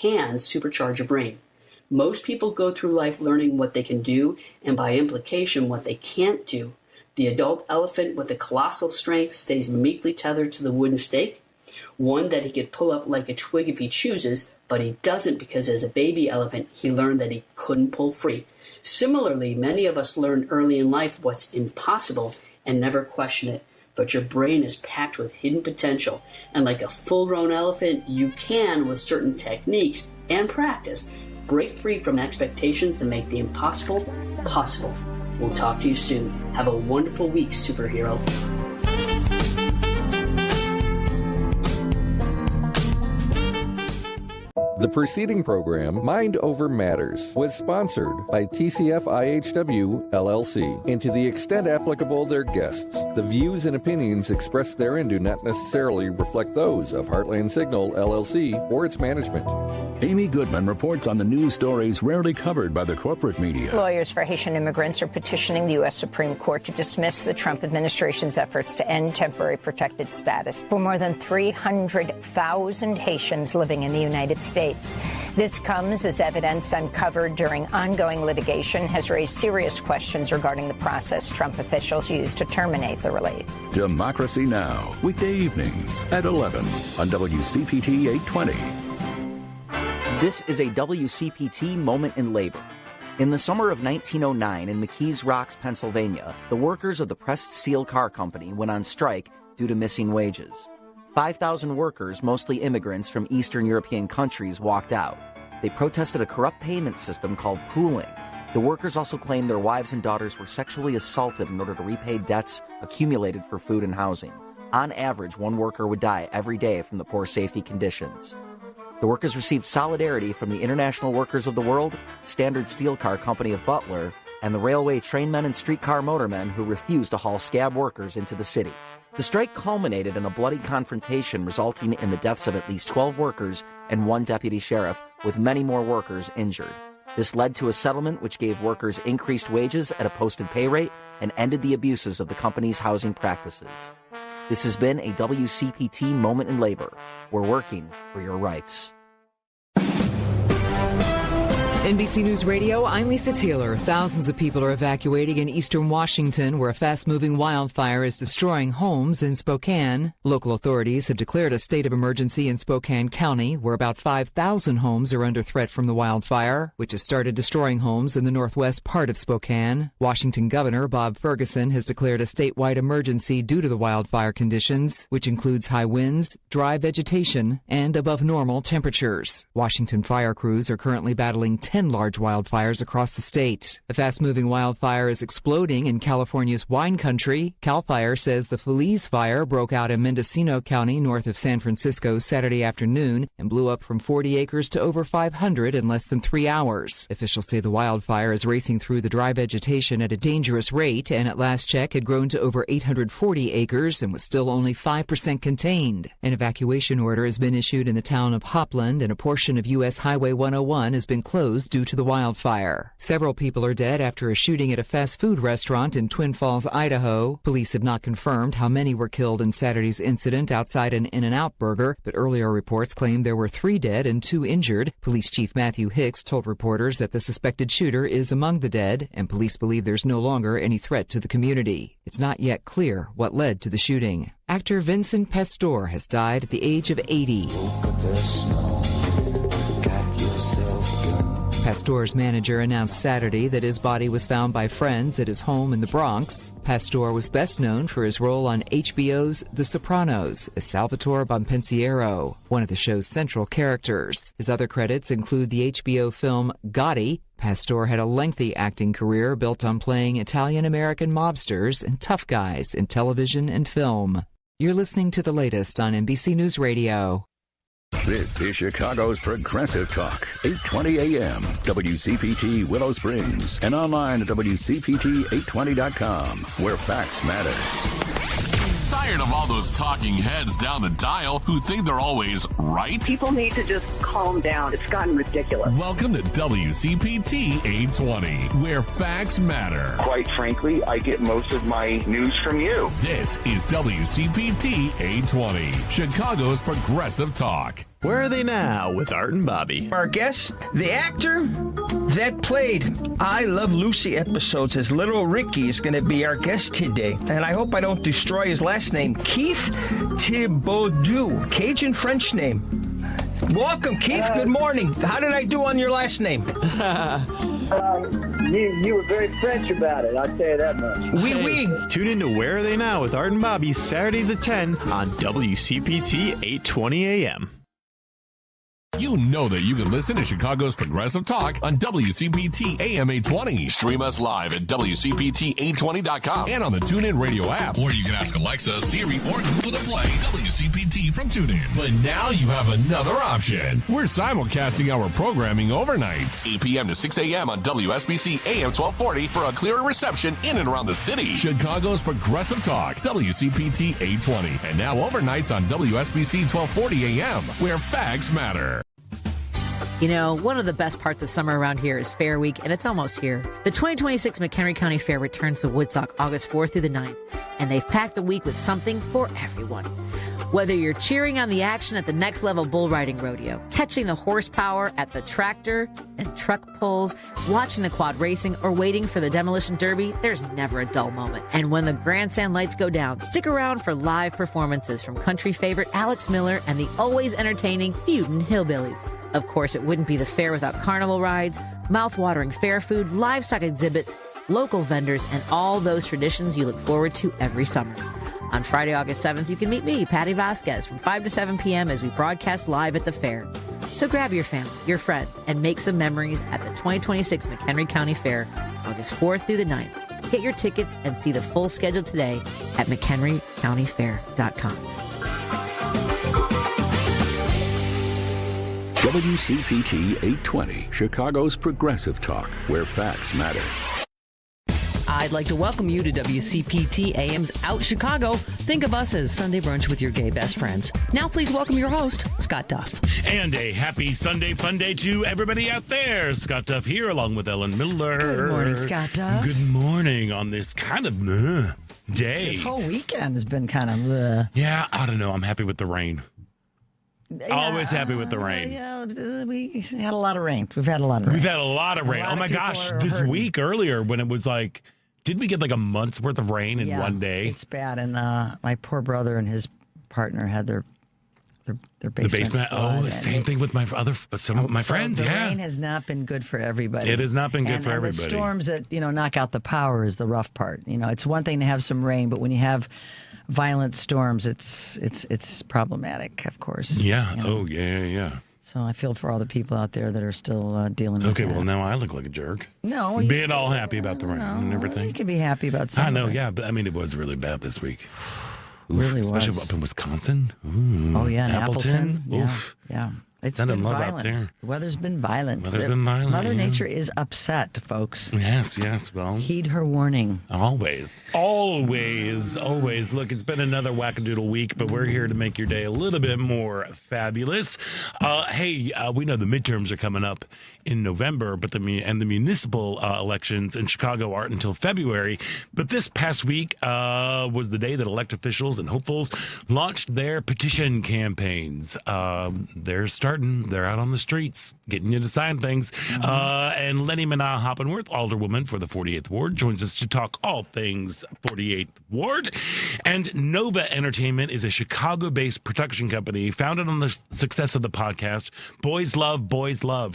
can supercharge your brain. Most people go through life learning what they can do, and by implication, what they can't do. The adult elephant with the colossal strength stays meekly tethered to the wooden stake, one that he could pull up like a twig if he chooses, but he doesn't because as a baby elephant, he learned that he couldn't pull free. Similarly, many of us learn early in life what's impossible and never question it. But your brain is packed with hidden potential, and like a full-grown elephant, you can, with certain techniques and practice, break free from expectations that make the impossible possible. We'll talk to you soon. Have a wonderful week, superhero. The preceding program, Mind Over Matters, was sponsored by TCF IHW LLC, and to the extent applicable their guests. The views and opinions expressed therein do not necessarily reflect those of Heartland Signal LLC or its management. Amy Goodman reports on the news stories rarely covered by the corporate media. Lawyers for Haitian immigrants are petitioning the U.S. Supreme Court to dismiss the Trump administration's efforts to end temporary protected status for more than 300,000 Haitians living in the United States. This comes as evidence uncovered during ongoing litigation has raised serious questions regarding the process Trump officials used to terminate the relief. Democracy Now!, weekday evenings at 11 on WCPT 820. This is a WCPT moment in labor. In the summer of 1909 in McKees Rocks, Pennsylvania, the workers of the Pressed Steel Car Company went on strike due to missing wages. 5,000 workers, mostly immigrants from Eastern European countries, walked out. They protested a corrupt payment system called pooling. The workers also claimed their wives and daughters were sexually assaulted in order to repay debts accumulated for food and housing. On average, one worker would die every day from the poor safety conditions. The workers received solidarity from the International Workers of the World, Standard Steel Car Company of Butler, and the railway trainmen and streetcar motormen who refused to haul scab workers into the city. The strike culminated in a bloody confrontation resulting in the deaths of at least 12 workers and one deputy sheriff, with many more workers injured. This led to a settlement which gave workers increased wages at a posted pay rate and ended the abuses of the company's housing practices. This has been a WCPT Moment in Labor. We're working for your rights. NBC News Radio, I'm Lisa Taylor. Thousands of people are evacuating in eastern Washington, where a fast-moving wildfire is destroying homes in Spokane. Local authorities have declared a state of emergency in Spokane County, where about 5,000 homes are under threat from the wildfire, which has started destroying homes in the northwest part of Spokane. Washington Governor Bob Ferguson has declared a statewide emergency due to the wildfire conditions, which includes high winds, dry vegetation, and above normal temperatures. Washington fire crews are currently battling 10 large wildfires across the state. A fast-moving wildfire is exploding in California's wine country. CAL FIRE says the Feliz fire broke out in Mendocino County north of San Francisco Saturday afternoon and blew up from 40 acres to over 500 in less than 3 hours. Officials say the wildfire is racing through the dry vegetation at a dangerous rate and at last check had grown to over 840 acres and was still only 5% contained. An evacuation order has been issued in the town of Hopland, and a portion of U.S. Highway 101 has been closed due to the wildfire. Several people are dead after a shooting at a fast food restaurant in Twin Falls, Idaho. Police have not confirmed how many were killed in Saturday's incident outside an In-N-Out Burger, but earlier reports claimed there were 3 dead and 2 injured. Police Chief Matthew Hicks told reporters that the suspected shooter is among the dead, and police believe there's no longer any threat to the community. It's not yet clear what led to the shooting. Actor Vincent Pastore has died at the age of 80. Pastore's manager announced Saturday that his body was found by friends at his home in the Bronx. Pastore was best known for his role on HBO's The Sopranos as Salvatore Bonpensiero, one of the show's central characters. His other credits include the HBO film Gotti. Pastore had a lengthy acting career built on playing Italian-American mobsters and tough guys in television and film. You're listening to the latest on NBC News Radio. This is Chicago's Progressive Talk, 820 AM, WCPT Willow Springs, and online at WCPT820.com, where facts matter. Tired of all those talking heads down the dial who think they're always right? People need to just calm down. It's gotten ridiculous. Welcome to WCPT 820, where facts matter. Quite frankly, I get most of my news from you. This is WCPT 820, Chicago's Progressive Talk. Where Are They Now with Art and Bobby. Our guest, the actor that played I Love Lucy episodes as Little Ricky, is going to be our guest today. And I hope I don't destroy his last name. Keith Thibodeau, Cajun French name. Welcome, Keith. Good morning. How did I do on your last name? You were very French about it, I'll tell you that much. Oui. Tune in to Where Are They Now with Art and Bobby, Saturdays at 10 on WCPT 820 AM. You know that you can listen to Chicago's Progressive Talk on WCPT AM 820. Stream us live at WCPT820.com and on the TuneIn Radio app. Or you can ask Alexa, Siri, or Google to play WCPT from TuneIn. But now you have another option. We're simulcasting our programming overnights. 8 p.m. to 6 a.m. on WSBC AM 1240 for a clearer reception in and around the city. Chicago's Progressive Talk, WCPT 820. And now overnights on WSBC 1240 AM, where facts matter. You know, one of the best parts of summer around here is Fair Week, and it's almost here. The 2026 McHenry County Fair returns to Woodstock August 4th through the 9th, and they've packed the week with something for everyone. Whether you're cheering on the action at the Next Level Bull Riding Rodeo, catching the horsepower at the tractor and truck pulls, watching the quad racing, or waiting for the Demolition Derby, there's never a dull moment. And when the grandstand lights go down, stick around for live performances from country favorite Alex Miller and the always entertaining Feudin' Hillbillies. Of course, it wouldn't be the fair without carnival rides, mouth-watering fair food, livestock exhibits, local vendors, and all those traditions you look forward to every summer. On Friday, August 7th, you can meet me, Patty Vasquez, from 5 to 7 p.m. as we broadcast live at the fair. So grab your family, your friends, and make some memories at the 2026 McHenry County Fair, August 4th through the 9th. Get your tickets and see the full schedule today at McHenryCountyFair.com. WCPT 820, Chicago's Progressive Talk, where facts matter. I'd like to welcome you to WCPT AM's Out Chicago. Think of us as Sunday brunch with your gay best friends. Now please welcome your host, Scott Duff. And a happy Sunday fun day to everybody out there. Scott Duff here along with Ellen Miller. Good morning, Scott Duff. Good morning on this kind of day. This whole weekend has been kind of Yeah, I don't know. I'm happy with the rain. Always happy with the rain. Yeah, we had a lot of rain. We've had a lot of rain. We've had a lot of rain. Oh my gosh, this week earlier when it was like, did we get like a month's worth of rain in one day? It's bad. And my poor brother and his partner had their basement. Oh, the same thing with my some of my friends. The yeah, rain has not been good for everybody. It has not been good for everybody. The storms that knock out the power is the rough part. It's one thing to have some rain, but when you have violent storms, it's problematic, of course. Yeah. Oh, yeah. So I feel for all the people out there that are still dealing with Okay, that. well, now I look like a jerk. No. Being all happy about the rain and everything. You can be happy about something. I know, yeah, but I mean, it was really bad this week. Oof, really especially was. up in Wisconsin. Ooh, oh, yeah, in Appleton. Oof. Yeah. It's not been in love violent. out there. The weather's been violent. Yeah. Mother Nature is upset, folks. Yes. Well, heed her warning. Always. Look, it's been another wackadoodle week, but we're here to make your day a little bit more fabulous. Hey, we know the midterms are coming up in November, but the municipal elections in Chicago aren't until February. But this past week was the day that elected officials and hopefuls launched their petition campaigns. They're out on the streets, getting you to sign things. And Leni Manaa-Hoppenworth, alderwoman for the 48th Ward, joins us to talk all things 48th Ward. And Nova Entertainment is a Chicago-based production company founded on the success of the podcast Boys Love,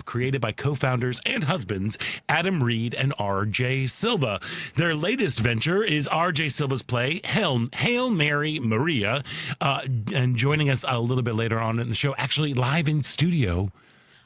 created by co-founders and husbands Adam Reed and R.J. Silva. Their latest venture is R.J. Silva's play Hail Mary Maria. And joining us a little bit later on in the show, actually live in studio,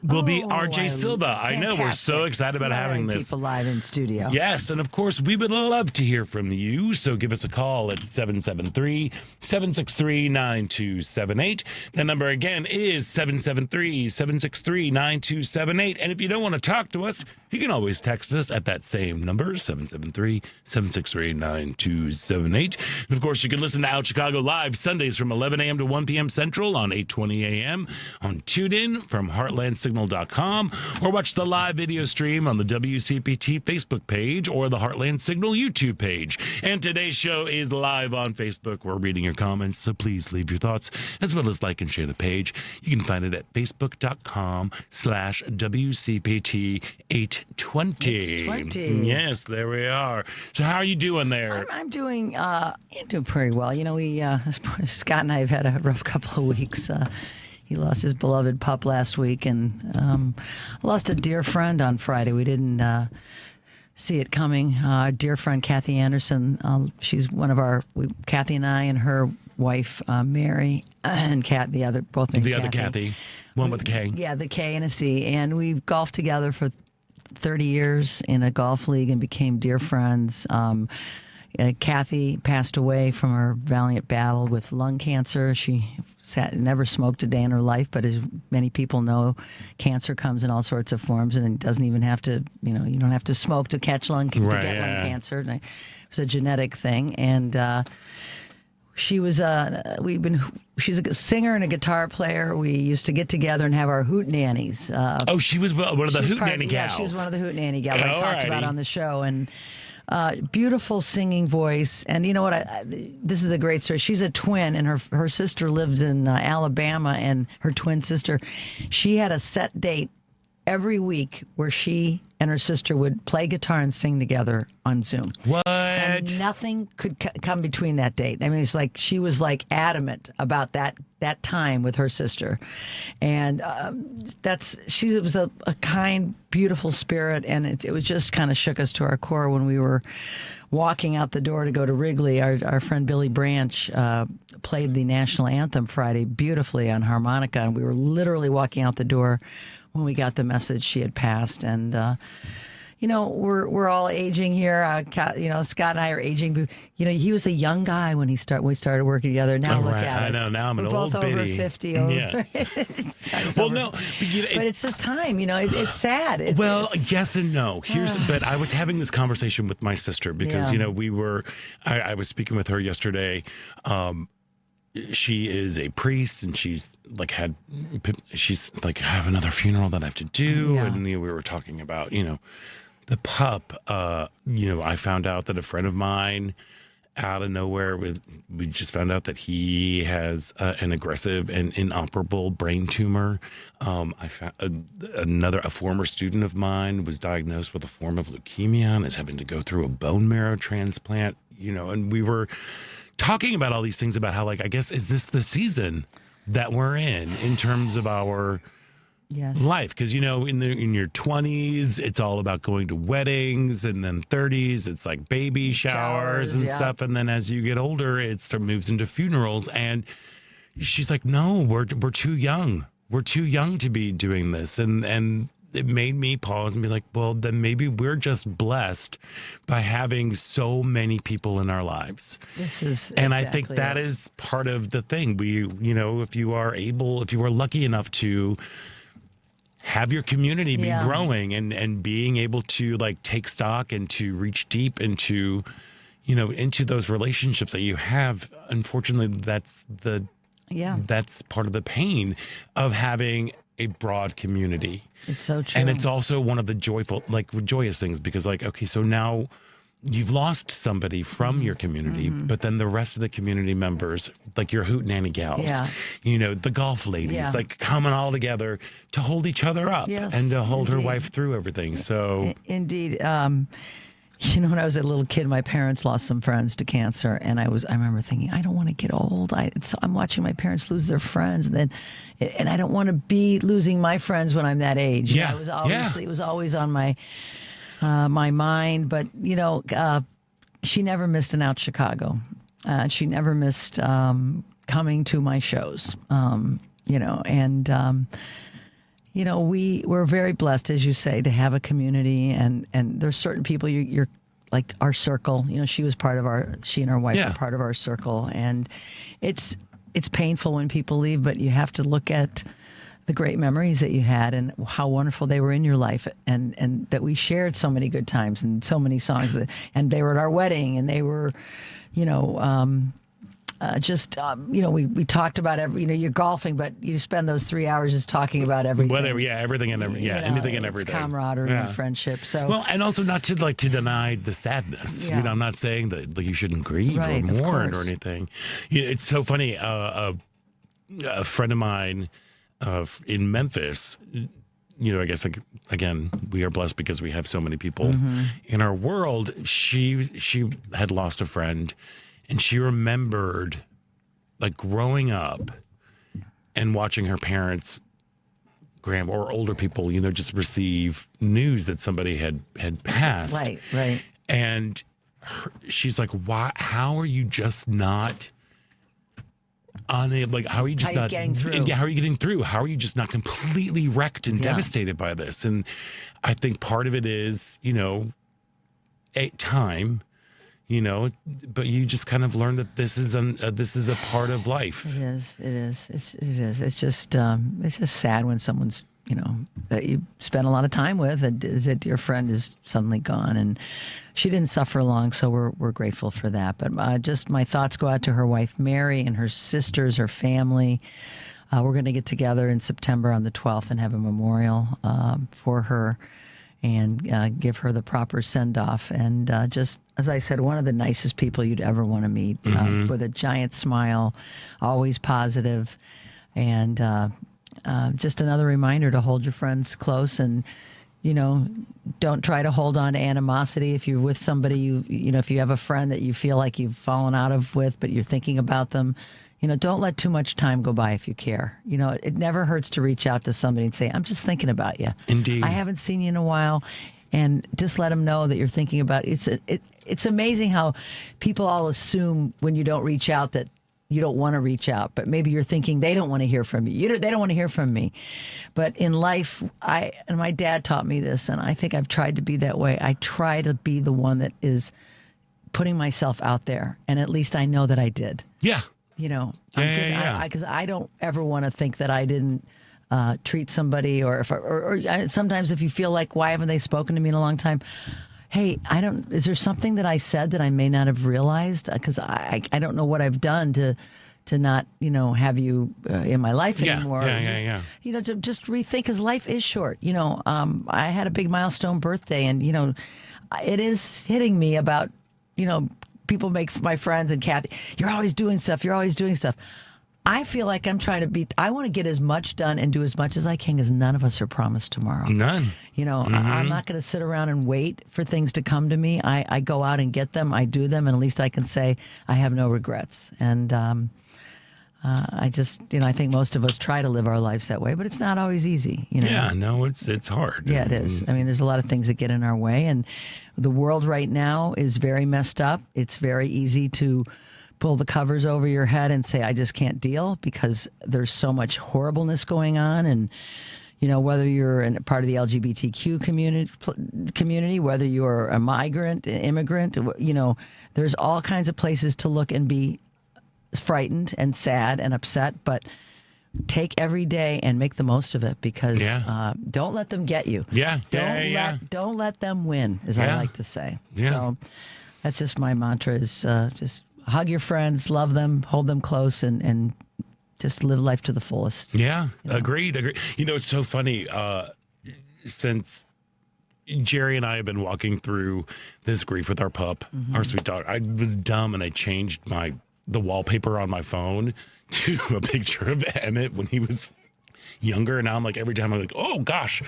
will be R.J. Silva. I know, we're so excited about having this. People live in studio. Yes, and of course, we would love to hear from you, so give us a call at 773-763-9278. That number again is 773-763-9278. And if you don't want to talk to us, you can always text us at that same number, 773-763-9278. And of course, you can listen to Out Chicago live Sundays from 11 a.m. to 1 p.m. Central on 820 a.m. on TuneIn from Heartland heartlandsignal.com, or watch the live video stream on the WCPT Facebook page or the Heartland Signal YouTube page. And today's show is live on Facebook. We're reading your comments, so please leave your thoughts as well as like and share the page. You can find it at facebook.com/WCPT820. Yes, there we are. So how are you doing there? I'm doing pretty well. You know, Scott and I have had a rough couple of weeks. He lost his beloved pup last week, and lost a dear friend on Friday. We didn't see it coming. Our dear friend Kathy Anderson. She's one of our Kathy and I and her wife Mary and Kat. The other both named Other Kathy, one with a K. Yeah, the K and a C. And we've golfed together for 30 years in a golf league and became dear friends. Kathy passed away from her valiant battle with lung cancer. She never smoked a day in her life, but as many people know, cancer comes in all sorts of forms, and it doesn't even have to, you don't have to smoke to catch lung cancer. And it was a genetic thing, and she was she's a singer and a guitar player. We used to get together and have our hoot nannies. She was one of the hoot nanny gals. Yeah, she was one of the hoot nanny gals I talked about on the show, and beautiful singing voice. And you know what? This is a great story. She's a twin, and her sister lives in Alabama, and her twin sister, she had a set date every week where she and her sister would play guitar and sing together on Zoom. What? And nothing could come between that date. I mean, it's like she was like adamant about that time with her sister, and she was a kind, beautiful spirit, and it was just kind of shook us to our core when we were walking out the door to go to Wrigley. Our friend Billy Branch played the national anthem Friday beautifully on harmonica, and we were literally walking out the door when we got the message she had passed. And we're all aging here. Scott and I are aging. He was a young guy when we started working together. Now look at us. I know. Now I'm we're an both old over biddy. 50. Yeah. But it's just time. It's sad. Yes and no. But I was having this conversation with my sister because I was speaking with her yesterday. She is a priest, and she's like have another funeral that I have to do, and we were talking about the pup. I found out that a friend of mine, out of nowhere, we just found out that he has an aggressive and inoperable brain tumor. I found a former student of mine was diagnosed with a form of leukemia and is having to go through a bone marrow transplant. And we were talking about all these things about how, I guess, is this the season that we're in terms of our life? Because, in your 20s, it's all about going to weddings, and then 30s, it's like baby showers and stuff. And then as you get older, it moves into funerals. And she's like, no, we're too young. We're too young to be doing this. And it made me pause and be like, well, then maybe we're just blessed by having so many people in our lives. And I think that is part of the thing. If you are lucky enough to have your community be growing and being able to take stock and to reach deep into those relationships that you have, unfortunately, that's part of the pain of having a broad community. It's so true. And it's also one of the joyous things, because so now you've lost somebody from your community, but then the rest of the community members, like your hoot nanny gals, the golf ladies, coming all together to hold each other up and to hold her wife through everything. So indeed. When I was a little kid, my parents lost some friends to cancer, and I remember thinking, I don't want to get old. I'm watching my parents lose their friends, and I don't want to be losing my friends when I'm that age. Yeah, it was always on my mind. But she never missed an Out Chicago. She never missed coming to my shows. We're very blessed, as you say, to have a community, and there's certain people you're like our circle. She was part of she and her wife were part of our circle, and it's painful when people leave, but you have to look at the great memories that you had and how wonderful they were in your life, and that we shared so many good times and so many songs and they were at our wedding, and they were, we talked about you're golfing, but you spend those 3 hours just talking about everything. Whatever, everything and everything, anything and everything. Camaraderie and friendship. So well, and also not to deny the sadness. Yeah. I'm not saying that you shouldn't grieve right, or mourn or anything. It's so funny. A friend of mine in Memphis. I guess again we are blessed because we have so many people in our world. She had lost a friend. And she remembered, growing up and watching her parents, grandma or older people, just receive news that somebody had passed. Right. And she's like, "Why? How are you just not unable? How are you just not getting through? How are you getting through? How are you just not completely wrecked and devastated by this?" And I think part of it is, time. But you just kind of learn that this is a part of life. It is. It's just sad when someone's that you spend a lot of time with, and that your friend is suddenly gone. And she didn't suffer long, so we're grateful for that. But just my thoughts go out to her wife Mary and her sisters, her family. We're going to get together in September on the 12th and have a memorial for her. And give her the proper send-off. And just, as I said, one of the nicest people you'd ever want to meet, with a giant smile, always positive, and just another reminder to hold your friends close and, don't try to hold on to animosity. If you're with somebody, if you have a friend that you feel like you've fallen out of with, but you're thinking about them, don't let too much time go by if you care. It never hurts to reach out to somebody and say, "I'm just thinking about you. Indeed. I haven't seen you in a while." And just let them know that you're thinking about it. It's amazing how people all assume when you don't reach out that you don't want to reach out. But maybe you're thinking they don't want to hear from you. They don't want to hear from me. But in life, and my dad taught me this, and I think I've tried to be that way. I try to be the one that is putting myself out there. And at least I know that I did. Yeah. Because I don't ever want to think that I didn't treat somebody, or sometimes if you feel like, why haven't they spoken to me in a long time? Hey, is there something that I said that I may not have realized? Because I don't know what I've done to not, have you in my life anymore. To just rethink, because life is short. I had a big milestone birthday, and, it is hitting me about, people make my friends and Kathy, you're always doing stuff. I feel like I'm trying to I want to get as much done and do as much as I can, because none of us are promised tomorrow. None. I'm not going to sit around and wait for things to come to me. I go out and get them. I do them. And at least I can say I have no regrets. And I just, I think most of us try to live our lives that way, but it's not always easy. Yeah, no, it's hard. Yeah, it is. I mean, there's a lot of things that get in our way, and the world right now is very messed up. It's very easy to pull the covers over your head and say, I just can't deal, because there's so much horribleness going on. And, whether you're in part of the LGBTQ community, whether you're a migrant, an immigrant, there's all kinds of places to look and be frightened and sad and upset, but take every day and make the most of it, because don't let them get you. Don't let them win, as I like to say. So that's just my mantra, is just hug your friends, love them, hold them close, and just live life to the fullest. Agreed. It's so funny, since Jerry and I have been walking through this grief with our pup, our sweet dog. I was dumb and I changed the wallpaper on my phone to a picture of Emmett when he was younger, and now I'm like, every time I'm like, oh gosh,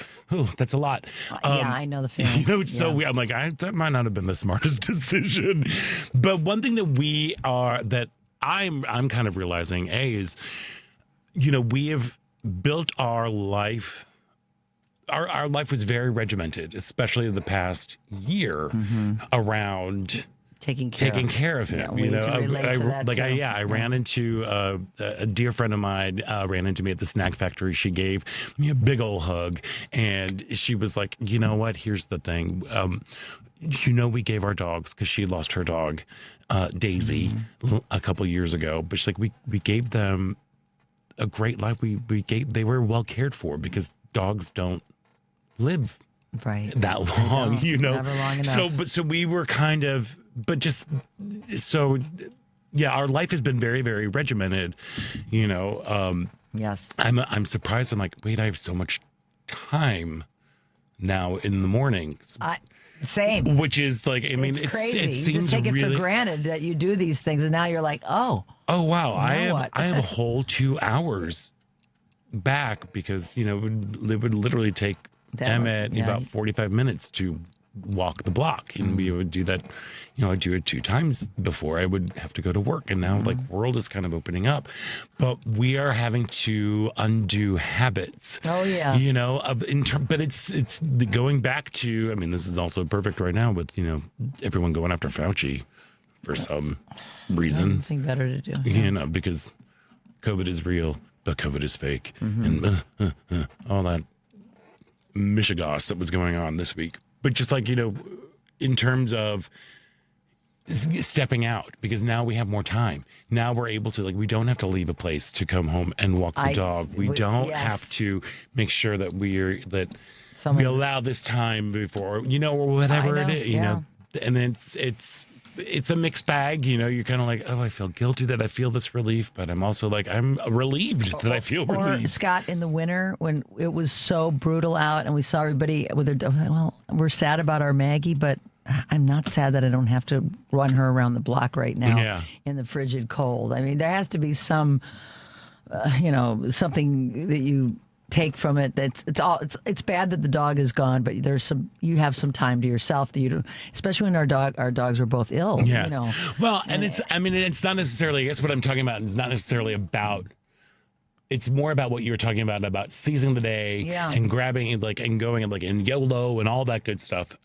that's a lot. I know the feeling. It's so weird. I'm like, that might not have been the smartest decision. But one thing that I'm kind of realizing, is, we have built our life. Our life was very regimented, especially in the past year, around taking care of him. I ran into a dear friend of mine, ran into me at the snack factory. She gave me a big old hug, and she was like, you know what, here's the thing. We gave our dogs, because she lost her dog, Daisy, a couple years ago, but she's like, we gave them a great life. They were well cared for, because dogs don't live that long, Never long enough. So we were kind of, but just so our life has been very, very regimented, you know. Yes. I'm surprised. I'm like, wait, I have so much time now in the mornings. Same. Which is like, I mean, it's crazy. It seems you just take it really for granted that you do these things, and now you're like, oh wow, I have a what? whole 2 hours back because, you know, it would literally take Emmett about 45 minutes to walk the block, and we would do that. You know, I'd do it 2 times before I would have to go to work, and now like world is kind of opening up, but we are having to undo habits. Oh yeah, you know, but it's going back to. I mean, this is also perfect right now with, you know, everyone going after Fauci for some reason. Nothing better to do. You know, because COVID is real, but COVID is fake, and all that mishigas that was going on this week. But just like, you know, in terms of stepping out, because now we have more time. Now we're able to, like, we don't have to leave a place to come home and walk the dog. We don't have to make sure that we allow this time before, you know, or whatever it is, you know. And it's a mixed bag, you know. You're kind of like, oh, I feel guilty that I feel this relief, but I'm also like, I'm relieved that I feel relieved. Or Scott, in the winter when it was so brutal out and we saw everybody with their dog, well, we're sad about our Maggie, but I'm not sad that I don't have to run her around the block right now in the frigid cold. I mean, there has to be some, you know, something that you take from it. It's bad that the dog is gone, but you have some time to yourself that you, especially when our dogs were both ill. Yeah. You know. Well, and it's not necessarily. That's what I'm talking about. It's not necessarily about. It's more about what you were talking about seizing the day and grabbing and and going and YOLO and all that good stuff.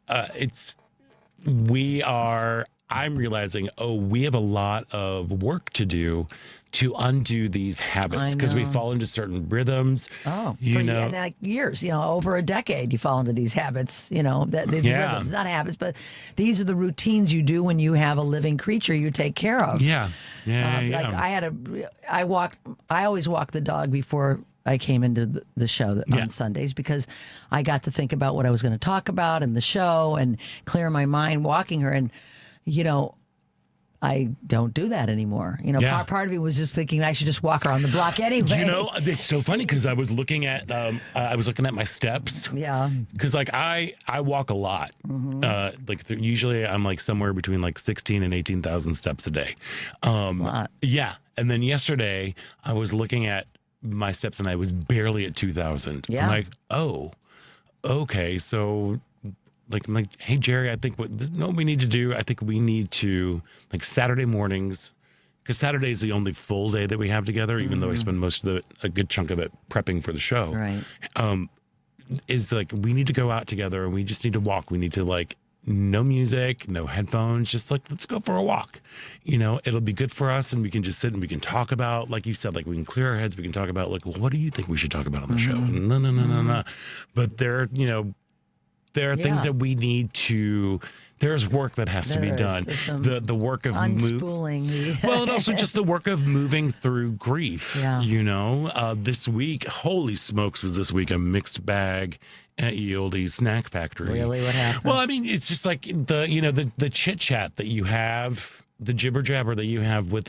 I'm realizing, we have a lot of work to do to undo these habits because we fall into certain rhythms. Like years, you know, over a decade, you fall into these habits, you know, these rhythms, not habits, but these are the routines you do when you have a living creature you take care of. Like I always walk the dog before I came into the show on Sundays because I got to think about what I was going to talk about in the show and clear my mind walking her. And, you know, I don't do that anymore. You know, part of me was just thinking I should just walk her on the block anyway. You know, it's so funny because I was looking at my steps. Yeah. Because like I walk a lot. Usually I'm like somewhere between like 16 and 18,000 steps a day. That's a lot. Yeah. And then yesterday I was looking at my steps and I was barely at 2,000. Yeah. I'm like, oh, okay. So I'm like, hey, Jerry, I think what we need to do, I think we need to, like, Saturday mornings, because Saturday is the only full day that we have together, even though I spend a good chunk of it prepping for the show. Right. Is like, we need to go out together and we just need to walk. We need to, like, no music, no headphones, just like, let's go for a walk. You know, it'll be good for us and we can just sit and we can talk about, like you said, like we can clear our heads. We can talk about, like, well, what do you think we should talk about on the show? No. But there are things that we need to. There's work that has to be done. The work of unspooling. Well, and also just the work of moving through grief. Yeah. You know, this week, holy smokes, was this week a mixed bag at Ye Olde Snack Factory. Really, what happened? Well, I mean, it's just like the chit chat that you have. The jibber jabber that you have with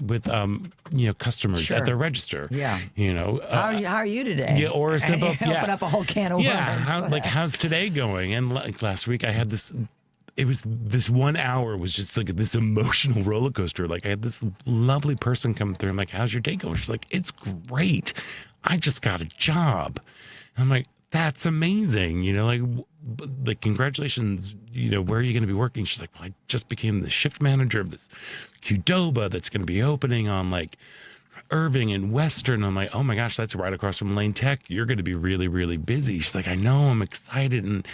customers at their register. Yeah. You know. How are you today? Yeah, or a simple. Open up a whole can of worms. How's today going? And like last week, I had this. It was this 1 hour was just like this emotional roller coaster. Like I had this lovely person come through. I'm like, how's your day going? She's like, it's great. I just got a job. And I'm like, that's amazing. You know, like congratulations, you know, where are you going to be working? She's like, well, I just became the shift manager of this Qdoba that's going to be opening on like Irving and Western. I'm like, oh my gosh, that's right across from Lane Tech. You're going to be really, really busy. She's like, I know, I'm excited. And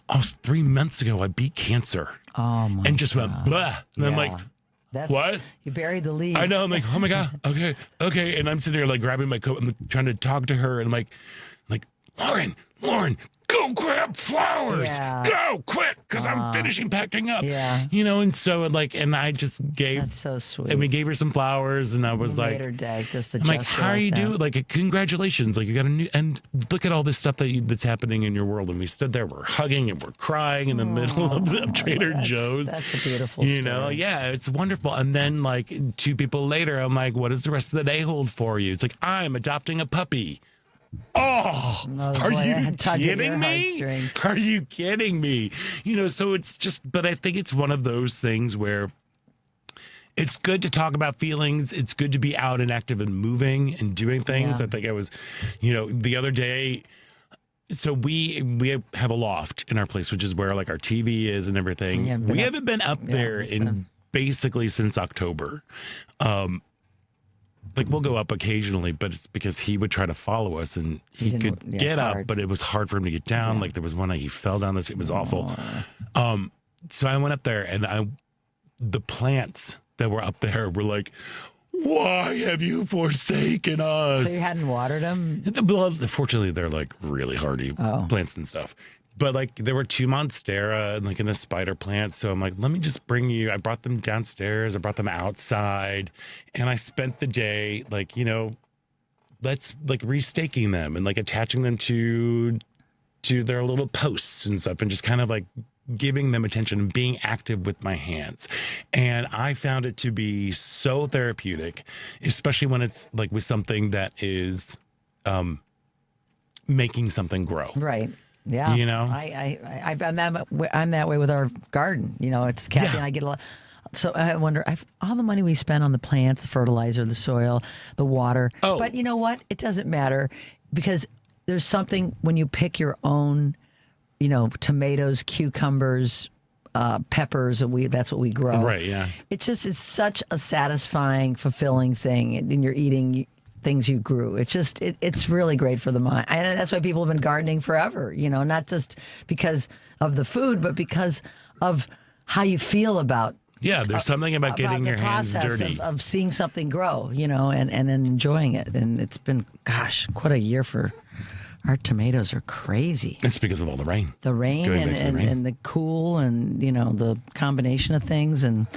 almost 3 months ago, I beat cancer. Oh my and just God. went blah. And I'm like, what? You buried the lead. I know. I'm like, oh my God. Okay. And I'm sitting there like grabbing my coat. I'm trying to talk to her. And I'm like, Lauren, go grab flowers. Yeah. Go quick, because I'm finishing packing up. Yeah. You know, and so and I just gave. That's so sweet. And we gave her some flowers, and I was like, made her day, just the I'm like, gesture how are you that. doing? Like, congratulations. Like, you got a new, and look at all this stuff that's happening in your world. And we stood there, we're hugging and we're crying in the middle of Trader Joe's. That's a beautiful You story. know, yeah, it's wonderful. And then, like, 2 people later, I'm like, what does the rest of the day hold for you? It's like, I'm adopting a puppy. Oh, are you kidding me? Are you kidding me? You know, so it's just, but I think it's one of those things where it's good to talk about feelings. It's good to be out and active and moving and doing things. Yeah. I think I was, you know, the other day, so we have a loft in our place, which is where like our TV is and everything. We haven't been up there in basically since October. Like we'll go up occasionally, but it's because he would try to follow us and he could get up, but it was hard for him to get down. Like there was one night he fell down this. It was awful. So I went up there and the plants that were up there were like, why have you forsaken us? So you hadn't watered them? Well, fortunately, they're like really hardy plants and stuff. But like there were 2 monstera and like in a spider plant. So I'm like, let me just bring you. I brought them downstairs. I brought them outside. And I spent the day like, you know, let's like restaking them and like attaching them to their little posts and stuff and just kind of like giving them attention and being active with my hands. And I found it to be so therapeutic, especially when it's like with something that is making something grow. Right. Yeah. You know, I'm that way with our garden. You know, it's Kathy and I get a lot. So I wonder, all the money we spend on the plants, the fertilizer, the soil, the water. Oh. But you know what? It doesn't matter because there's something when you pick your own, you know, tomatoes, cucumbers, peppers, and that's what we grow. Right, yeah. It's such a satisfying, fulfilling thing. And you're eating things you grew. It's just, it's really great for the mind. And that's why people have been gardening forever, you know, not just because of the food, but because of how you feel about. Yeah, there's something about getting your hands dirty. Of seeing something grow, you know, and enjoying it. And it's been, gosh, quite a year for our tomatoes are crazy. It's because of all the rain. The rain and the cool and, you know, the combination of things. And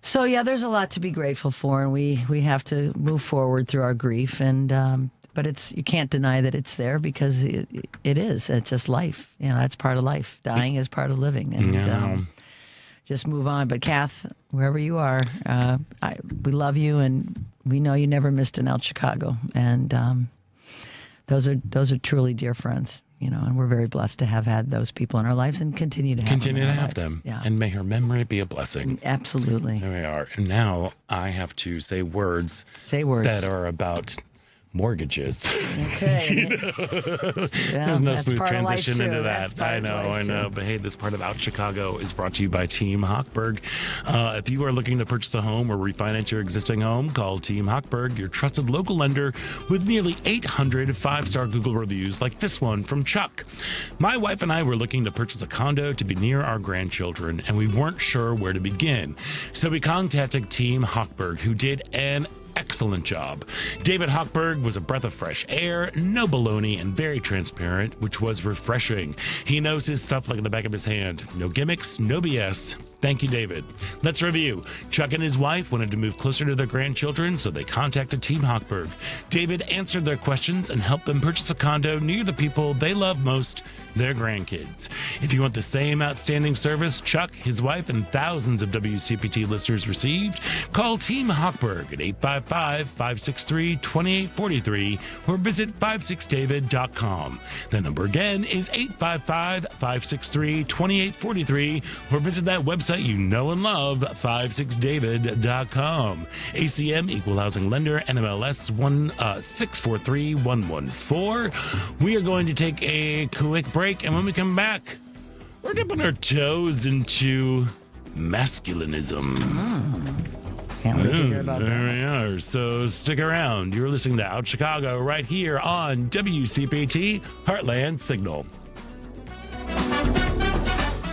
so, yeah, there's a lot to be grateful for. And we have to move forward through our grief. And but you can't deny that it's there because it is. It's just life. You know, that's part of life. Dying is part of living. And just move on. But Kath, wherever you are, we love you. And we know you never missed an Out Chicago. And those are truly dear friends, you know, and we're very blessed to have had those people in our lives and continue to have them. Yeah. And may her memory be a blessing. Absolutely. There we are. And now I have to say words that are about mortgages. Okay. You know? There's no smooth transition into that. I know. But hey, this part of Out Chicago is brought to you by Team Hochberg. If you are looking to purchase a home or refinance your existing home, call Team Hochberg, your trusted local lender with nearly 800 5-star Google reviews like this one from Chuck. My wife and I were looking to purchase a condo to be near our grandchildren, and we weren't sure where to begin. So we contacted Team Hochberg, who did an excellent job. David Hochberg was a breath of fresh air, no baloney, and very transparent, which was refreshing. He knows his stuff like the back of his hand. No gimmicks, no BS. Thank you, David. Let's review. Chuck and his wife wanted to move closer to their grandchildren, so they contacted Team Hochberg. David answered their questions and helped them purchase a condo near the people they love most, their grandkids. If you want the same outstanding service Chuck, his wife, and thousands of WCPT listeners received, call Team Hochberg at 855-563-2843 or visit 56david.com. The number again is 855-563-2843 or visit that website you know and love, 56david.com. ACM Equal Housing Lender, NMLS 643114. We are going to take a quick break, and when we come back, we're dipping our toes into masculinism. Can't wait to hear about that. There we are. So stick around. You're listening to Out Chicago right here on WCPT Heartland Signal.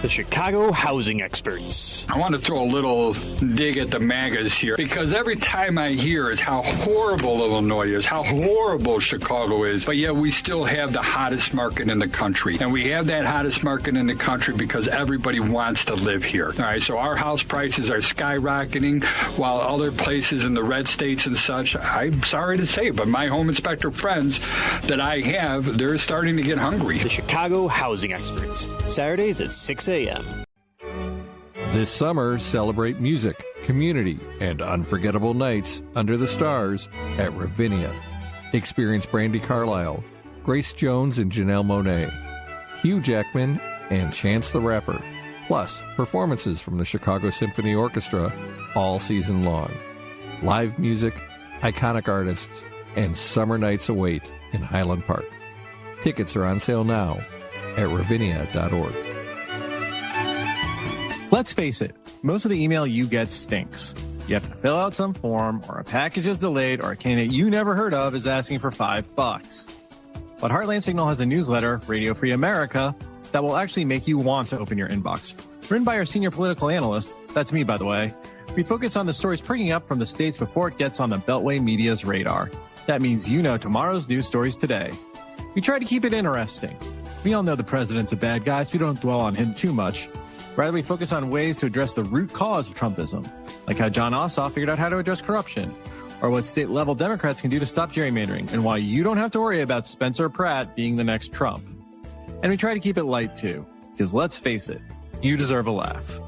The Chicago housing experts. I want to throw a little dig at the MAGAs here, because every time I hear is how horrible Illinois is, how horrible Chicago is, but yet we still have the hottest market in the country. And we have that hottest market in the country because everybody wants to live here. All right, so our house prices are skyrocketing, while other places in the red states and such, I'm sorry to say, but my home inspector friends that I have, they're starting to get hungry. The Chicago housing experts. Saturdays at 6 a.m. This summer, celebrate music, community, and unforgettable nights under the stars at Ravinia. Experience Brandi Carlile, Grace Jones and Janelle Monáe, Hugh Jackman, and Chance the Rapper, plus performances from the Chicago Symphony Orchestra all season long. Live music, iconic artists, and summer nights await in Highland Park. Tickets are on sale now at ravinia.org. Let's face it, most of the email you get stinks. You have to fill out some form, or a package is delayed, or a candidate you never heard of is asking for $5. But Heartland Signal has a newsletter, Radio Free America, that will actually make you want to open your inbox. Written by our senior political analyst, that's me by the way, we focus on the stories perking up from the states before it gets on the Beltway media's radar. That means you know tomorrow's news stories today. We try to keep it interesting. We all know the president's a bad guy, so we don't dwell on him too much. Rather, we focus on ways to address the root cause of Trumpism, like how John Ossoff figured out how to address corruption, or what state-level Democrats can do to stop gerrymandering, and why you don't have to worry about Spencer Pratt being the next Trump. And we try to keep it light, too, because let's face it, you deserve a laugh.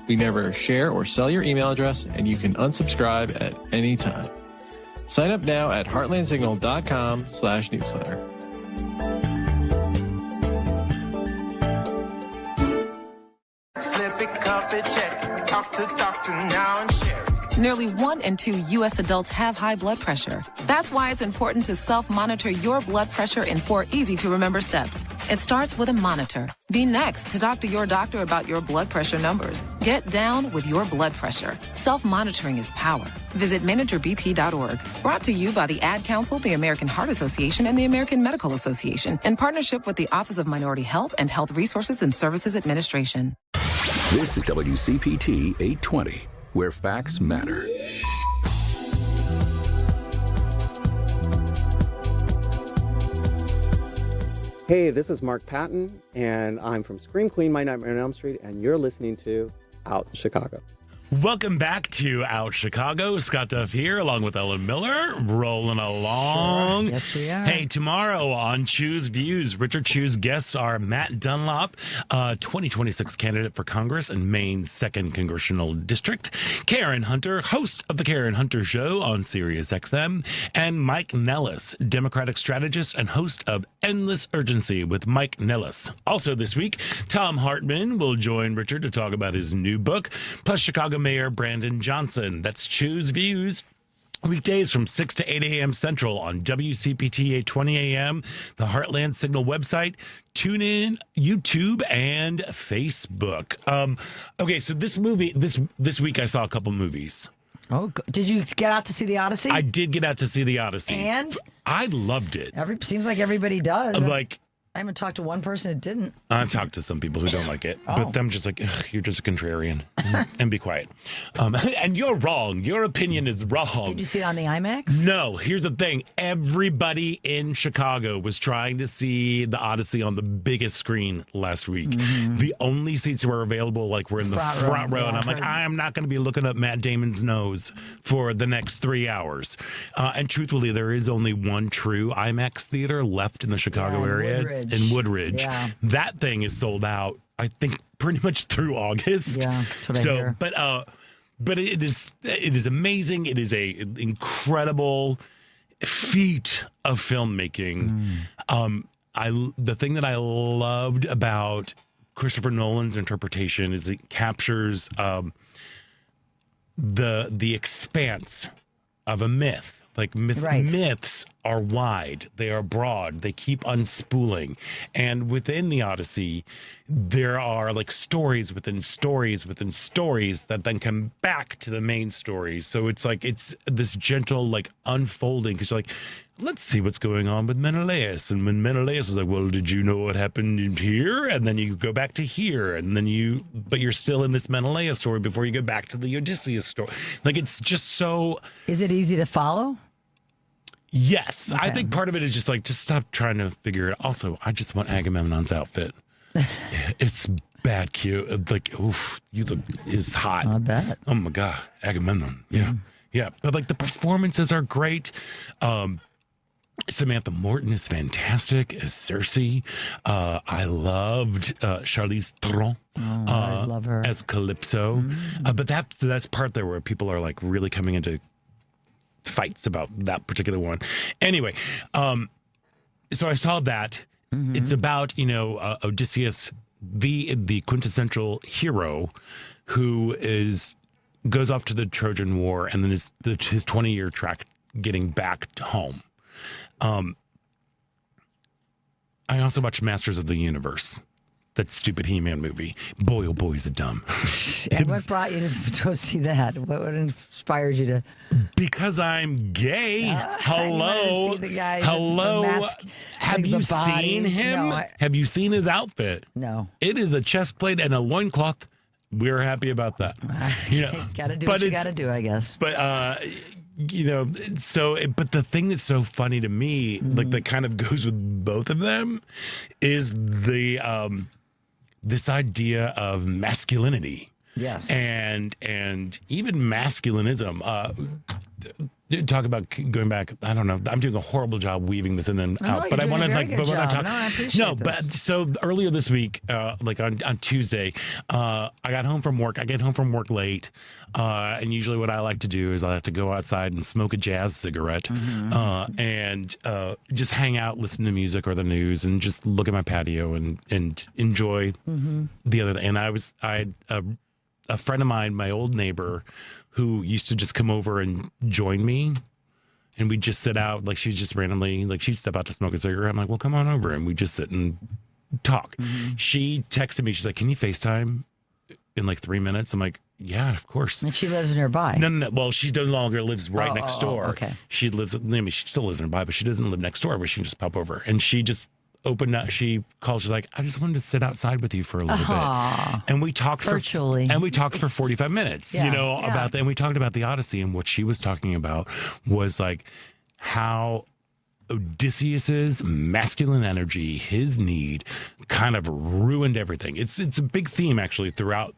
We never share or sell your email address, and you can unsubscribe at any time. Sign up now at heartlandsignal.com/newsletter. Nearly 1 in 2 U.S. adults have high blood pressure. That's why it's important to self-monitor your blood pressure in 4 easy-to-remember steps. It starts with a monitor. Be next to talk to your doctor about your blood pressure numbers. Get down with your blood pressure. Self-monitoring is power. Visit managerbp.org. Brought to you by the Ad Council, the American Heart Association, and the American Medical Association, in partnership with the Office of Minority Health and Health Resources and Services Administration. This is WCPT 820, where facts matter. Hey, this is Mark Patton, and I'm from Scream Queen, My Nightmare on Elm Street, and you're listening to Out Chicago. Welcome back to Out Chicago. Scott Duff here, along with Ellen Miller, rolling along. Sure. Yes, we are. Hey, tomorrow on Choose Views, Richard Choose guests are Matt Dunlop, 2026 candidate for Congress in Maine's 2nd Congressional District, Karen Hunter, host of The Karen Hunter Show on Sirius XM, and Mike Nellis, Democratic strategist and host of Endless Urgency with Mike Nellis. Also this week, Tom Hartman will join Richard to talk about his new book, plus Chicago Mayor Brandon Johnson. That's Choose Views. Weekdays from 6 to 8 a.m. Central on WCPT 820 a.m., the Heartland Signal website, TuneIn, YouTube, and Facebook. Okay, so this week I saw a couple movies. Oh, did you get out to see the Odyssey? I did get out to see the Odyssey. And? I loved it. Seems like everybody does. I haven't talked to one person that didn't. I've talked to some people who don't like it, but I'm just like, you're just a contrarian, and be quiet. And you're wrong. Your opinion is wrong. Did you see it on the IMAX? No. Here's the thing. Everybody in Chicago was trying to see the Odyssey on the biggest screen last week. Mm-hmm. The only seats that were available were in the front row. And I'm like, I am not going to be looking up Matt Damon's nose for the next 3 hours. And truthfully, there is only one true IMAX theater left in the Chicago area. In Woodridge. Yeah. That thing is sold out, I think, pretty much through August. Yeah, that's what I hear. But it is amazing. It is a incredible feat of filmmaking. The thing that I loved about Christopher Nolan's interpretation is it captures the expanse of a myth. Myths are wide, they are broad, they keep unspooling. And within the Odyssey, there are stories within stories within stories that then come back to the main story. So it's this gentle unfolding, because let's see what's going on with Menelaus. And when Menelaus is like, well, did you know what happened here? And then you go back to here, and then but you're still in this Menelaus story before you go back to the Odysseus story. Like, it's just so. Is it easy to follow? Yes. Okay. I think part of it is just stop trying to figure it. Also, I just want Agamemnon's outfit. It's bad cute. Like, oof, it's hot. I bet. Oh my God. Agamemnon. Yeah. Yeah. But like the performances are great. Samantha Morton is fantastic as Cersei. I loved Charlize Theron. I love her as Calypso. But that's part there where people are like really coming into fights about that particular one. Anyway, so I saw that. It's about Odysseus, the quintessential hero, who goes off to the Trojan War, and then his 20-year track getting back home. I also watched Masters of the Universe, that stupid He-Man movie. Boy, oh boy, is it dumb. What brought you to go see that? What inspired you to? Because I'm gay. Hello. See the guys Hello. the mask, Have you seen him? No, Have you seen his outfit? No. It is a chest plate and a loincloth. We're happy about that. Gotta do what you gotta do, I guess. But but the thing that's so funny to me, like that kind of goes with both of them, is the this idea of masculinity. Yes. And even masculinism. Talk about going back. I don't know. I'm doing a horrible job weaving this in and out. But I want to I appreciate but so earlier this week, like on Tuesday, I got home from work. I get home from work late, and usually what I like to do is I like to go outside and smoke a jazz cigarette, and just hang out, listen to music or the news, and just look at my patio and enjoy the other. And I had a friend of mine, my old neighbor, who used to just come over and join me, and we'd just sit out. Like, she'd just randomly, like, she'd step out to smoke a cigarette. I'm like, well, come on over, and we just sit and talk. She texted me. She's like, can you FaceTime in like 3 minutes? I'm like, yeah, of course. And she lives nearby. No. Well, she no longer lives right next door. Okay. She lives. I mean, she still lives nearby, but she doesn't live next door. But she can just pop over, and she just opened up. She called. She's like, I just wanted to sit outside with you for a little bit, and we talked virtually. And we talked for 45 minutes. About that. And we talked about the Odyssey, and what she was talking about was like how Odysseus's masculine energy, his need, kind of ruined everything. It's a big theme actually throughout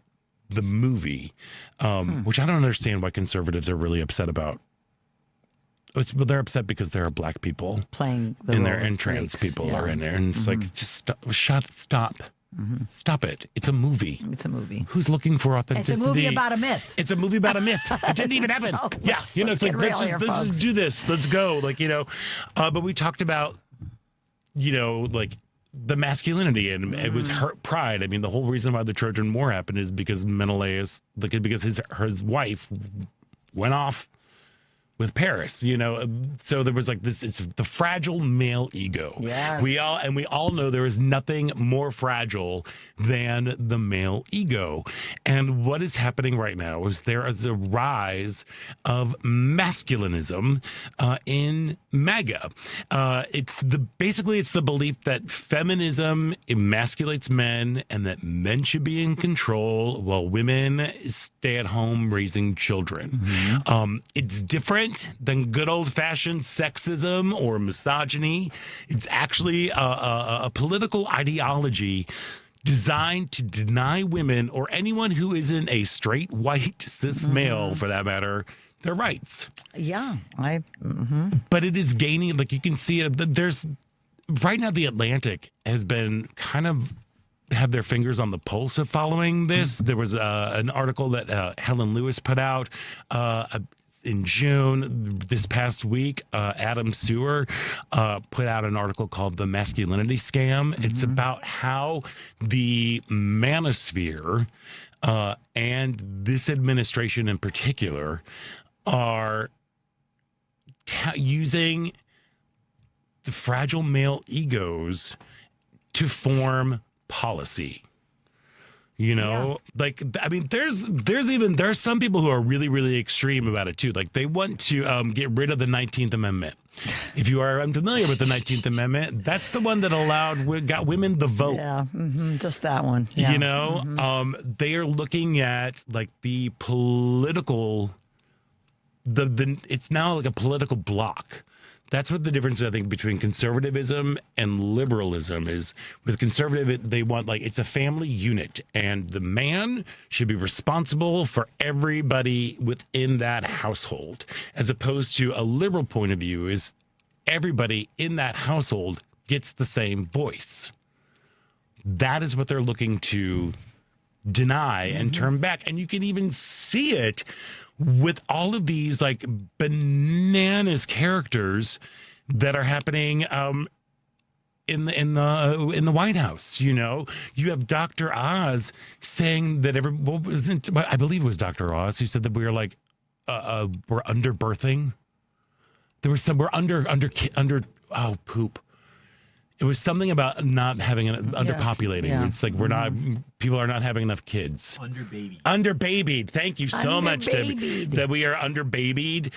the movie, which I don't understand why conservatives are really upset about. But they're upset because there are black people playing the in there, and trans people are in there, and it's like, just stop. Stop it. It's a movie. It's a movie. Who's looking for authenticity? It's a movie about a myth. It's a movie about a myth. It didn't even happen. It's like, let's just do this. Let's go. But we talked about, like the masculinity, and it was her pride. I mean, the whole reason why the Trojan War happened is because Menelaus, because his wife went off with Paris, so there was like this. It's the fragile male ego. Yes. We all know there is nothing more fragile than the male ego. And what is happening right now is there is a rise of masculinism in MAGA. It's the belief that feminism emasculates men, and that men should be in control while women stay at home raising children. It's different than good old-fashioned sexism or misogyny. It's actually a political ideology designed to deny women, or anyone who isn't a straight white cis male for that matter, their rights. Yeah, But it is gaining, like you can see it. There's right now the Atlantic has been kind of have their fingers on the pulse of following this. There was an article that Helen Lewis put out in June this past week. Adam Sewer put out an article called The Masculinity Scam. It's about how the manosphere and this administration in particular are using the fragile male egos to form policy. You know, like, I mean, there's some people who are really, really extreme about it too. Like, they want to get rid of the 19th Amendment. If you are unfamiliar with the 19th Amendment, that's the one that got women the vote. Yeah, just that one. Yeah. You know, they are looking at like the political, it's now like a political block. That's what the difference, I think, between conservatism and liberalism is. With conservative, they want, like, it's a family unit, and the man should be responsible for everybody within that household, as opposed to a liberal point of view is everybody in that household gets the same voice. That is what they're looking to deny and turn back. And you can even see it with all of these like bananas characters that are happening in the White House. You know, you have Dr. Oz saying that I believe it was Dr. Oz who said that we were like we're under birthing. There was we're under poop. It was something about not having underpopulating. Yeah. It's like people are not having enough kids. Underbabied. Thank you so much, Debbie. That we are underbabied.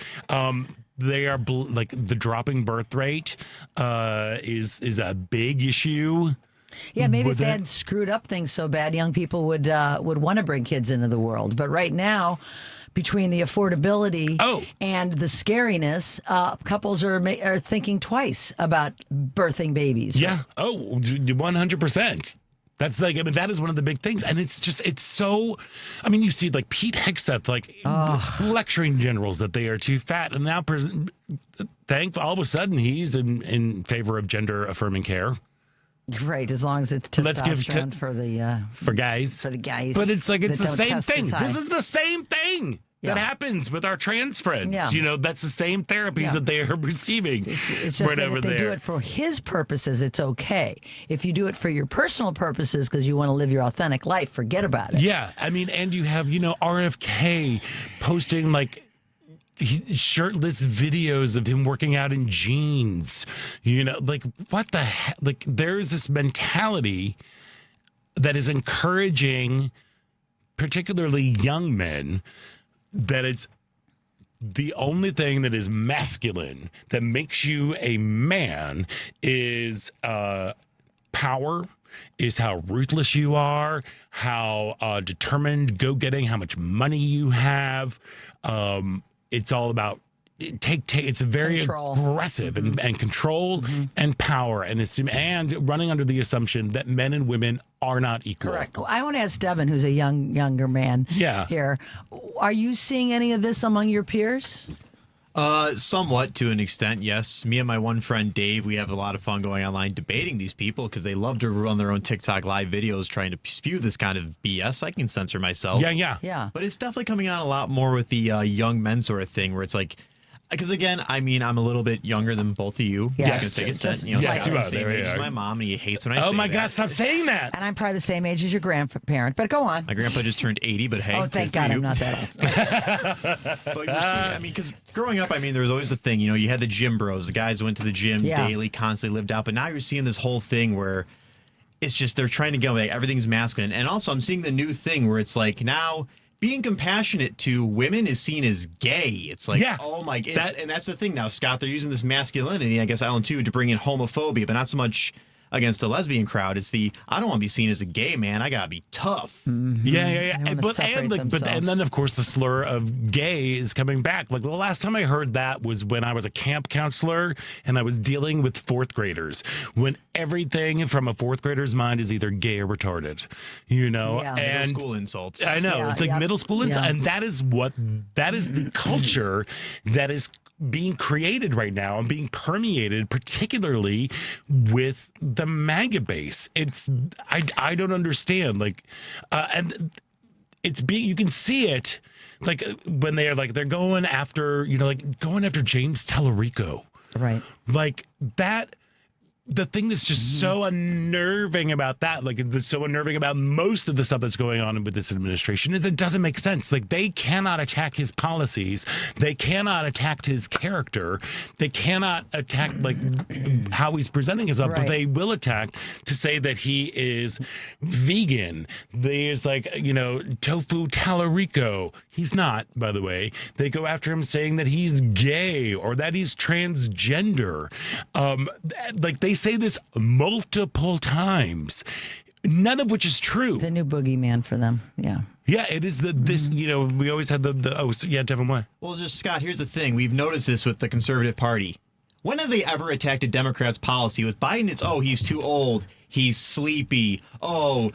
They are like the dropping birth rate is a big issue. Yeah, maybe if they hadn't screwed up things so bad, young people would want to bring kids into the world. But right now, between the affordability and the scariness, couples are thinking twice about birthing babies. Yeah. Right? 100%. That's like, I mean, that is one of the big things. And it's so, I mean, you see like Pete Hegseth, like lecturing generals that they are too fat. And now all of a sudden he's in favor of gender affirming care. Right, as long as it's testosterone for guys. For the guys. But it's like, it's the same thing. This is the same thing that happens with our trans friends. Yeah. You know, that's the same therapies that they are receiving. It's just that if they do it for his purposes, it's okay. If you do it for your personal purposes because you want to live your authentic life, forget about it. Yeah, I mean, and you have, RFK posting like shirtless videos of him working out in jeans, like what the heck? Like there's this mentality that is encouraging particularly young men that it's the only thing that is masculine that makes you a man is power, is how ruthless you are, how determined, go-getting, how much money you have. It's all about it's very aggressive and control and power and running under the assumption that men and women are not equal. Correct. Well, I want to ask Devin, who's a younger man here. Are you seeing any of this among your peers? Somewhat to an extent, yes. Me and my one friend Dave, we have a lot of fun going online debating these people because they love to run their own TikTok live videos trying to spew this kind of BS. I can censor myself. Yeah. But it's definitely coming on a lot more with the young men sort of thing where it's like, because again, I mean, I'm a little bit younger than both of you. Yes. He's going to take a Yes, the same age as my mom, and he hates when I say that. Oh my God, stop saying that. And I'm probably the same age as your grandparent, but go on. My grandpa just turned 80, but hey. Oh, thank God I'm not that old. But you're seeing, I mean, because growing up, I mean, there was always the thing, you had the gym bros, the guys who went to the gym daily, constantly lived out, but now you're seeing this whole thing where it's just they're trying to go like everything's masculine. And also I'm seeing the new thing where it's like now being compassionate to women is seen as gay. It's like, oh my, and that's the thing now, Scott. They're using this masculinity, I guess, Alan, too, to bring in homophobia, but not so much against the lesbian crowd. It's I don't want to be seen as a gay man. I gotta be tough. Yeah. And then of course the slur of gay is coming back. Like the last time I heard that was when I was a camp counselor and I was dealing with fourth graders. When everything from a fourth grader's mind is either gay or retarded, and middle school insults. I know it's like middle school insults, and that is the culture that is being created right now and being permeated, particularly with the MAGA base. I don't understand. Like, and you can see it like when they're going after, going after James Tallarico. Right. Like that. the thing that's just so unnerving about that, like that's so unnerving about most of the stuff that's going on with this administration, is it doesn't make sense. Like, they cannot attack his policies. They cannot attack his character. They cannot attack like how he's presenting himself, but they will attack to say that he is vegan. There's like, tofu talarico. He's not, by the way. They go after him saying that he's gay or that he's transgender. Like, they say this multiple times, none of which is true. The new boogeyman for them. Yeah. Yeah, it is we always had Devin, what? Well, just Scott, here's the thing. We've noticed this with the Conservative Party. When have they ever attacked a Democrat's policy? With Biden, it's, he's too old. He's sleepy. Their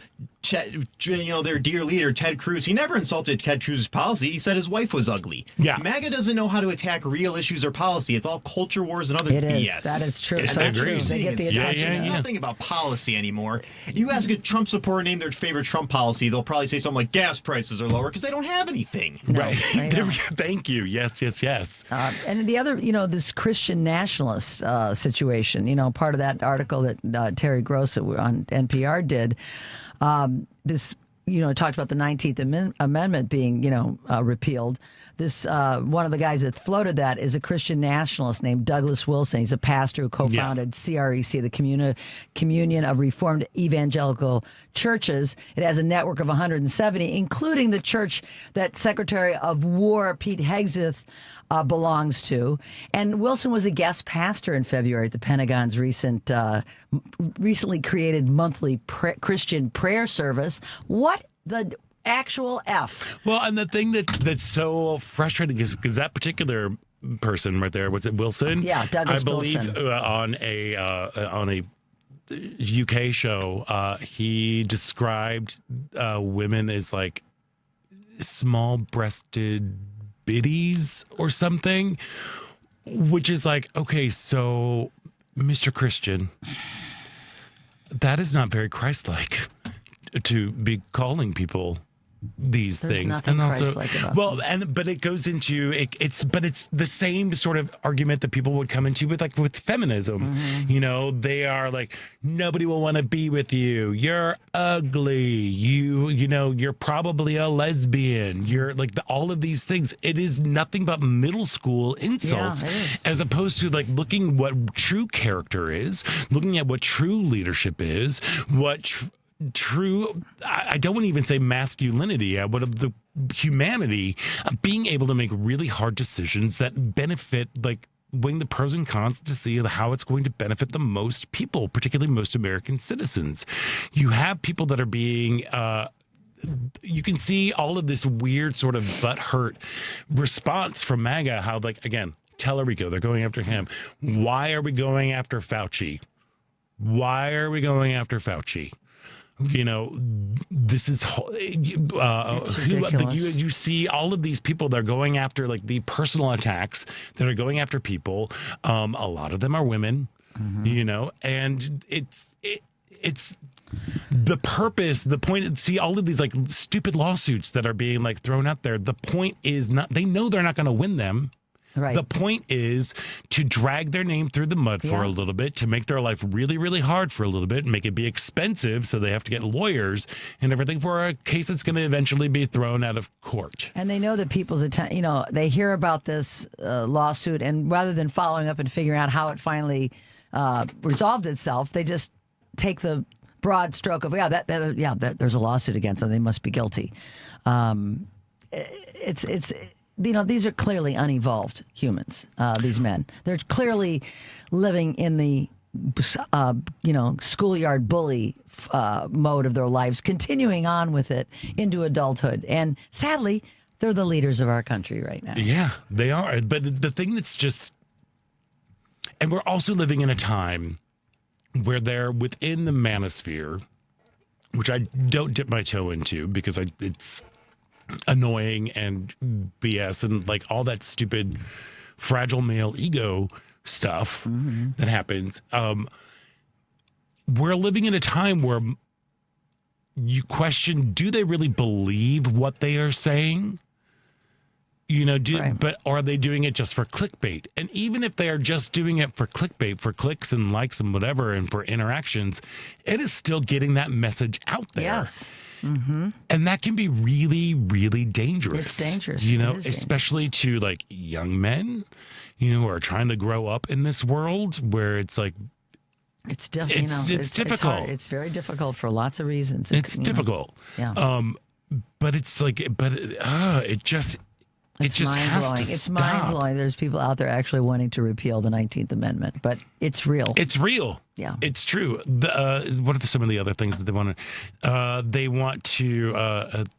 dear leader, Ted Cruz. He never insulted Ted Cruz's policy. He said his wife was ugly. Yeah. MAGA doesn't know how to attack real issues or policy. It's all culture wars and other BS. BS. It is. That is true. And So true. They get the attention. There's nothing about policy anymore. You ask a Trump supporter name their favorite Trump policy, they'll probably say something like gas prices are lower because they don't have anything. No, right. Thank you. Yes. And the other, this Christian nationalist situation, part of that article that Terry Gross on NPR did, this, talked about the 19th Amendment being, repealed. This one of the guys that floated that is a Christian nationalist named Douglas Wilson. He's a pastor who co-founded CREC, the Communion of Reformed Evangelical Churches. It has a network of 170, including the church that Secretary of War Pete Hegseth belongs to. And Wilson was a guest pastor in February at the Pentagon's recently created monthly Christian prayer service. What the actual F? Well, and the thing that's so frustrating is because that particular person right there, was it Wilson? Yeah, Douglas Wilson. I believe on a UK show, he described women as like small-breasted biddies or something, which is like, okay, so Mr. Christian, that is not very Christ-like to be calling people these things. And also, but it goes into it's the same sort of argument that people would come into with feminism. They are like, nobody will want to be with you, you're ugly, you're probably a lesbian, you're like all of these things. It is nothing but middle school insults, as opposed to like looking what true character is, looking at what true leadership is, what true, I don't want to even say masculinity, but of the humanity of being able to make really hard decisions that benefit, like weighing the pros and cons to see how it's going to benefit the most people, particularly most American citizens. You have people that are being you can see all of this weird sort of butthurt response from MAGA, how like, again, Tellerico, they're going after him. Why are we going after Fauci? This is you see all of these people that are going after like the personal attacks that are going after people. A lot of them are women, and it's the purpose, the point. See all of these like stupid lawsuits that are being like thrown out there. The point is not, they know they're not going to win them. Right. The point is to drag their name through the mud for a little bit, to make their life really, really hard for a little bit, make it be expensive so they have to get lawyers and everything for a case that's going to eventually be thrown out of court. And they know that people's attention, they hear about this lawsuit, and rather than following up and figuring out how it finally resolved itself, they just take the broad stroke of, there's a lawsuit against them, they must be guilty. These are clearly unevolved humans, these men. They're clearly living in the, schoolyard bully mode of their lives, continuing on with it into adulthood. And sadly, they're the leaders of our country right now. Yeah, they are. But the thing that's just, and we're also living in a time where they're within the manosphere, which I don't dip my toe into because it's annoying and BS and like all that stupid fragile male ego stuff that happens. We're living in a time where you question, do they really believe what they are saying? But are they doing it just for clickbait? And even if they are just doing it for clickbait, for clicks and likes and whatever, and for interactions, it is still getting that message out there. Yes. Mm-hmm. And that can be really, really dangerous. It's dangerous. Especially to like young men, who are trying to grow up in this world where it's like, it's difficult. It's hard. It's very difficult for lots of reasons. It's difficult. Yeah. But it's like, it just has to It's stop. mind-blowing. There's people out there actually wanting to repeal the 19th Amendment, but it's real. It's real. Yeah. It's true. What are some of the other things that they want to? They want to.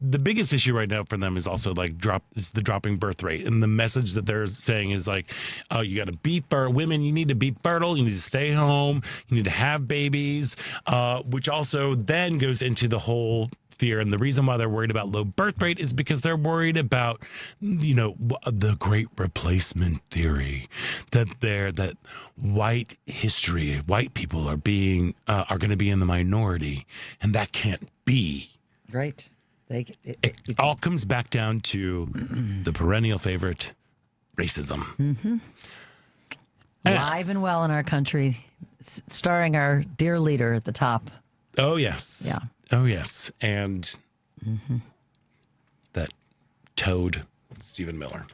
The biggest issue right now for them is also like the dropping birth rate, and the message that they're saying is like, oh, you got to be women. You need to be fertile. You need to stay home. You need to have babies, which also then goes into the whole fear. And the reason why they're worried about low birth rate is because they're worried about, the great replacement theory that white people are going to be in the minority, and that can't be. Right. It all comes back down to the perennial favorite, racism. Mm-hmm. Alive and well in our country, starring our dear leader at the top. Oh, yes. Yeah. Oh, yes. And that toad, Stephen Miller.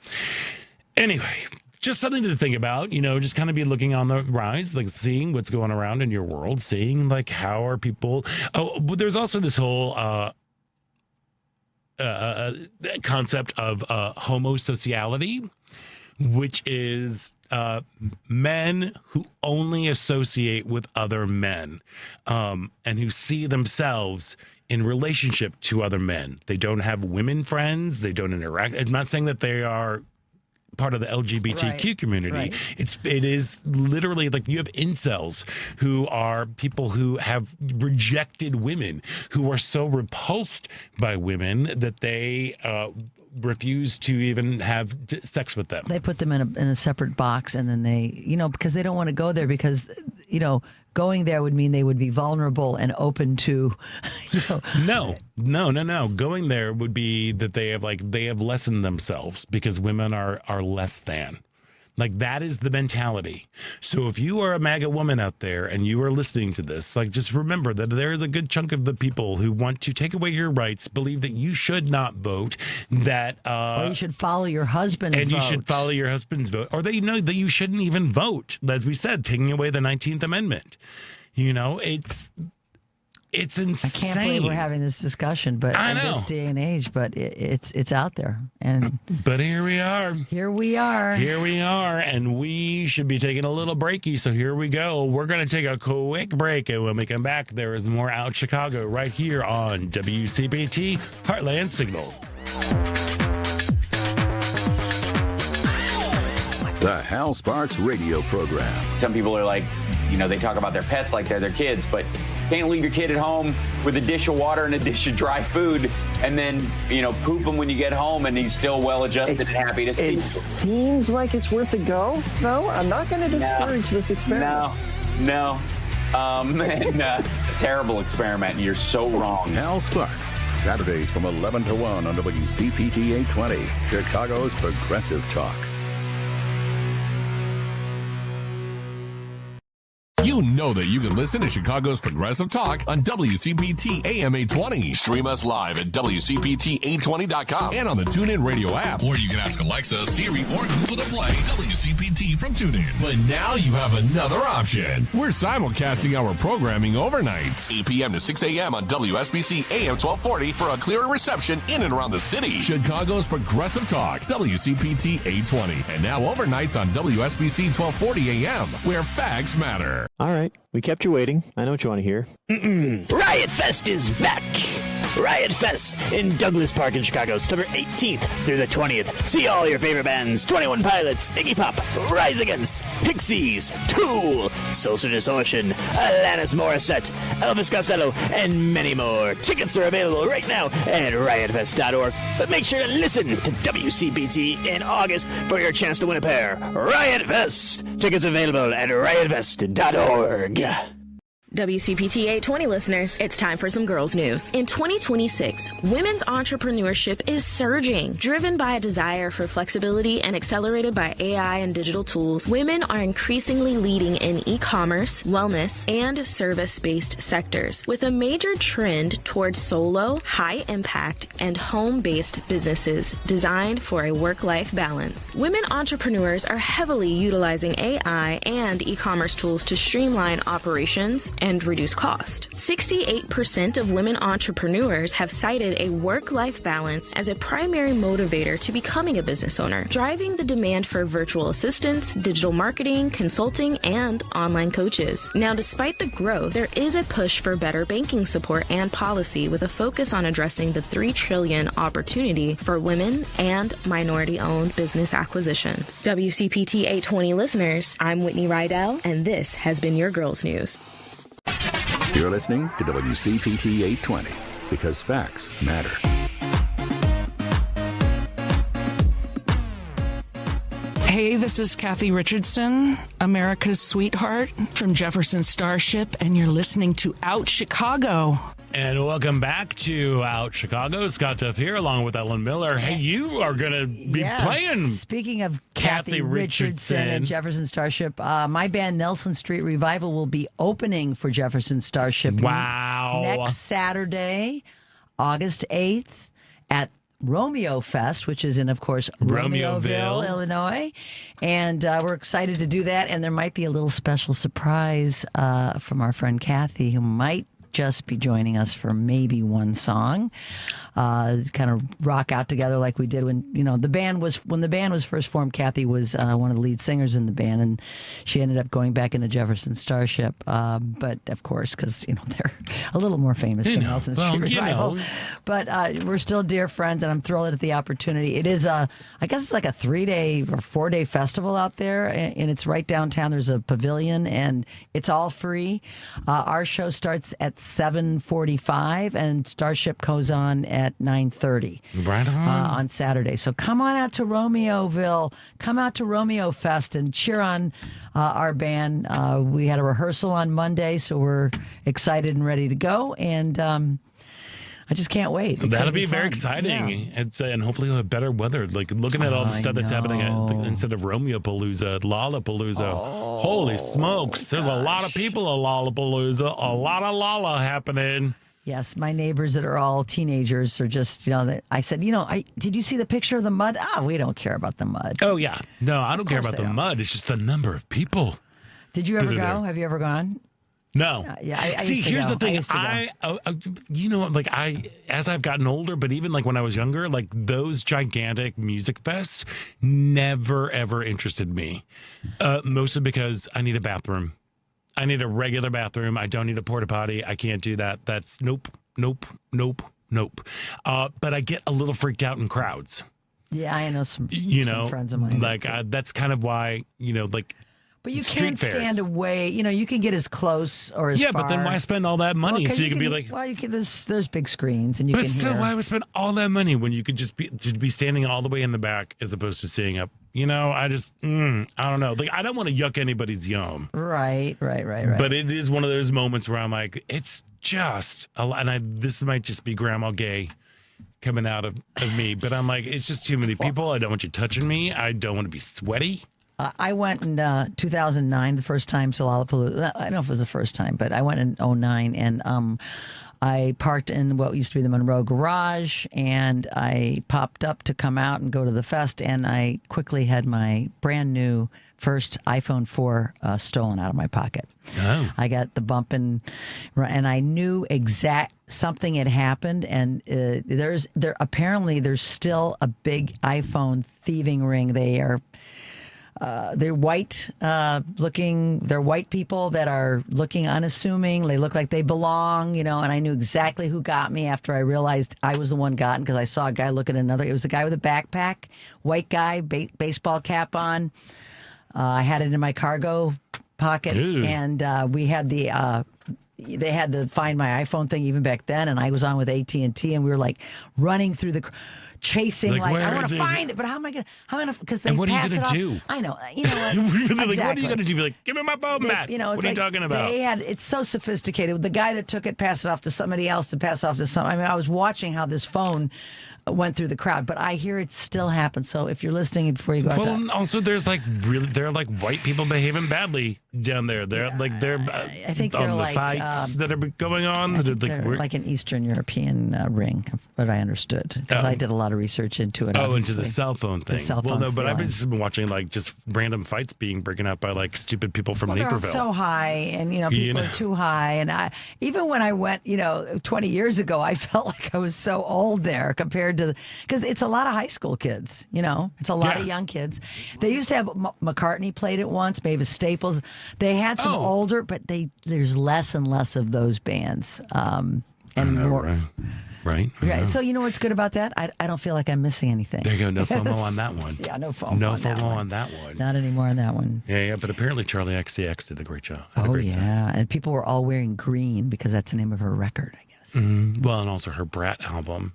Anyway, just something to think about, just kind of be looking on the rise, like seeing what's going around in your world, seeing like how are people. Oh, but there's also this whole concept of homosociality, which is men who only associate with other men and who see themselves in relationship to other men. They don't have women friends. They don't interact. I'm not saying that they are part of the LGBTQ community. Right. It is literally like you have incels who are people who have rejected women, who are so repulsed by women that they refuse to even have sex with them. They put them in a separate box, and then they, because they don't want to go there because, going there would mean they would be vulnerable and open to, No. Going there would be that they have lessened themselves because women are less than. Like, that is the mentality. So if you are a MAGA woman out there and you are listening to this, like, just remember that there is a good chunk of the people who want to take away your rights, believe that you should not vote, that or you should follow your husband's vote. And you should follow your husband's vote. Or they know that you shouldn't even vote. As we said, taking away the 19th Amendment. It's insane. I can't believe we're having this discussion, but in this day and age, but it's out there. But here we are. Here we are, and we should be taking a little breaky. So here we go. We're going to take a quick break, and when we come back, there is more Out Chicago right here on WCPT Heartland Signal. The Hal Sparks radio program. Some people are like, they talk about their pets like they're their kids, but can't leave your kid at home with a dish of water and a dish of dry food and then, poop him when you get home and he's still well-adjusted and happy to see you. It seems like it's worth a go, though. I'm not going to discourage this experiment. No. Terrible experiment. You're so wrong. Hal Sparks, Saturdays from 11 to 1 on WCPT 820, Chicago's Progressive Talk. You know that you can listen to Chicago's Progressive Talk on WCPT AM 820. Stream us live at WCPT820.com and on the TuneIn Radio app. Or you can ask Alexa, Siri, or Google to play WCPT from TuneIn. But now you have another option. We're simulcasting our programming overnights, 8 p.m. to 6 a.m. on WSBC AM 1240 for a clearer reception in and around the city. Chicago's Progressive Talk, WCPT 820. And now overnights on WSBC 1240 AM, where facts matter. All right, we kept you waiting. I know what you want to hear. Riot Fest is back. Riot Fest in Douglas Park in Chicago, September 18th through the 20th. See all your favorite bands: 21 Pilots, Iggy Pop, Rise Against, Pixies, Tool, Social Distortion, Alanis Morissette, Elvis Costello, and many more. Tickets are available right now at riotfest.org. But make sure to listen to WCPT in August for your chance to win a pair. Riot Fest. Tickets available at riotfest.org. WCPT 820 listeners, it's time for some girls news. In 2026, women's entrepreneurship is surging. Driven by a desire for flexibility and accelerated by AI and digital tools, women are increasingly leading in e-commerce, wellness, and service-based sectors, with a major trend towards solo, high-impact, and home-based businesses designed for a work-life balance. Women entrepreneurs are heavily utilizing AI and e-commerce tools to streamline operations and reduce cost. 68% of women entrepreneurs have cited a work-life balance as a primary motivator to becoming a business owner, driving the demand for virtual assistants, digital marketing, consulting, and online coaches. Now, despite the growth, there is a push for better banking support and policy with a focus on addressing the $3 trillion opportunity for women and minority-owned business acquisitions. WCPT 820 listeners, I'm Whitney Rydell, and this has been your Girls News. You're listening to WCPT 820 because facts matter. Hey, this is Kathy Richardson, America's sweetheart from Jefferson Starship, and you're listening to Out Chicago. And welcome back to Out Chicago. Scott Duff here, along with Ellen Miller. Hey, you are going to be playing. Speaking of Kathy Richardson and Jefferson Starship, my band Nelson Street Revival will be opening for Jefferson Starship next Saturday, August 8th at Romeo Fest, which is in, of course, Romeoville, Illinois. And we're excited to do that. And there might be a little special surprise from our friend Kathy, who might just be joining us for maybe one song, kind of rock out together like we did when the band was first formed. Kathy was one of the lead singers in the band, and she ended up going back into Jefferson Starship. But of course, because they're a little more famous than Nelson Street Revival. But we're still dear friends, and I'm thrilled at the opportunity. It is I guess it's like a 3-day or 4-day festival out there, and it's right downtown. There's a pavilion, and it's all free. Our show starts at 7:45, and Starship goes on at 9:30. Right on Saturday. So come on out to Romeoville. Come out to Romeo Fest and cheer on our band. We had a rehearsal on Monday, so we're excited and ready to go. And I just can't wait. That'll be very exciting. Yeah. And hopefully we'll have better weather. Like looking at all the stuff that's happening instead of Romeo-palooza, Lollapalooza. Holy smokes. There's a lot of people at Lollapalooza. A lot of Lolla happening. Yes, my neighbors that are all teenagers are just, I said, did you see the picture of the mud? We don't care about the mud. Oh, yeah. No, I don't care about the mud. It's just the number of people. Did you ever go? Have you ever gone? No. I See, here's the thing. As I've gotten older, but even like when I was younger, like those gigantic music fests never, ever interested me. Mostly because I need a bathroom. I need a regular bathroom. I don't need a porta potty. I can't do that. That's nope. But I get a little freaked out in crowds. Yeah, I know some friends of mine. Like that's kind of why, But you can't stand away. You can get as close or as far. Yeah, but then why spend all that money? So you can be like, well, there's big screens and you can hear. But still, why would spend all that money when you could just be standing all the way in the back as opposed to sitting up? I just, I don't know. Like, I don't want to yuck anybody's yum. Right. But it is one of those moments where I'm like, it's just a lot. And this might just be Grandma Gay coming out of me. But I'm like, it's just too many people. I don't want you touching me. I don't want to be sweaty. I went in 2009, the first time to Lollapalooza. I don't know if it was the first time, but I went in 2009, and I parked in what used to be the Monroe Garage, and I popped up to come out and go to the fest, and I quickly had my brand new first iPhone 4 stolen out of my pocket. Oh. I got the bump, and I knew something had happened, and apparently there's still a big iPhone thieving ring. They're white looking. They're white people that are looking unassuming. They look like they belong, and I knew exactly who got me after I realized I was the one gotten because I saw a guy look at another. It was a guy with a backpack, white guy, baseball cap on. I had it in my cargo pocket, and we had the they had the Find My iPhone thing even back then, and I was on with AT&T, and we were like running through the chasing, like I want to find it, but how am I gonna? Because they and what are pass you gonna it do? Off. I know, you know what? Like, exactly. what are you gonna do? Be like, give me my phone back. You know, what are you talking about? It's so sophisticated. The guy that took it passed it off to somebody else to pass it off to some. I mean, I was watching how this phone went through the crowd, but I hear it still happens. So if you're listening before you go out, well, also there are like white people behaving badly down there. They're I think they're on the like fights that are going on. They're like an Eastern European ring, what I understood, because I did a lot of research into it. Into the cell phone thing. Well, no, but I've just been watching like just random fights being broken up by like stupid people from Naperville. They're so high, and people are too high. And even when I went, 20 years ago, I felt like I was so old there compared to, because it's a lot of high school kids. It's a lot of young kids. They used to have McCartney played it once, Mavis Staples. They had some older, but there's less and less of those bands, and more. Right. So you know what's good about that? I don't feel like I'm missing anything. There you go. No FOMO on that one. Yeah, no FOMO. No on FOMO that one. on that one. Not anymore on that one. Yeah. But apparently Charlie XCX did a great job. And people were all wearing green because that's the name of her record, I guess. Mm-hmm. Well, and also her Brat album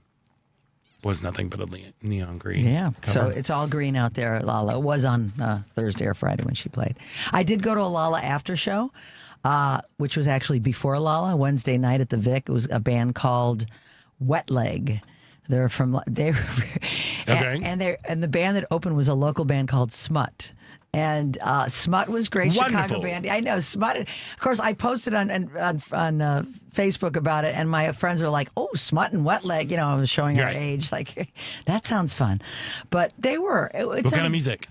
was nothing but a neon green. Yeah. cover. So it's all green out there at Lala. It was on Thursday or Friday when she played. I did go to a Lala after show, which was actually before Lala, Wednesday night at the Vic. It was a band called Wet Leg. And the band that opened was a local band called Smut. And Smut was great. Wonderful. Chicago band. I know Smut. Of course, I posted on Facebook about it, and my friends were like, "Oh, Smut and Wet Leg." I was showing our age. Like, that sounds fun. But they were. What kind of music?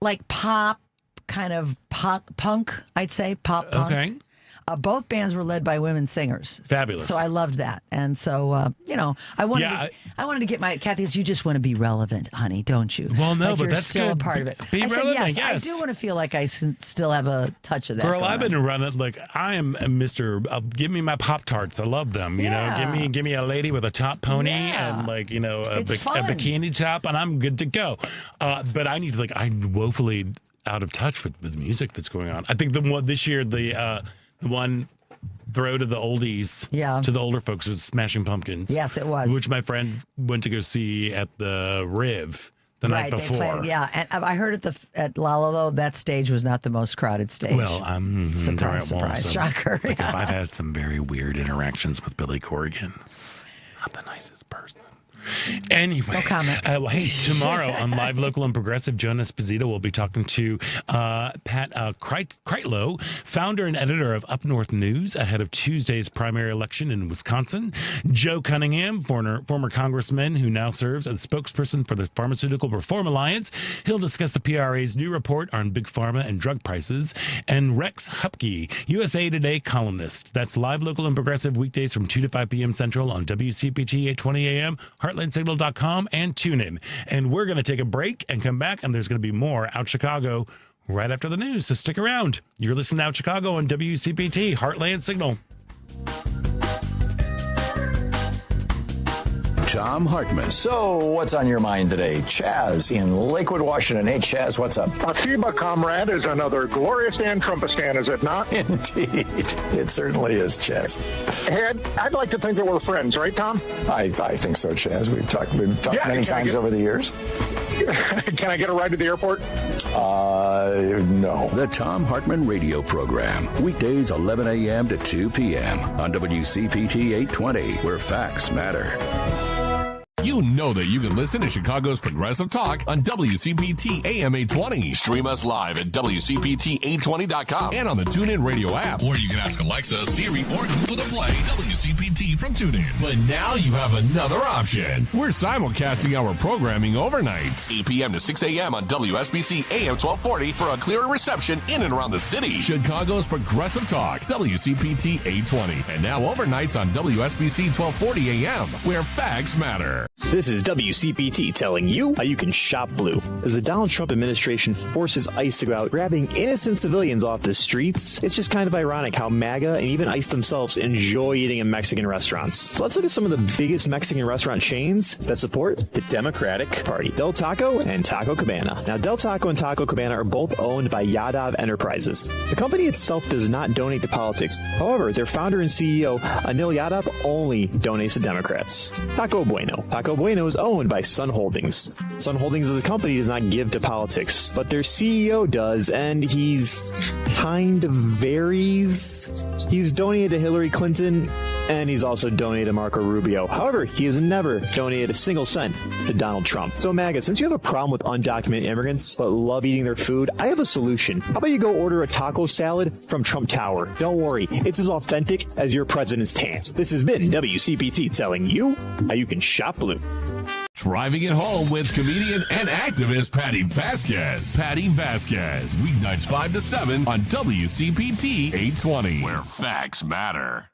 Like pop, kind of punk. I'd say pop punk. Okay. Both bands were led by women singers. Fabulous. So I loved that. And so, I wanted to get my, Kathy, you just want to be relevant, honey, don't you? Well, no, like but you're that's still good. a part of it. Be I relevant, said, yes. I do want to feel like I still have a touch of that. Girl, I've been on. running like I am a Mr. Give me my Pop-Tarts. I love them. Give me a lady with a top pony and like, a bikini top, and I'm good to go. But I need to I'm woefully out of touch with the music that's going on. I think the one this year, the one throw to the oldies, to the older folks was Smashing Pumpkins. Yes, it was. Which my friend went to go see at the Riv the night before. Played, and I heard at Lala, though, that stage was not the most crowded stage. Well, surprise, shocker. I've had some very weird interactions with Billy Corrigan. Not the nicest person. Anyway, no comment. Hey, tomorrow on Live, Local, and Progressive, Joan Esposito will be talking to Pat Kreitlow, founder and editor of Up North News, ahead of Tuesday's primary election in Wisconsin. Joe Cunningham, former congressman who now serves as spokesperson for the Pharmaceutical Reform Alliance. He'll discuss the PRA's new report on big pharma and drug prices. And Rex Hupke, USA Today columnist. That's Live, Local, and Progressive weekdays from 2 to 5 p.m. Central on WCPT 820 AM, HeartlandSignal.com, and TuneIn. And we're going to take a break and come back, and there's going to be more Out Chicago right after the news, so stick around. You're listening to Out Chicago on WCPT, Heartland Signal. Tom Hartman. So, what's on your mind today? Chaz in Lakewood, Washington. Hey, Chaz, what's up? Asiba, comrade, is another glorious Dan Trumpistan, is it not? Indeed. It certainly is, Chaz. Hey, I'd like to think that we're friends, right, Tom? I think so, Chaz. We've talked many times over the years. Can I get a ride to the airport? No. The Tom Hartman radio program. Weekdays 11 a.m. to 2 p.m. on WCPT 820, where facts matter. You know that you can listen to Chicago's Progressive Talk on WCPT AM 820. Stream us live at WCPT820.com and on the TuneIn Radio app. Or you can ask Alexa, Siri, or Google to play WCPT from TuneIn. But now you have another option. We're simulcasting our programming overnights. 8 p.m. to 6 a.m. on WSBC AM 1240 for a clearer reception in and around the city. Chicago's Progressive Talk, WCPT 820. And now overnights on WSBC 1240 AM, where facts matter. This is WCPT telling you how you can shop blue. As the Donald Trump administration forces ICE to go out grabbing innocent civilians off the streets, it's just kind of ironic how MAGA and even ICE themselves enjoy eating in Mexican restaurants. So let's look at some of the biggest Mexican restaurant chains that support the Democratic Party: Del Taco and Taco Cabana. Now, Del Taco and Taco Cabana are both owned by Yadav Enterprises. The company itself does not donate to politics. However, their founder and CEO, Anil Yadav, only donates to Democrats. Taco Bueno. Taco Bueno is owned by Sun Holdings. Sun Holdings as a company does not give to politics, but their CEO does, and he's kind of varies. He's donated to Hillary Clinton, and he's also donated to Marco Rubio. However, he has never donated a single cent to Donald Trump. So MAGA, since you have a problem with undocumented immigrants but love eating their food, I have a solution. How about you go order a taco salad from Trump Tower? Don't worry, it's as authentic as your president's tan. This has been WCPT telling you how you can shop blue. Driving it home with comedian and activist Patty Vasquez. Patty Vasquez, weeknights 5 to 7 on WCPT 820, where facts matter.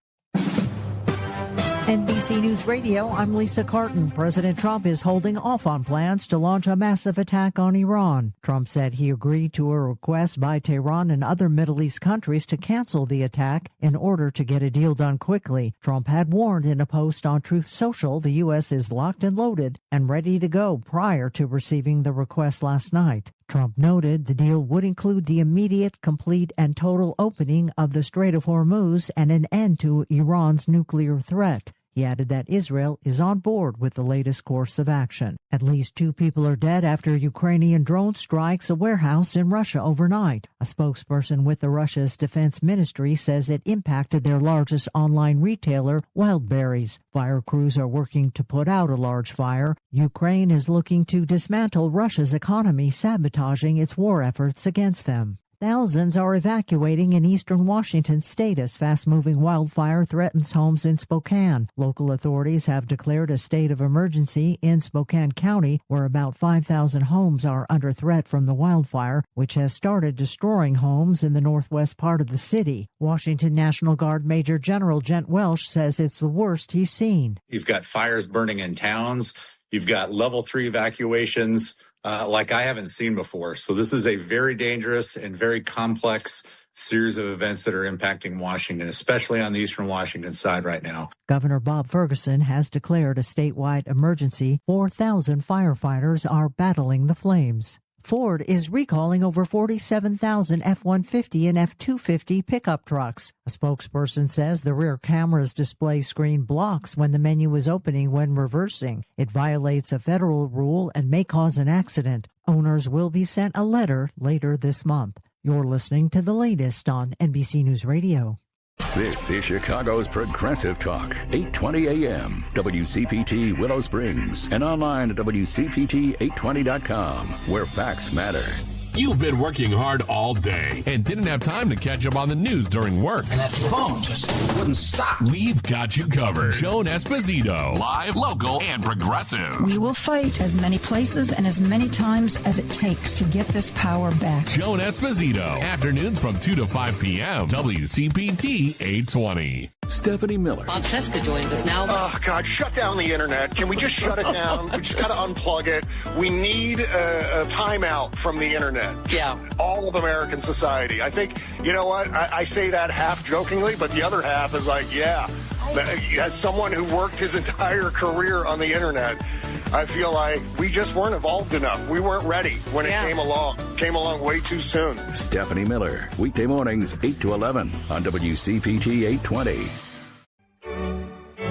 NBC News Radio, I'm Lisa Carton. President Trump is holding off on plans to launch a massive attack on Iran. Trump said he agreed to a request by Tehran and other Middle East countries to cancel the attack in order to get a deal done quickly. Trump had warned in a post on Truth Social the U.S. is locked and loaded and ready to go prior to receiving the request last night. Trump noted the deal would include the immediate, complete, and total opening of the Strait of Hormuz and an end to Iran's nuclear threat. He added that Israel is on board with the latest course of action. At least 2 people are dead after Ukrainian drone strikes a warehouse in Russia overnight. A spokesperson with the Russia's defense ministry says it impacted their largest online retailer, Wildberries. Fire crews are working to put out a large fire. Ukraine is looking to dismantle Russia's economy, sabotaging its war efforts against them. Thousands are evacuating in eastern Washington state as fast-moving wildfire threatens homes in Spokane. Local authorities have declared a state of emergency in Spokane County, where about 5,000 homes are under threat from the wildfire, which has started destroying homes in the northwest part of the city. Washington National Guard Major General Gent Welsh says it's the worst he's seen. You've got fires burning in towns. You've got level 3 evacuations. Like I haven't seen before. So this is a very dangerous and very complex series of events that are impacting Washington, especially on the eastern Washington side right now. Governor Bob Ferguson has declared a statewide emergency. 4,000 firefighters are battling the flames. Ford is recalling over 47,000 F-150 and F-250 pickup trucks. A spokesperson says the rear camera's display screen blocks when the menu is opening when reversing. It violates a federal rule and may cause an accident. Owners will be sent a letter later this month. You're listening to the latest on NBC News Radio. This is Chicago's Progressive Talk, 820 AM, WCPT Willow Springs, and online at WCPT820.com, where facts matter. You've been working hard all day and didn't have time to catch up on the news during work. And that phone just wouldn't stop. We've got you covered. Joan Esposito, live, local, and progressive. We will fight as many places and as many times as it takes to get this power back. Joan Esposito, afternoons from 2 to 5 p.m., WCPT 820. Stephanie Miller. Bob Cesca joins us now. Oh, God, shut down the internet. Can we just shut it down? We just got to unplug it. We need a timeout from the internet. Yeah. All of American society. I think, you know what? I say that half jokingly, but the other half is like, yeah. As someone who worked his entire career on the internet, I feel like we just weren't evolved enough. We weren't ready when it came along. Came along way too soon. Stephanie Miller, weekday mornings 8 to 11 on WCPT 820.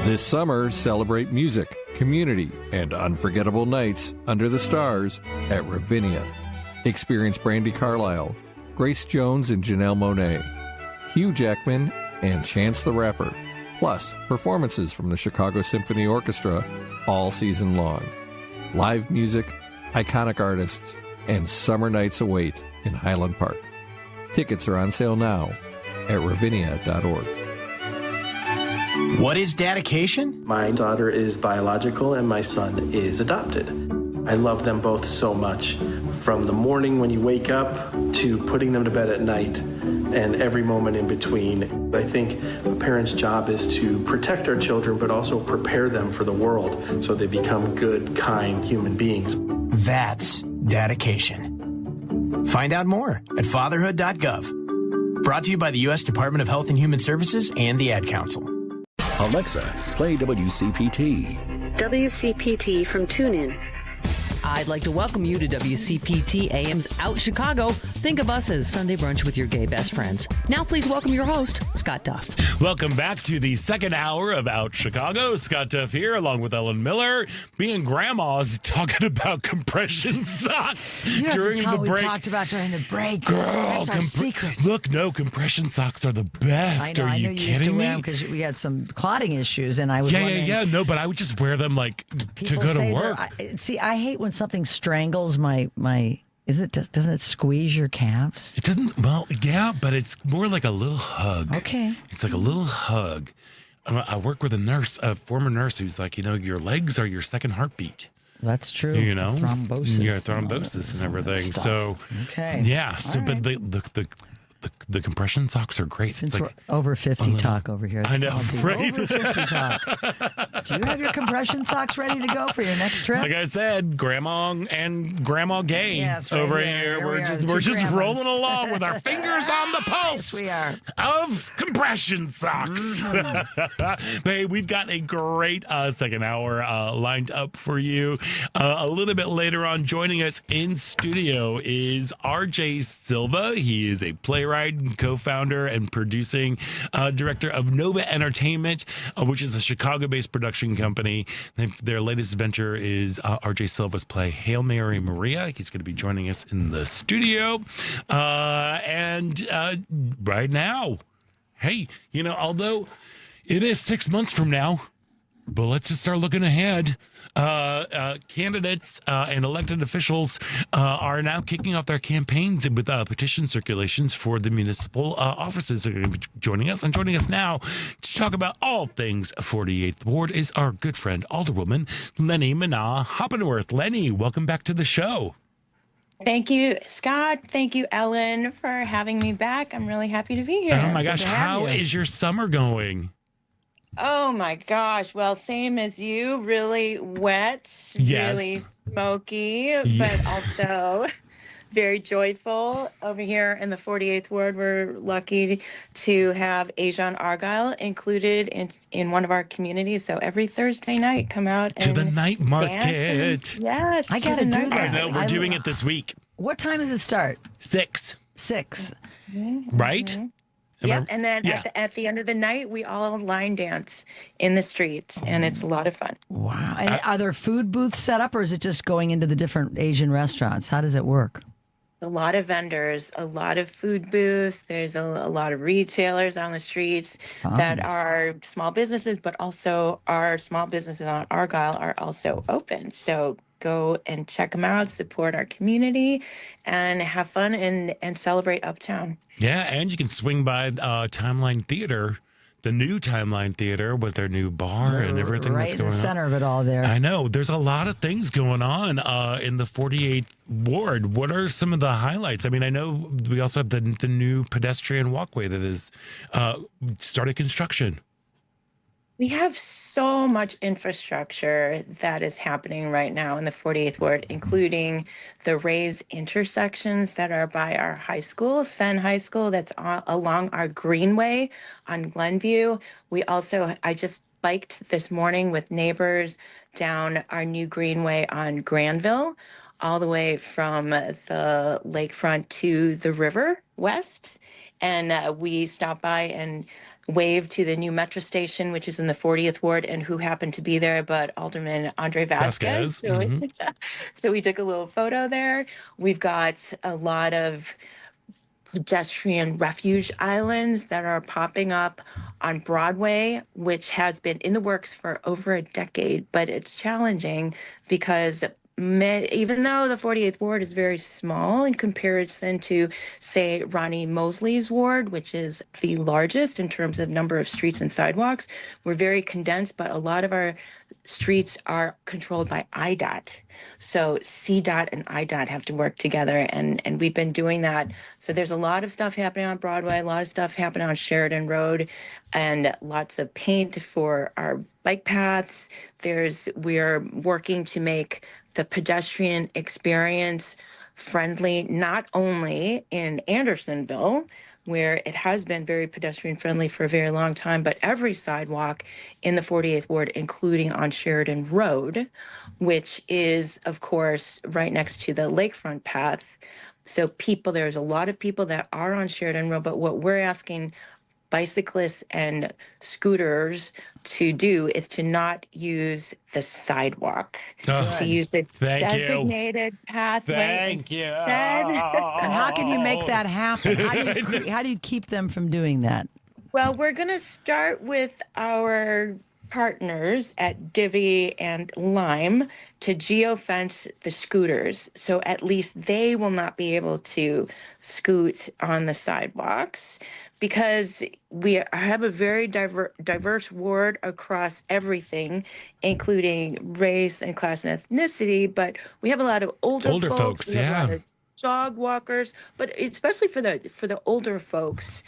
This summer, celebrate music, community, and unforgettable nights under the stars at Ravinia. Experience Brandi Carlile, Grace Jones and Janelle Monáe, Hugh Jackman, and Chance the Rapper, plus performances from the Chicago Symphony Orchestra all season long. Live music, iconic artists, and summer nights await in Highland Park. Tickets are on sale now at ravinia.org. What is dedication? My daughter is biological and my son is adopted. I love them both so much. from the morning when you wake up to putting them to bed at night and every moment in between. I think a parent's job is to protect our children, but also prepare them for the world so they become good, kind human beings. That's dedication. Find out more at fatherhood.gov. Brought to you by the U.S. Department of Health and Human Services and the Ad Council. Alexa, play WCPT. WCPT from TuneIn. I'd like to welcome you to WCPT AM's Out Chicago. Think of us as Sunday brunch with your gay best friends. Now please welcome your host, Scott Duff. Welcome back to the second hour of Out Chicago. Scott Duff here, along with Ellen Miller. Being grandmas talking about compression socks during the break. We talked about during the break. Girl, that's our secret. Look, no, compression socks are the best. I know, are you used kidding to me? wear them because we had some clotting issues, and I was wondering. No, but I would just wear them like to People go to say work. I hate when something strangles my. Doesn't it squeeze your calves? It doesn't. Well, yeah, but it's more like a little hug. Okay. It's like a little hug. I work with a former nurse who's like, your legs are your second heartbeat. That's true. Thrombosis. Yeah, and thrombosis and everything. So, okay. Yeah. All So, right. but the compression socks are great. Since it's we're like over 50 talk over here. I know, right? Over 50 talk. Do you have your compression socks ready to go for your next trip? Like I said, Grandma and Grandma Gay Yes, right over here. here. We're just grandmas. rolling along with our fingers on the pulse. Yes, we are. Of compression socks. Hey, we've got a great second hour lined up for you. A little bit later on, joining us in studio is RJ Silva. He is a playwright and co-founder and producing director of Nova Entertainment, which is a Chicago-based production company. Their latest venture is RJ Silva's play Hail Mary Maria. He's going to be joining us in the studio. And right now, hey, although it is 6 months from now, but let's just start looking ahead. Candidates and elected officials are now kicking off their campaigns with petition circulations for the municipal offices. They're going to be joining us. And joining us now to talk about all things 48th Ward is our good friend, Alderwoman Leni Manaa-Hoppenworth. Leni, welcome back to the show. Thank you, Scott. Thank you, Ellen, for having me back. I'm really happy to be here. Oh, my gosh. How is your summer going? Oh my gosh. Well, same as you, really wet, Yes. really smoky, Yeah. but also very joyful. Over here in the 48th Ward, we're lucky to have Asian Argyle included in one of our communities. So every Thursday night, come out To and the night market. Yes. I got to do that. I know. We're doing it this week. What time does it start? 6. 6. Right? Yep, and then at the end of the night, we all line dance in the streets, and it's a lot of fun. Wow. And are there food booths set up, or is it just going into the different Asian restaurants? How does it work? A lot of vendors, a lot of food booths. There's a lot of retailers on the streets that are small businesses, but also our small businesses on Argyle are also open. So go and check them out, support our community, and have fun and celebrate Uptown. Yeah, and you can swing by Timeline Theater, the new Timeline Theater with their new bar and everything that's going on. Right in the center of it all there. I know. There's a lot of things going on in the 48th Ward. What are some of the highlights? I mean, I know we also have the new pedestrian walkway that has started construction. We have so much infrastructure that is happening right now in the 48th Ward, including the raised intersections that are by our high school, Sen High School, that's along our Greenway on Glenview. I just biked this morning with neighbors down our new Greenway on Granville, all the way from the lakefront to the river west. And we stopped by and waved to the new metro station, which is in the 40th Ward, and who happened to be there but Alderman Andre Vasquez. So we took a little photo there. We've got a lot of pedestrian refuge islands that are popping up on Broadway, which has been in the works for over a decade, but it's challenging because even though the 48th Ward is very small in comparison to, say, Ronnie Mosley's ward, which is the largest in terms of number of streets and sidewalks, we're very condensed, but a lot of our streets are controlled by IDOT. So CDOT and IDOT have to work together, and we've been doing that. So there's a lot of stuff happening on Broadway, a lot of stuff happening on Sheridan Road, and lots of paint for our bike paths. We are working to make the pedestrian experience friendly, not only in Andersonville, where it has been very pedestrian friendly for a very long time, but every sidewalk in the 48th Ward, including on Sheridan Road, which is, of course, right next to the lakefront path. So there's a lot of people that are on Sheridan Road, but what we're asking bicyclists and scooters to do is to not use the sidewalk, to use the designated pathway. Thank you. And how can you make that happen? How do you keep them from doing that? Well, we're going to start with our partners at Divvy and Lime to geofence the scooters, so at least they will not be able to scoot on the sidewalks, because we have a very diverse ward across everything, including race and class and ethnicity, but we have a lot of older folks, we have a lot of dog walkers, but especially for the older folks.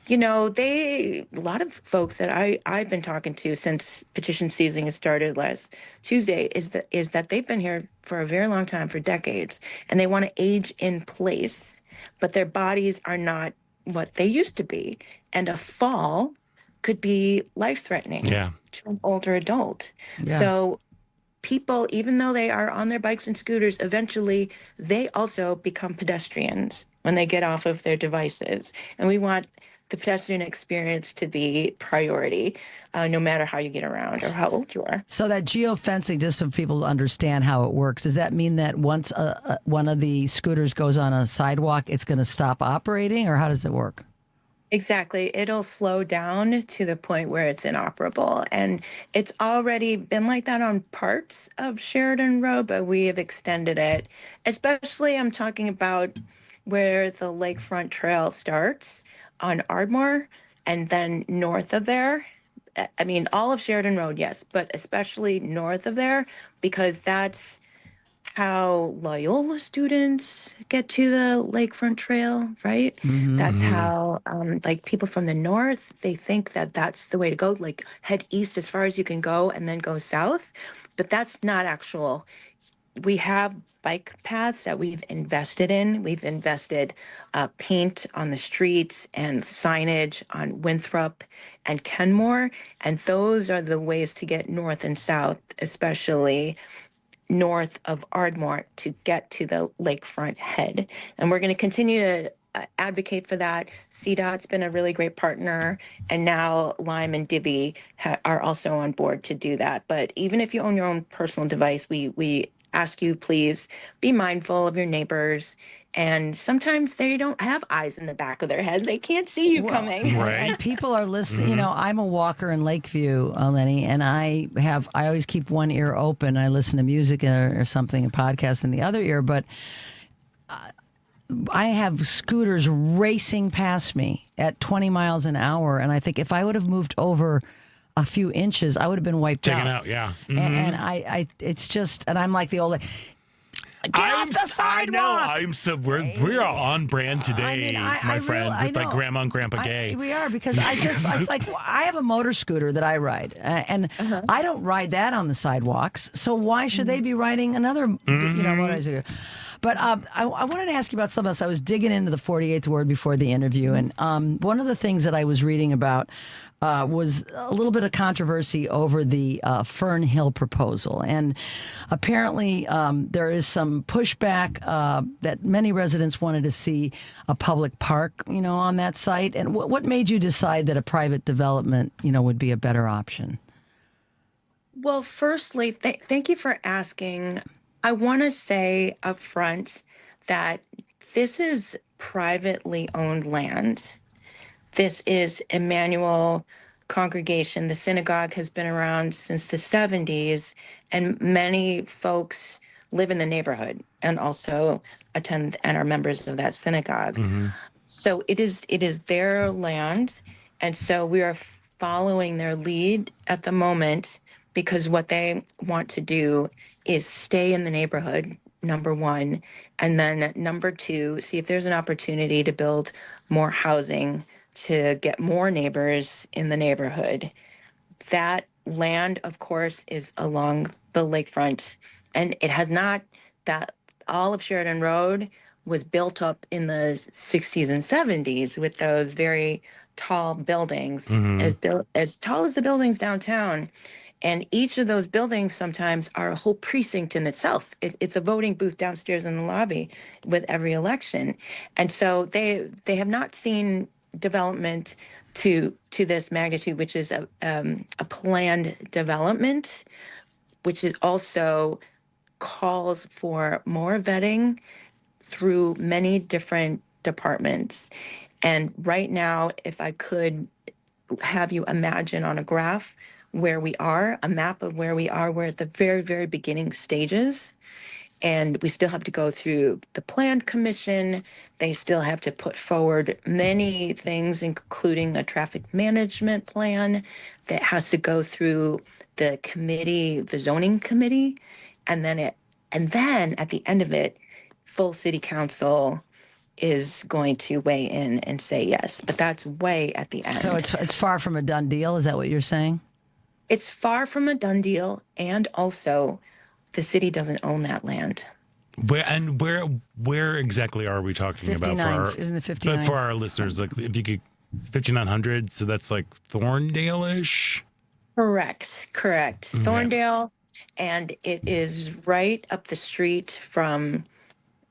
You know, a lot of folks that I've been talking to since petition season has started last Tuesday is that they've been here for a very long time, for decades, and they want to age in place, but their bodies are not what they used to be, and a fall could be life-threatening to an older adult. Yeah. So people, even though they are on their bikes and scooters, eventually they also become pedestrians when they get off of their devices, and we want the pedestrian experience to be priority, no matter how you get around or how old you are. So that geofencing, just so people understand how it works, does that mean that once one of the scooters goes on a sidewalk, it's going to stop operating, or how does it work? Exactly. It'll slow down to the point where it's inoperable. And it's already been like that on parts of Sheridan Road, but we have extended it. Especially, I'm talking about where the Lakefront Trail starts on Ardmore, and then north of there. I mean, all of Sheridan Road, yes, but especially north of there, because that's how Loyola students get to the Lakefront Trail, right? Mm-hmm. That's how, like, people from the north, they think that that's the way to go, like head east as far as you can go and then go south. But that's not actual. We have bike paths that we've invested in. We've invested paint on the streets and signage on Winthrop and Kenmore. And those are the ways to get north and south, especially north of Ardmore, to get to the lakefront head. And we're going to continue to advocate for that. CDOT's been a really great partner, and now Lime and Divvy are also on board to do that. But even if you own your own personal device, we ask you, please be mindful of your neighbors. And sometimes they don't have eyes in the back of their heads. They can't see you coming. Right. And people are listening. Mm-hmm. You know, I'm a walker in Lakeview, Leni, and I always keep one ear open. I listen to music or something, a podcast in the other ear. But I have scooters racing past me at 20 miles an hour. And I think if I would have moved over a few inches, I would have been wiped out. Taken out, yeah. Mm-hmm. And I, it's just, and I'm like the old, get off the sidewalk. I know. We're on brand today, my friend, with like Grandma and Grandpa Gay. We are, because it's like, I have a motor scooter that I ride, and I don't ride that on the sidewalks. So why should they be riding another, motor scooter? But I wanted to ask you about something else. I was digging into the 48th Ward before the interview, and one of the things that I was reading about was a little bit of controversy over the Fern Hill proposal. And apparently there is some pushback that many residents wanted to see a public park, on that site. And what made you decide that a private development, would be a better option? Well, firstly, thank you for asking. I want to say up front that this is privately owned land. This is Emmanuel congregation. The synagogue has been around since the 70s, and many folks live in the neighborhood and also attend and are members of that synagogue. Mm-hmm. So it is their land, and so we are following their lead at the moment, because what they want to do is stay in the neighborhood, number one, and then number two, see if there's an opportunity to build more housing to get more neighbors in the neighborhood. That land, of course, is along the lakefront, and it has not, that all of Sheridan Road was built up in the 60s and 70s with those very tall buildings, as tall as the buildings downtown. And each of those buildings sometimes are a whole precinct in itself. It's a voting booth downstairs in the lobby with every election. And so they have not seen development to this magnitude, which is a planned development, which is also calls for more vetting through many different departments. And right now, if I could have you imagine on a graph where we are, a map of where we are, we're at the very, very beginning stages. And we still have to go through the plan commission. They still have to put forward many things, including a traffic management plan that has to go through the committee, the zoning committee. And then at the end of it, full city council is going to weigh in and say yes. But that's way at the end. So it's far from a done deal. Is that what you're saying? It's far from a done deal. And also, the city doesn't own that land. Where exactly are we talking about? Isn't it 59? But for our listeners, like if you could, 5900, so that's like Thorndale-ish? Correct. Okay. Thorndale, and it is right up the street from,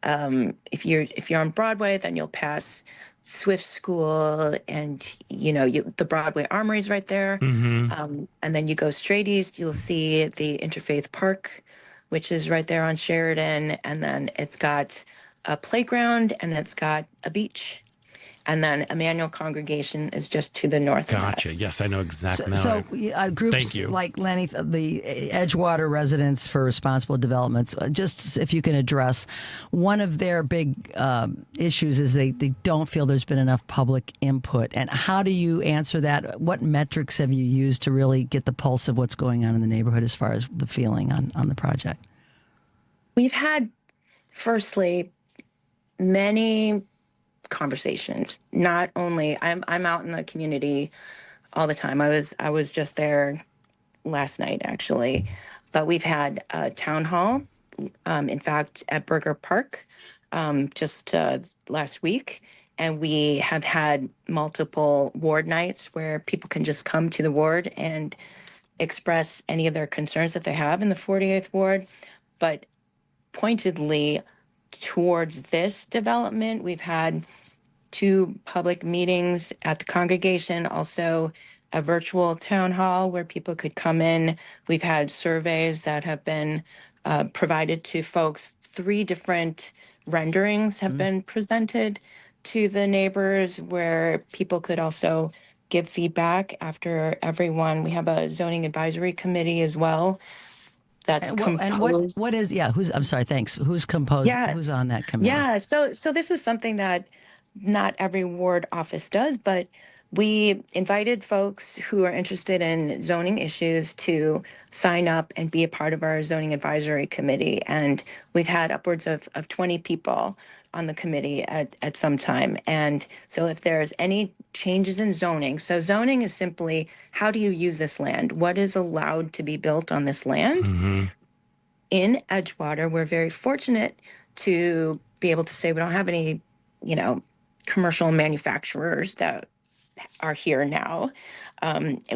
if you're on Broadway, then you'll pass Swift School, and the Broadway Armory is right there. And then you go straight east, you'll see the Interfaith Park, which is right there on Sheridan, and then it's got a playground and it's got a beach. And then Emmanuel Congregation is just to the north. Gotcha. Yes, I know exactly. So groups Thank you. like Leni, the Edgewater Residents for Responsible Developments, just if you can address, one of their big issues is they don't feel there's been enough public input. And how do you answer that? What metrics have you used to really get the pulse of what's going on in the neighborhood as far as the feeling on the project? We've had, firstly, many conversations. Not only I'm out in the community all the time. I was just there last night actually, but we've had a town hall, in fact at Burger Park, just last week, and we have had multiple ward nights where people can just come to the ward and express any of their concerns that they have in the 48th ward. But pointedly towards this development, we've had 2 public meetings at the congregation, also a virtual town hall where people could come in. We've had surveys that have been provided to folks. 3 different renderings have been presented to the neighbors where people could also give feedback after everyone. We have a zoning advisory committee as well. That's composed. And what is, I'm sorry, thanks. Who's composed, who's on that committee? Yeah, so this is something that not every ward office does, but we invited folks who are interested in zoning issues to sign up and be a part of our zoning advisory committee. And we've had upwards of 20 people on the committee at some time. And so if there's any changes in zoning, so zoning is simply, how do you use this land? What is allowed to be built on this land? In Edgewater, we're very fortunate to be able to say we don't have any, commercial manufacturers that are here now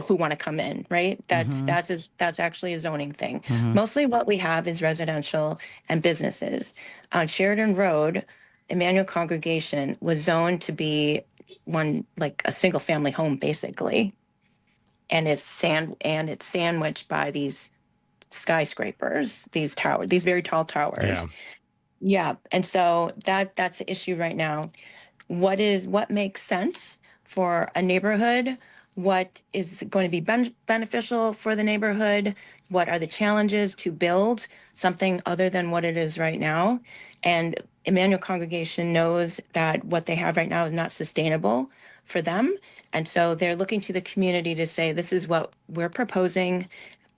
who want to come in, right? That's actually a zoning thing. Mostly what we have is residential and businesses. On Sheridan Road, Emmanuel Congregation was zoned to be like a single family home basically. And it's sandwiched by these skyscrapers, these towers, these very tall towers. Yeah. And so that's the issue right now. What makes sense for a neighborhood? What is going to be beneficial for the neighborhood? What are the challenges to build something other than what it is right now? And Emmanuel Congregation knows that what they have right now is not sustainable for them. And so they're looking to the community to say, this is what we're proposing.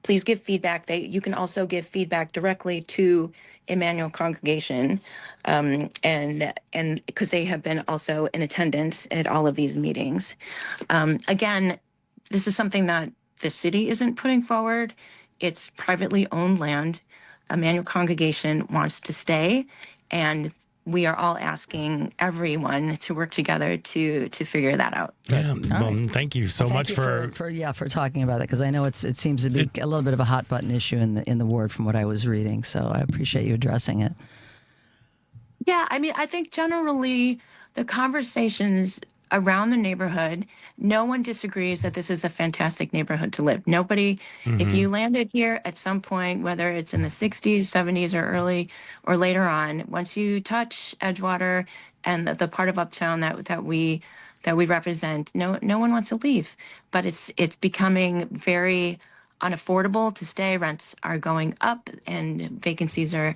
please give feedback. You can also give feedback directly to Emmanuel congregation, and because they have been also in attendance at all of these meetings. Again, this is something that the city isn't putting forward. It's privately owned land. Emmanuel congregation wants to stay, and we are all asking everyone to work together to figure that out. Yeah, thank you so much for talking about that, because I know it seems to be a little bit of a hot button issue in the ward from what I was reading. So I appreciate you addressing it. Yeah, I mean, I think generally the conversations around the neighborhood, no one disagrees that this is a fantastic neighborhood to live. Nobody, if you landed here at some point, whether it's in the 60s, 70s, or early or later on, once you touch Edgewater and the part of Uptown that we represent, no one wants to leave. But it's becoming very unaffordable to stay. Rents are going up, and vacancies are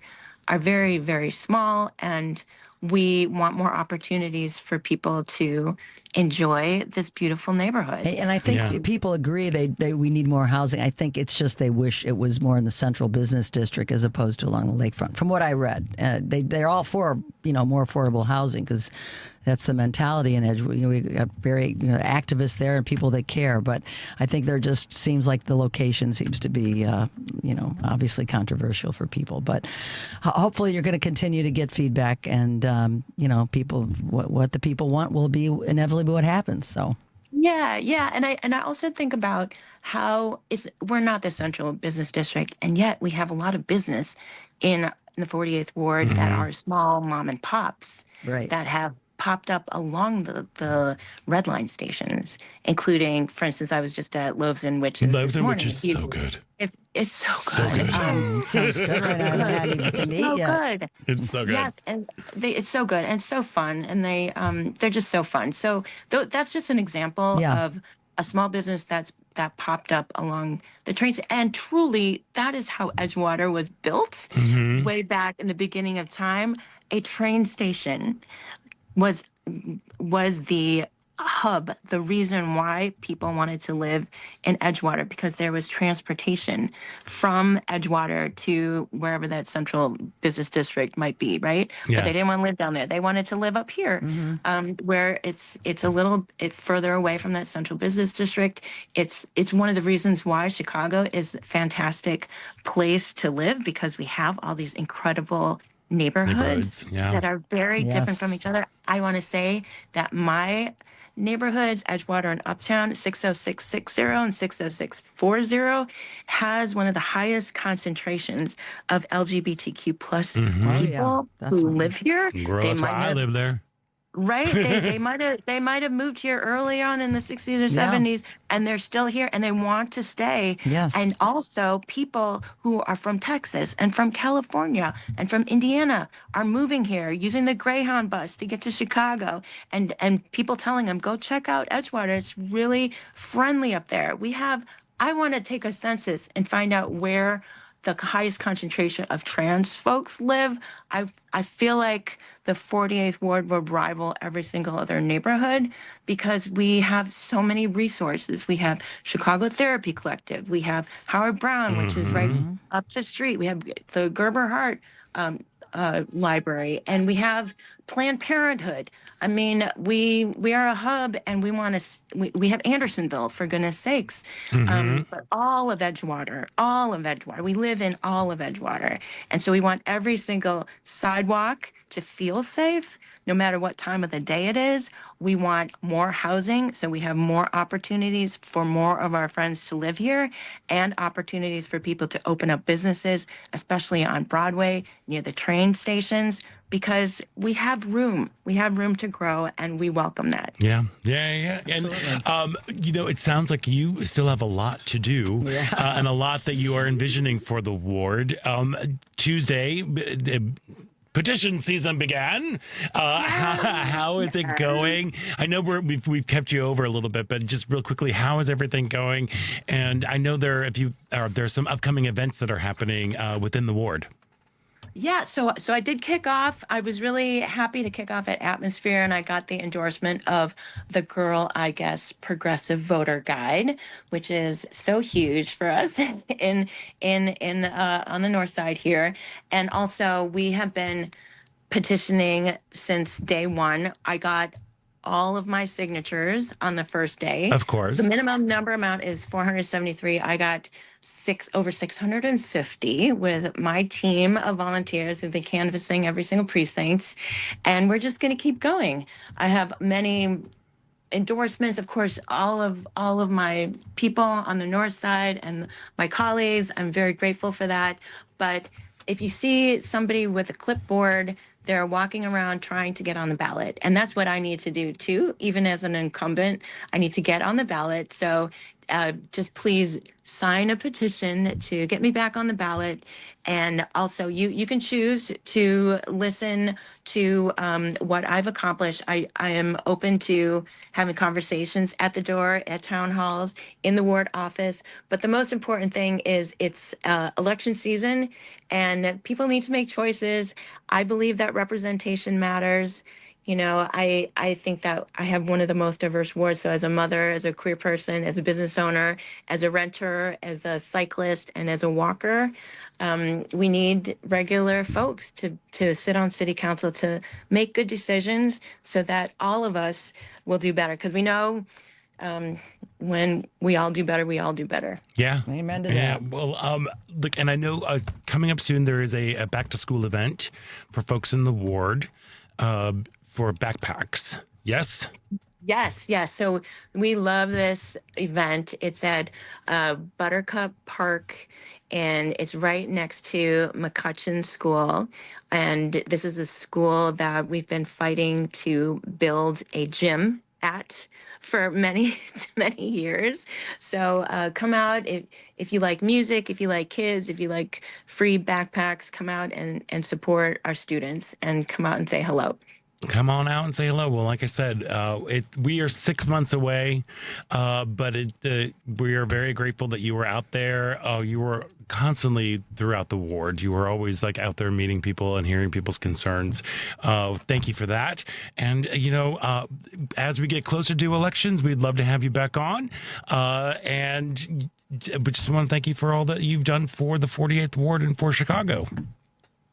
very, very small, and we want more opportunities for people to enjoy this beautiful neighborhood. And I think people agree we need more housing. I think it's just they wish it was more in the central business district as opposed to along the lakefront. From what I read, they're all for more affordable housing, because that's the mentality in Edgewood. We got very activists there and people that care, but I think there just seems like the location seems to be obviously controversial for people. But hopefully you're going to continue to get feedback, and people what the people want will be inevitably what happens. So. Yeah, and I also think about how we're not the central business district, and yet we have a lot of business in the 48th ward that are small mom and pops that have popped up along the red line stations, including, for instance, I was just at Loaves and Witches. Loaves and Witches is so good. It's so good. Sounds good. Good. It's so good. Yes, and it's so good and so fun, and they're just so fun. So that's just an example of a small business that popped up along the trains, and truly that is how Edgewater was built way back in the beginning of time. A train station was the hub, the reason why people wanted to live in Edgewater, because there was transportation from Edgewater to wherever that central business district might be, right? Yeah. But they didn't want to live down there. They wanted to live up here, where it's a little further away from that central business district. It's one of the reasons why Chicago is a fantastic place to live, because we have all these incredible neighborhoods that are very different from each other. I want to say that my neighborhoods, Edgewater and Uptown, 60660 and 60640, has one of the highest concentrations of LGBTQ plus people who live here. Girl, that's why I live there. Right? They might have moved here early on in the 60s or 70s, and they're still here, and they want to stay. Yes. And also people who are from Texas and from California and from Indiana are moving here using the Greyhound bus to get to Chicago, and people telling them, go check out Edgewater. It's really friendly up there. I want to take a census and find out where the highest concentration of trans folks live. I feel like the 48th ward would rival every single other neighborhood, because we have so many resources. We have Chicago Therapy Collective. We have Howard Brown, which is right up the street. We have the Gerber Hart library, and we have Planned Parenthood. I mean, we are a hub, and we have Andersonville, for goodness sakes. But all of Edgewater, we live in all of Edgewater. And so we want every single sidewalk to feel safe, no matter what time of the day it is. We want more housing, so we have more opportunities for more of our friends to live here, and opportunities for people to open up businesses, especially on Broadway, near the train stations, because we have room. We have room to grow, and we welcome that. Yeah. And, it sounds like you still have a lot to do and a lot that you are envisioning for the ward. Tuesday, petition season began. How is it going? I know we've kept you over a little bit, but just real quickly, how is everything going? And I know there's some upcoming events that are happening within the ward. Yeah, so I did kick off. I was really happy to kick off at Atmosphere, and I got the endorsement of the Girl, I Guess, Progressive Voter Guide, which is so huge for us in on the north side here. And also, we have been petitioning since day one. I got all of my signatures on the first day. Of course. The minimum number amount is 473. I got over 650 with my team of volunteers who've been canvassing every single precinct, and we're just going to keep going. I have many endorsements, of course, all of my people on the north side and my colleagues. I'm very grateful for that. But if you see somebody with a clipboard, they're walking around trying to get on the ballot. And that's what I need to do too. Even as an incumbent, I need to get on the ballot. So just please sign a petition to get me back on the ballot. And also you can choose to listen to what I've accomplished. I am open to having conversations at the door, at town halls, in the ward office. But the most important thing is it's election season and people need to make choices. I believe that representation matters. You know, I think that I have one of the most diverse wards. So as a mother, as a queer person, as a business owner, as a renter, as a cyclist, and as a walker, we need regular folks to sit on city council to make good decisions so that all of us will do better. Because we know when we all do better, we all do better. Yeah. Amen to that. Yeah. Well, look, and I know coming up soon, there is a back to school event for folks in the ward. For backpacks. Yes? Yes. So we love this event. It's at Buttercup Park, and it's right next to McCutcheon School. And this is a school that we've been fighting to build a gym at for many, many years. So come out if you like music, if you like kids, if you like free backpacks, come out and support our students and come out and say hello. Come on out and say hello. Well, like I said, we are 6 months away, but we are very grateful that you were out there. You were constantly throughout the ward. You were always like out there meeting people and hearing people's concerns. Thank you for that. And, as we get closer to elections, we'd love to have you back on. And we just want to thank you for all that you've done for the 48th Ward and for Chicago.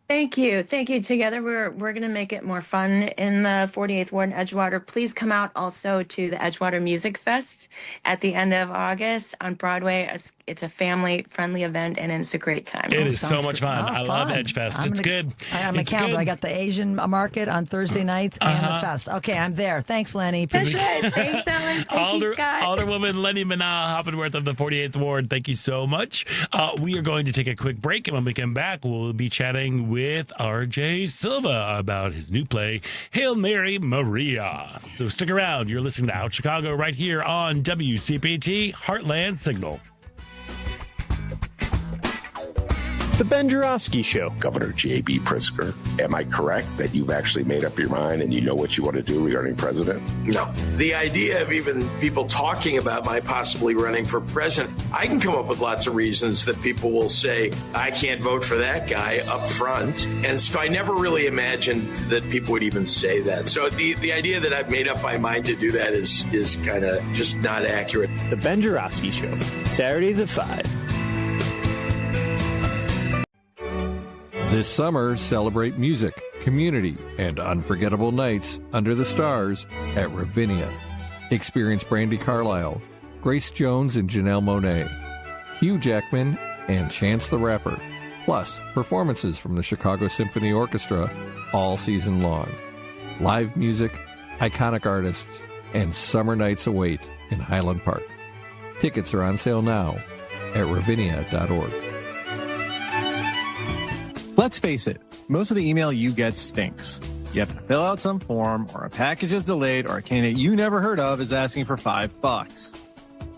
Thank you. Together, we're going to make it more fun in the 48th Ward in Edgewater. Please come out also to the Edgewater Music Fest at the end of August on Broadway. It's a family-friendly event, and it's a great time. It is so much fun. I love Edgefest. It's good. I have my calendar. I got the Asian market on Thursday nights and the fest. Okay, I'm there. Thanks, Leni. Thanks, Ellen. Thank you, Scott. Alderwoman Leni Manaa-Hoppenworth of the 48th Ward, thank you so much. We are going to take a quick break, and when we come back, we'll be chatting with RJ Silva about his new play, Hail Mary Maria. So stick around. You're listening to Out Chicago right here on WCPT Heartland Signal. The Ben Joravsky Show. Governor J.B. Pritzker, am I correct that you've actually made up your mind and you know what you want to do regarding president? No. The idea of even people talking about my possibly running for president, I can come up with lots of reasons that people will say, I can't vote for that guy up front. And so I never really imagined that people would even say that. So the idea that I've made up my mind to do that is kind of just not accurate. The Ben Joravsky Show, Saturdays at 5. This summer, celebrate music, community, and unforgettable nights under the stars at Ravinia. Experience Brandi Carlile, Grace Jones and Janelle Monáe, Hugh Jackman, and Chance the Rapper, plus performances from the Chicago Symphony Orchestra all season long. Live music, iconic artists, and summer nights await in Highland Park. Tickets are on sale now at ravinia.org. Let's face it, most of the email you get stinks. You have to fill out some form, or a package is delayed, or a candidate you never heard of is asking for $5.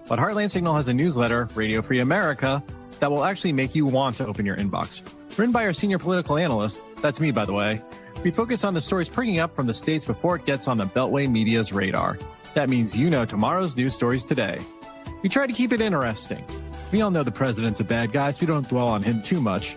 But Heartland Signal has a newsletter, Radio Free America, that will actually make you want to open your inbox. Written by our senior political analyst, that's me by the way, we focus on the stories springing up from the states before it gets on the Beltway media's radar. That means you know tomorrow's news stories today. We try to keep it interesting. We all know the president's a bad guy, so we don't dwell on him too much.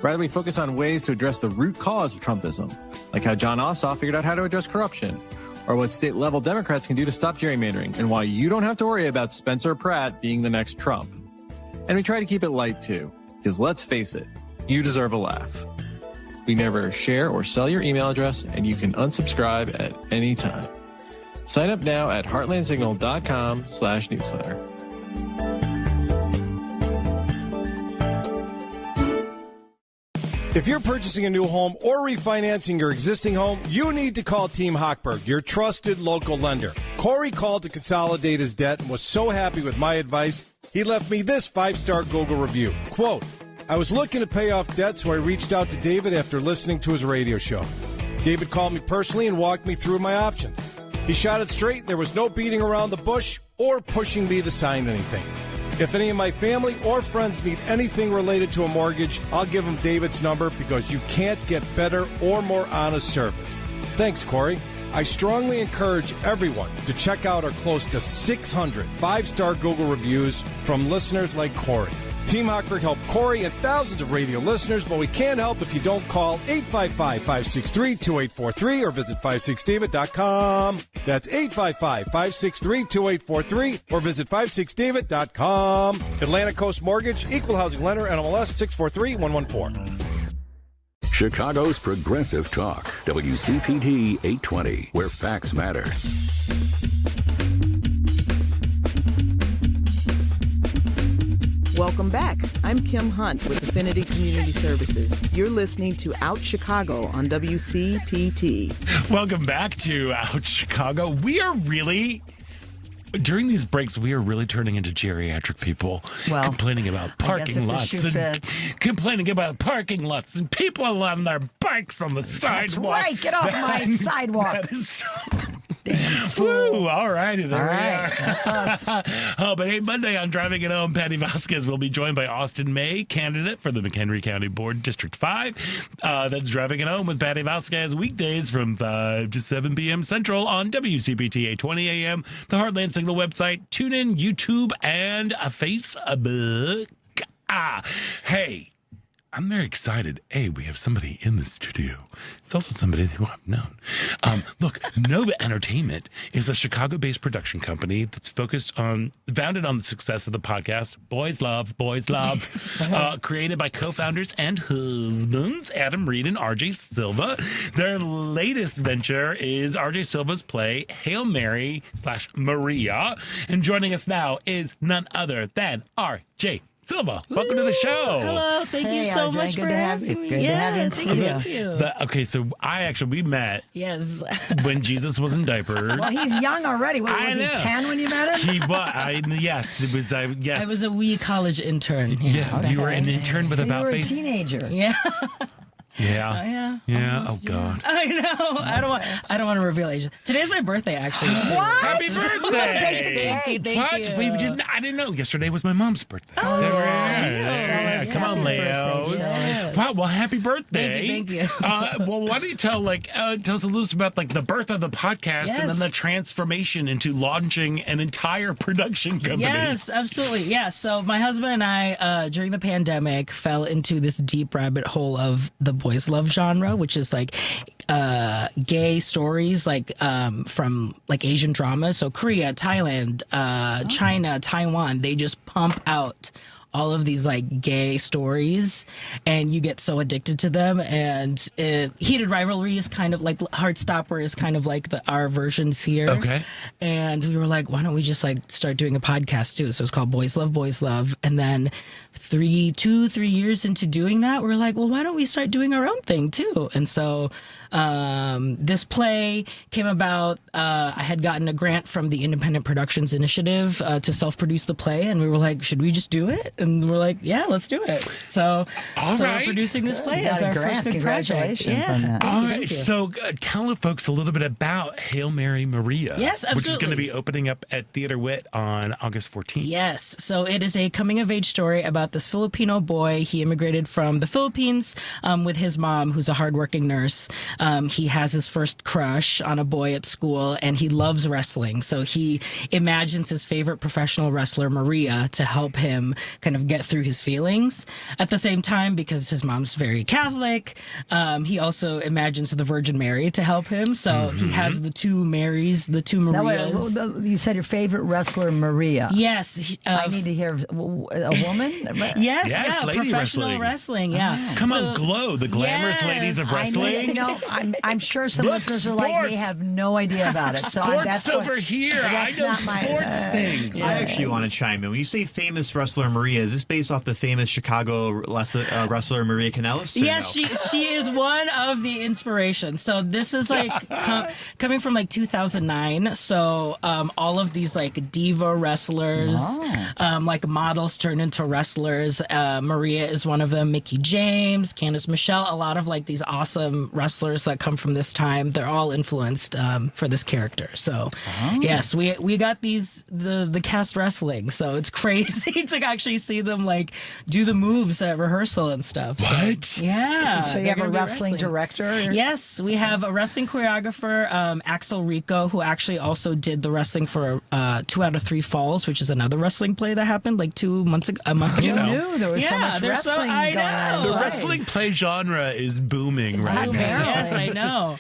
Rather, we focus on ways to address the root cause of Trumpism, like how John Ossoff figured out how to address corruption, or what state-level Democrats can do to stop gerrymandering, and why you don't have to worry about Spencer Pratt being the next Trump. And we try to keep it light, too, because let's face it, you deserve a laugh. We never share or sell your email address, and you can unsubscribe at any time. Sign up now at heartlandsignal.com/newsletter. If you're purchasing a new home or refinancing your existing home, you need to call Team Hochberg, your trusted local lender. Corey called to consolidate his debt and was so happy with my advice, he left me this 5-star Google review. Quote, I was looking to pay off debt, so I reached out to David after listening to his radio show. David called me personally and walked me through my options. He shot it straight. There was no beating around the bush or pushing me to sign anything. If any of my family or friends need anything related to a mortgage, I'll give them David's number because you can't get better or more honest service. Thanks, Corey. I strongly encourage everyone to check out our close to 600 5-star Google reviews from listeners like Corey. Team Hochberg helped Corey and thousands of radio listeners, but we can't help if you don't call 855-563-2843 or visit 56david.com. That's 855-563-2843 or visit 56david.com. Atlantic Coast Mortgage, Equal Housing Lender, NMLS 643114. Chicago's Progressive Talk, WCPT 820, where facts matter. Welcome back. I'm Kim Hunt with Affinity Community Services. You're listening to Out Chicago on WCPT. Welcome back to Out Chicago. We are really, during these breaks, we are really turning into geriatric people, complaining about parking lots and people on their bikes on the sidewalk. That's right. Get off my sidewalk. That is so... Damn fool. All righty, there we are. That's us. But hey, Monday on Driving It Home, Patty Vasquez will be joined by Austin May, candidate for the McHenry County Board, District 5. That's Driving It Home with Patty Vasquez, weekdays from 5 to 7 p.m. Central on WCPT 820 a.m., the Heartland Signal website, TuneIn, YouTube, and Facebook. Hey. I'm very excited. We have somebody in the studio. It's also somebody who I've known. Look, Nova Entertainment is a Chicago-based production company that's founded on the success of the podcast Boys Love, created by co-founders and husbands Adam Reed and RJ Silva. Their latest venture is RJ Silva's play Hail Mary / Maria. And joining us now is none other than RJ Silva, welcome to the show. Hello, thank you so RJ, much for having me. Good to have you in studio. Thank you. So we met when Jesus was in diapers. Well, he's young already. Was he 10 when you met him? He was. Yes. I was a wee college intern. Yeah, you were an intern with about face. You were a teenager. Yeah. Yeah. Oh God. I know. I don't want to reveal age. Today's my birthday, actually. Too. What? Happy birthday! Thank you. I didn't know. Yesterday was my mom's birthday. Oh, yeah. Come on, Leo. Yes. Wow. Well, happy birthday. Thank you. Well, why don't you tell us a little bit about the birth of the podcast and then the transformation into launching an entire production company. Yes, absolutely. Yeah. So my husband and I, during the pandemic, fell into this deep rabbit hole of the boys love genre, which is gay stories from Asian drama. So Korea, Thailand, China, Taiwan, they just pump out all of these gay stories, and you get so addicted to them. And Heated Rivalry is kind of like Heartstopper is kind of like our versions here. Okay. And we were like, why don't we just start doing a podcast too? So it's called Boys Love. And then 3 years into doing that, we're like, well, why don't we start doing our own thing too? And so this play came about. I had gotten a grant from the Independent Productions Initiative to self-produce the play, and we were like, should we just do it? And we're like, yeah, let's do it. So we're producing this play as our first big project. On that. All right. So tell folks a little bit about Hail Mary Maria. Yes, absolutely. Which is going to be opening up at Theater Wit on August 14th. Yes. So it is a coming-of-age story about this Filipino boy. He immigrated from the Philippines with his mom, who's a hardworking nurse. He has his first crush on a boy at school, and he loves wrestling. So he imagines his favorite professional wrestler, Maria, to help him kind kind of get through his feelings. At the same time, because his mom's very Catholic, he also imagines the Virgin Mary to help him. So he has the two Marys, the two Marias. You said your favorite wrestler, Maria. Yes. I need to hear a woman. Yes, lady professional wrestling. Yeah. Come on, Glow, the glamorous ladies of wrestling. I'm sure some Look, listeners are like me, have no idea about it. So Sports over here. I know sports things. I actually want to chime in. When you say famous wrestler Maria, is this based off the famous Chicago wrestler Maria Kanellis? Yes, no? she is one of the inspirations. So this is like coming from like 2009. So all of these like diva wrestlers, like models turn into wrestlers. Maria is one of them. Mickey James, Candice Michelle, a lot of like these awesome wrestlers that come from this time. They're all influenced for this character. So yes, we got the cast wrestling. So it's crazy to actually see them like do the moves at rehearsal and stuff. What? So, yeah. So you have a wrestling director? Yes, we have a wrestling choreographer, Axel Rico, who actually also did the wrestling for 2 Out of 3 Falls, which is another wrestling play that happened like 2 months ago. A month ago. You knew there was so much wrestling going on. The wrestling play genre is booming right now. Yes, I know.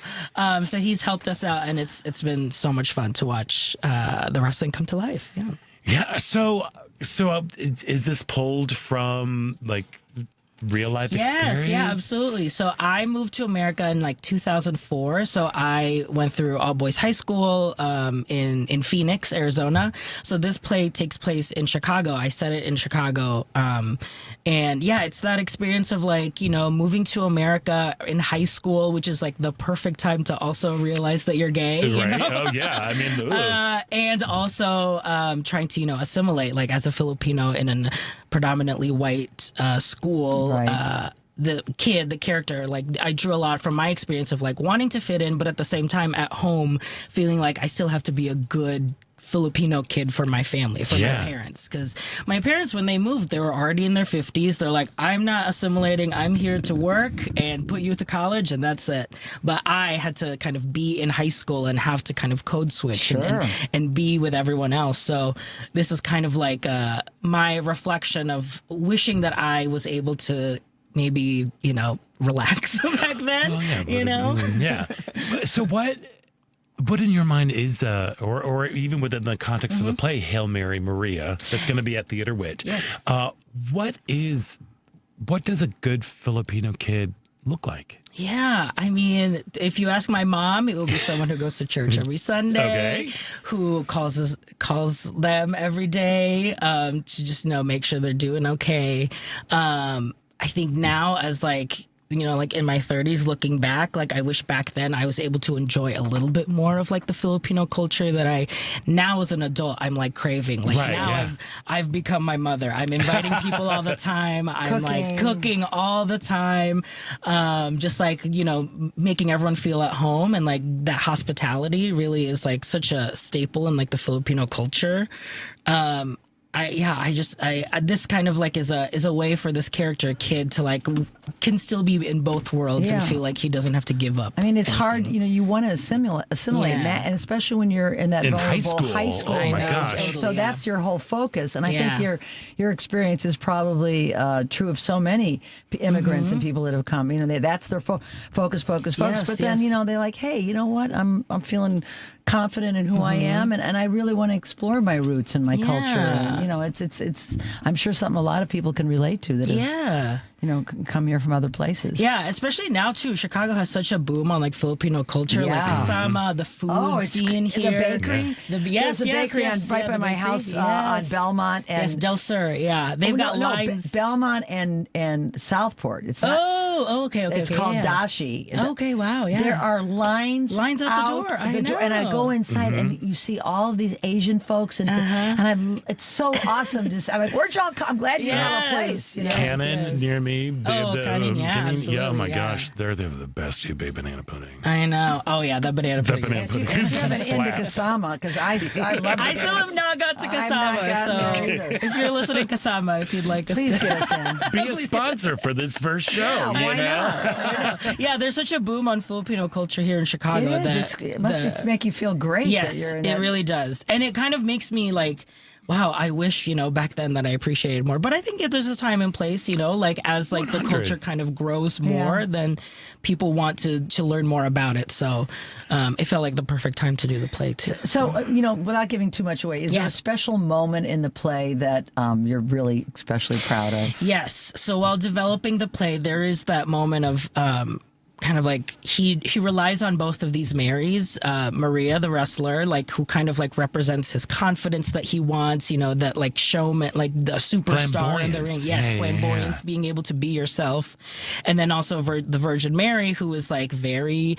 So he's helped us out, and it's been so much fun to watch the wrestling come to life. Yeah. Yeah. So is this pulled from like real life experience? Yeah, absolutely. So I moved to America in like 2004. So I went through all boys high school in Phoenix, Arizona. So this play takes place in Chicago. I set it in Chicago. And yeah, it's that experience of like, moving to America in high school, which is like the perfect time to also realize that you're gay. Right. You know? Oh, yeah. I mean, and also Mm-hmm. trying to, assimilate like as a Filipino in a predominantly white school. Right. The character, like I drew a lot from my experience of like wanting to fit in, but at the same time at home feeling like I still have to be a good Filipino kid for my family, for my parents. Because my parents, when they moved, they were already in their 50s. They're like, I'm not assimilating. I'm here to work and put you to college, and that's it. But I had to kind of be in high school and have to kind of code switch and be with everyone else. So this is kind of like my reflection of wishing that I was able to maybe, relax back then, Yeah. So what in your mind is, or even within the context of the play, Hail Mary Maria, that's going to be at Theater Wit. Yes. What does a good Filipino kid look like? Yeah, I mean, if you ask my mom, it will be someone who goes to church every Sunday, who calls them every day to just make sure they're doing okay. I think now as like in my 30s, looking back, like I wish back then I was able to enjoy a little bit more of like the Filipino culture that I now as an adult I'm like craving. Like I've become my mother. I'm inviting people all the time. I'm like cooking all the time. Just like, making everyone feel at home, and like that hospitality really is like such a staple in like the Filipino culture. This kind of like is a way for this character kid to like can still be in both worlds and feel like he doesn't have to give up. I mean, it's hard, you want to assimilate that, and especially when you're in that vulnerable high school. Oh my gosh. And so that's your whole focus. And I think your experience is probably true of so many immigrants and people that have come. That's their focus. But then, they're like, hey, you know what? I'm feeling confident in who I am, and I really want to explore my roots and my culture. And, it's I'm sure something a lot of people can relate to that have, come here from other places. Yeah, especially now too. Chicago has such a boom on like Filipino culture, like kasama, the food scene here. The bakery. There's a bakery right by my house on Belmont and Del Sur. Yeah, they've got lines. Belmont and Southport. It's not, okay. It's called Dashi. Okay, wow. Yeah, there are lines out the door. I know. And I go inside and you see all of these Asian folks and it's so awesome. I'm like, where'd y'all come? I'm glad you have a place. Cannon near me. Cannon, absolutely. Oh my gosh, they're the best ube banana pudding. I know. Oh yeah, that banana pudding. If you haven't into Kasama, because I love. I still have not got to Kasama. So if you're listening, Kasama, if you'd like us, please get us in. Be a sponsor for this first show. Yeah, why not? Yeah, there's such a boom on Filipino culture here in Chicago it must make you feel great. Yes, it really does, and it kind of makes me like. wow, I wish, back then that I appreciated more. But I think there's a time and place, like as like 100. The culture kind of grows more, then people want to learn more about it. So it felt like the perfect time to do the play too. So without giving too much away, is there a special moment in the play that you're really especially proud of? Yes. So while developing the play, there is that moment of kind of like he relies on both of these Marys, Maria, the wrestler, like who kind of like represents his confidence that he wants, that like showman, like the superstar in the ring. Yes, flamboyance, being able to be yourself. And then also the Virgin Mary, who is like very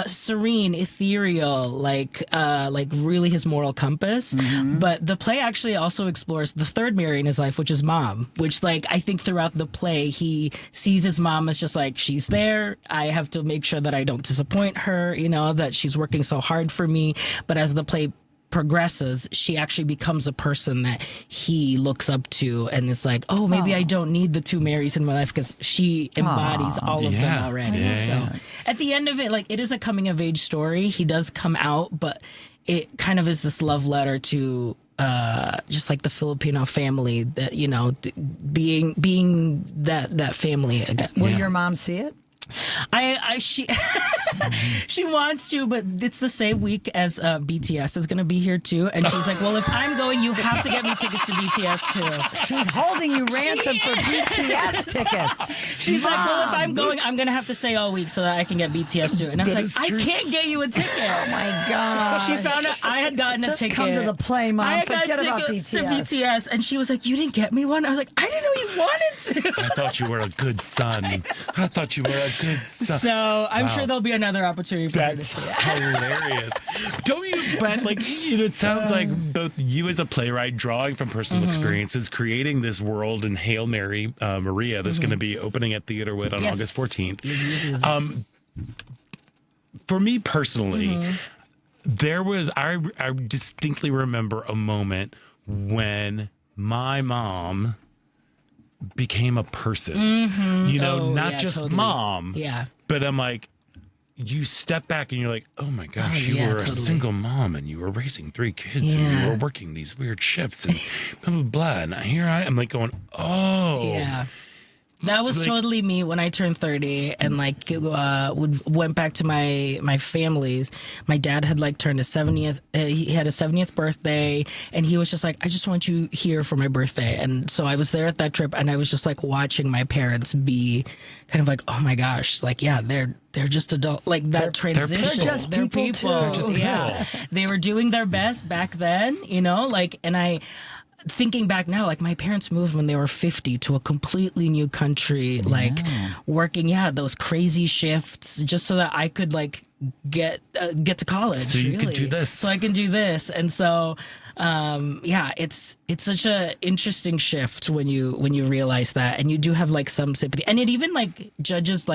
serene, ethereal, like really his moral compass. Mm-hmm. But the play actually also explores the third Mary in his life, which is mom, which like I think throughout the play he sees his mom as just like, she's there, I have to make sure that I don't disappoint her, that she's working so hard for me. But as the play progresses, she actually becomes a person that he looks up to, and it's like, oh, maybe I don't need the two Marys in my life because she embodies all of them already. Yeah. So at the end of it, like, it is a coming of age story. He does come out, but it kind of is this love letter to just like the Filipino family that, being that family again. Will your mom see it? She wants to, but it's the same week as BTS is going to be here too, and she's like, well, if I'm going, you have to get me tickets to BTS too. She's holding you ransom for BTS tickets. She's like, well, if I'm going, I'm going to have to stay all week so that I can get BTS too. And I was like, I can't get you a ticket. Oh my god. She found out I had gotten a ticket. Just come to the play, Mom. I got tickets to BTS, and she was like, you didn't get me one? I was like, I didn't know you wanted to. I thought you were a good son. I thought you were a good son. So I'm sure there'll be another opportunity for her to see it. Hilarious. Don't you bet, it sounds like both you as a playwright drawing from personal experiences, creating this world in Hail Mary, Maria, that's going to be opening at Theaterwood on August 14th. For me personally, there was, I distinctly remember a moment when my mom became a person, not just mom, but I'm like, you step back and you're like, oh my gosh, you were a single mom and you were raising 3 kids and you were working these weird shifts and blah, blah, blah. And here I am like going, oh. Yeah. That was totally me when I turned 30 and went back to my family's. My dad had turned his 70th. He had a 70th birthday, and he was just like, "I just want you here for my birthday." And so I was there at that trip, and I was just watching my parents be kind of oh my gosh, they're just adult, that transition. They're people. They're just people. They were doing their best back then, and I. Thinking back now, my parents moved when they were 50 to a completely new country, working, those crazy shifts just so that I could get to college. So you could do this. So I can do this. And so, it's such a interesting shift when you realize that, and you do have some sympathy, and it even judges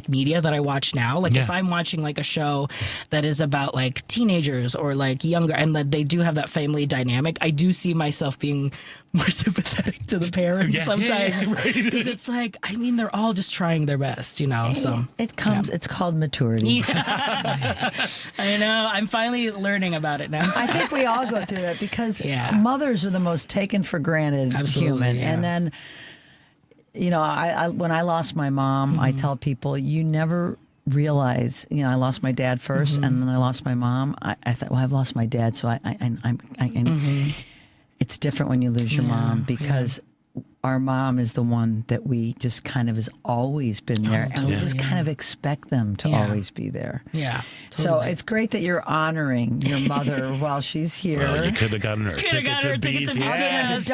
media that I watch now. If I'm watching a show that is about teenagers or younger, and that they do have that family dynamic, I do see myself being more sympathetic to the parents sometimes, because it's they're all just trying their best, so it's called maturity. I know, I'm finally learning about it now. I think we all go through that because mothers are the most taken for granted human. And then I when I lost my mom, I tell people, you never realize, I lost my dad first, and then I lost my mom. I thought, well, I've lost my dad, so it's different when you lose your mom, because our mom is the one that we just kind of has always been there, and we just kind of expect them to always be there. Yeah. Totally. So it's great that you're honoring your mother while she's here. Well, you could have gotten her a ticket to BTS.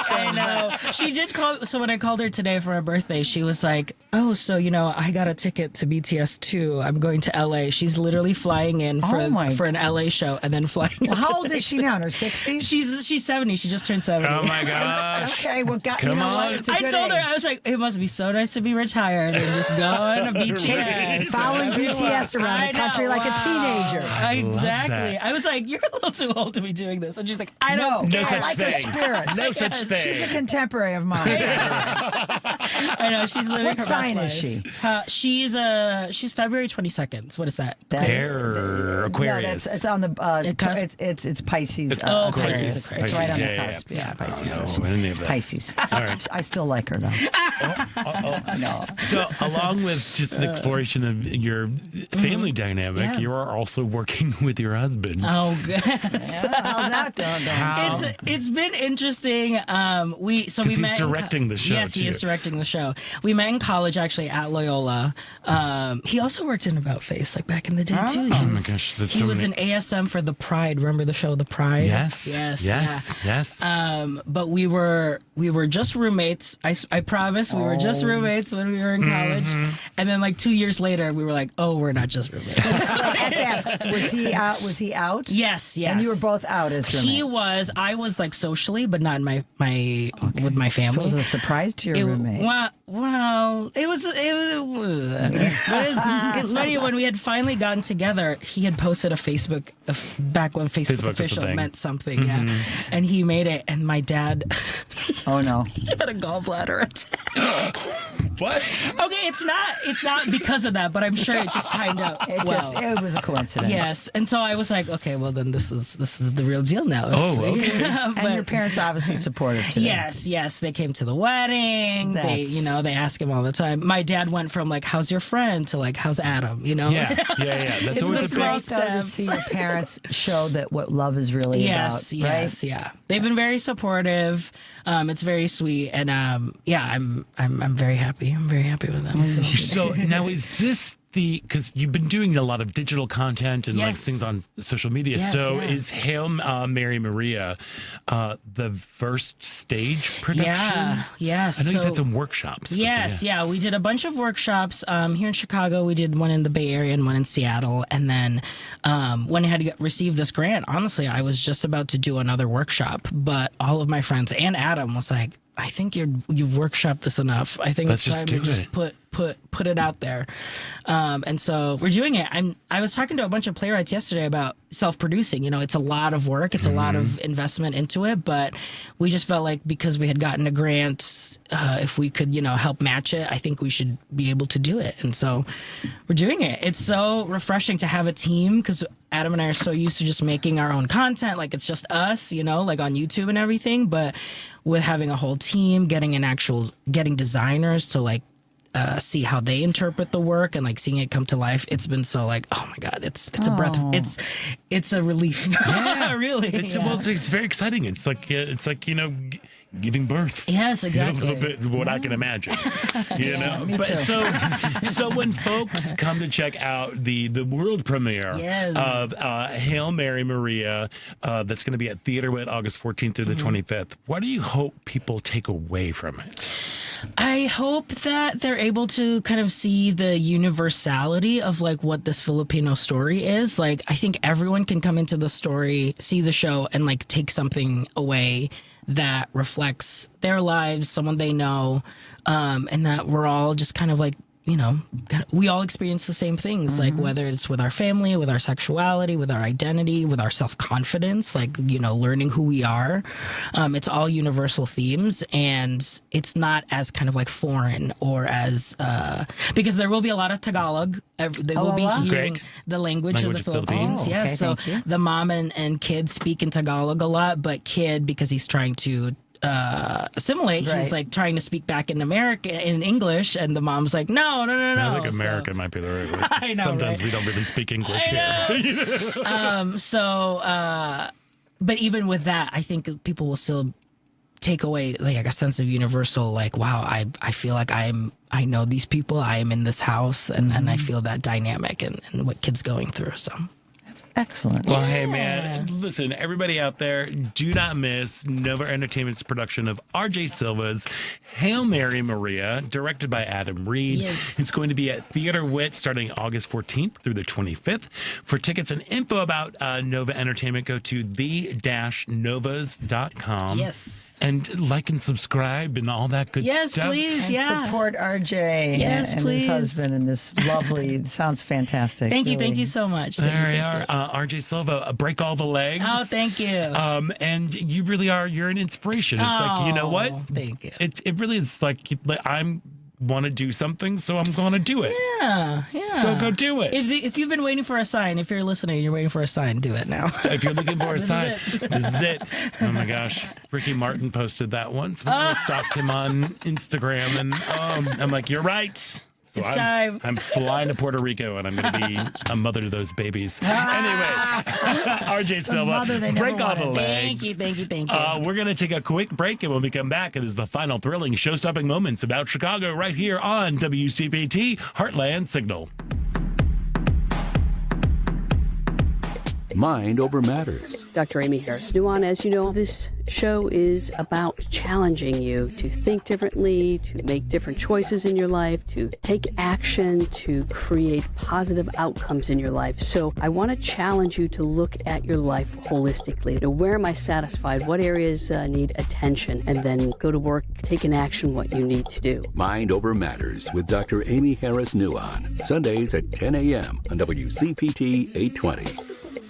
I know. She did call. So when I called her today for her birthday, she was like, "Oh, so I got a ticket to BTS too. I'm going to LA." She's literally flying in for an LA show and then flying. Well, how old is she now? In her 60s? She's 70. She just turned 70. Oh my gosh. Okay. Okay, well, Come on. It's a I good told her, age. I was like, it must be so nice to be retired and just going to BTS. Following BTS around the country like a teenager. Exactly. that. I was like, you're a little too old to be doing this. And she's like, I don't No care. such I like thing. her spirit. No such thing. She's a contemporary of mine. I know, she's living What her sign best is life. She's February 22nd. What is that? Bear, Aquarius. No, it's on the cusp? it's Pisces. It's Aquarius. It's right on the cusp. Yeah, Pisces. It's Pisces. All right. I still like her though. No. So, along with just the exploration of your family dynamic, Yeah. you are also working with your husband. Oh, good. How's that going? It's been interesting. We He's met directing the show. Yes, he is too. directing the show. We met in college, actually, at Loyola. He also worked in About Face, like back in the day too. Oh my gosh, that's He so was many- in ASM for The Pride. Remember the show The Pride? Yes. But we were just roommates. I promise we were just roommates when we were in college. And then like 2 years later, we were like, oh, we're not just roommates. I have to ask, was he out? Was he out? Yes. And you were both out as roommates. He was. I was like socially, but not in my with my family. So it was a surprise to your roommate. Well, it was. But it's funny when we had finally gotten together. He had posted a Facebook back when Facebook was the official thing. meant something, yeah. And he made it, and my dad. Oh no! had a gallbladder attack. What? Okay, it's not because of that, but I'm sure it just timed out. It was a coincidence. Yes, and so I was like, okay, well then this is the real deal now. Oh, okay. And your parents obviously supportive too. Yes, they came to the wedding. That's- They ask him all the time. My dad went from like, "How's your friend?" to like, "How's Adam?" You know? Yeah. That's It's always the a small big. To see your parents show that what love is really Yes, about. Right? yeah. They've been very supportive. It's very sweet, and I'm very happy. I'm very happy with them. So now is this because you've been doing a lot of digital content and like Yes. things on social media. Yes, so yeah. is Hail Mary Maria the first stage production? Yeah. I know you've had some workshops. but Yes, yeah. We did a bunch of workshops here in Chicago. We did one in the Bay Area and one in Seattle. And then when I had received this grant, honestly, I was just about to do another workshop. But all of my friends and Adam was like, I think you've workshopped this enough. I think Let's it's just time do to just it. put it out there. And so we're doing it. I was talking to a bunch of playwrights yesterday about self-producing. You know, it's a lot of work. It's a lot of investment into it. But we just felt like because we had gotten a grant, if we could, help match it, I think we should be able to do it. And so we're doing it. It's so refreshing to have a team because Adam and I are so used to just making our own content. Like it's just us, like on YouTube and everything. But with having a whole team, getting designers to like see how they interpret the work and like seeing it come to life, it's been so like, oh my god, it's a breath. It's a relief. Yeah, really. It's very exciting. It's like giving birth. Yes, exactly. A little bit what I can imagine. Me But too. so when folks come to check out the world premiere Yes. of Hail Mary Maria, that's going to be at Theater Wit August 14th through the 25th, what do you hope people take away from it? I hope that they're able to kind of see the universality of like what this Filipino story is. Like, I think everyone can come into the story, see the show, and like take something away that reflects their lives, someone they know, and that we're all just kind of like, we all experience the same things, like whether it's with our family, with our sexuality, with our identity, with our self-confidence, like, learning who we are. It's all universal themes, and it's not as kind of like foreign or as, because there will be a lot of Tagalog. They will be hearing the language of the Philippines. Oh, Yes. okay, So thank you. the mom and kid speak in Tagalog a lot, but kid, because he's trying to assimilate, he's Right. like trying to speak back in English, and the mom's like, no. I think So- American might be the right word. I know, Sometimes right? we don't really speak English here. But even with that, I think people will still take away like a sense of universal, like, wow, I feel like I know these people, I am in this house, and I feel that dynamic and what kids going through. So Excellent. Well, hey, man, listen, everybody out there, do not miss Nova Entertainment's production of R.J. Silva's Hail Mary Maria, directed by Adam Reed. Yes. It's going to be at Theater Wit starting August 14th through the 25th. For tickets and info about Nova Entertainment, go to the-novas.com. Yes. And like and subscribe and all that good Yes, stuff. please. And support RJ Yes, and please. his husband and this lovely, it sounds fantastic. Thank you. really. Thank you so much. There you are. RJ Silva, break all the legs. Oh, thank you. And you really are, you're an inspiration. It's like, you know what? Thank you. It really is like I'm want to do something, so I'm going to do it. Yeah. So go do it. If you've been waiting for a sign, if you're listening, you're waiting for a sign, do it now. If you're looking for a This is sign, it. this is it. Oh my gosh. Ricky Martin posted that once. I stalked him on Instagram, and I'm like, you're right. So It's time. I'm flying to Puerto Rico, and I'm going to be a mother to those babies. Anyway, RJ Silva, break all the legs. Thank you. We're going to take a quick break, and when we come back, it is the final thrilling show-stopping moments about Chicago right here on WCPT Heartland Signal. Mind Over Matters. Dr. Amy Harris-Nuan, as you know, this show is about challenging you to think differently, to make different choices in your life, to take action, to create positive outcomes in your life. So I want to challenge you to look at your life holistically. To where am I satisfied? What areas need attention? And then go to work, take an action what you need to do. Mind Over Matters with Dr. Amy Harris-Nuan. Sundays at 10 a.m. on WCPT 820.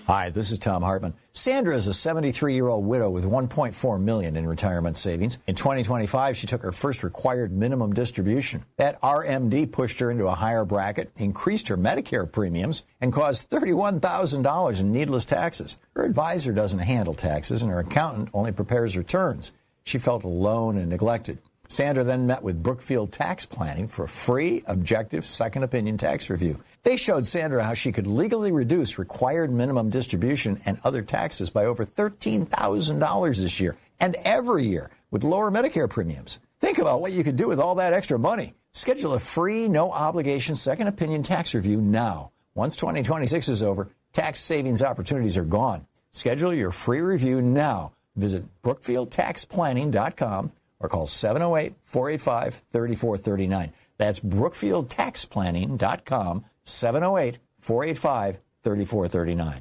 Hi, this is Tom Hartman. Sandra is a 73-year-old widow with $1.4 million in retirement savings. In 2025, she took her first required minimum distribution. That RMD pushed her into a higher bracket, increased her Medicare premiums, and caused $31,000 in needless taxes. Her advisor doesn't handle taxes, and her accountant only prepares returns. She felt alone and neglected. Sandra then met with Brookfield Tax Planning for a free, objective, second opinion tax review. They showed Sandra how she could legally reduce required minimum distribution and other taxes by over $13,000 this year and every year with lower Medicare premiums. Think about what you could do with all that extra money. Schedule a free, no-obligation second opinion tax review now. Once 2026 is over, tax savings opportunities are gone. Schedule your free review now. Visit BrookfieldTaxPlanning.com or call 708-485-3439. That's BrookfieldTaxPlanning.com, 708-485-3439.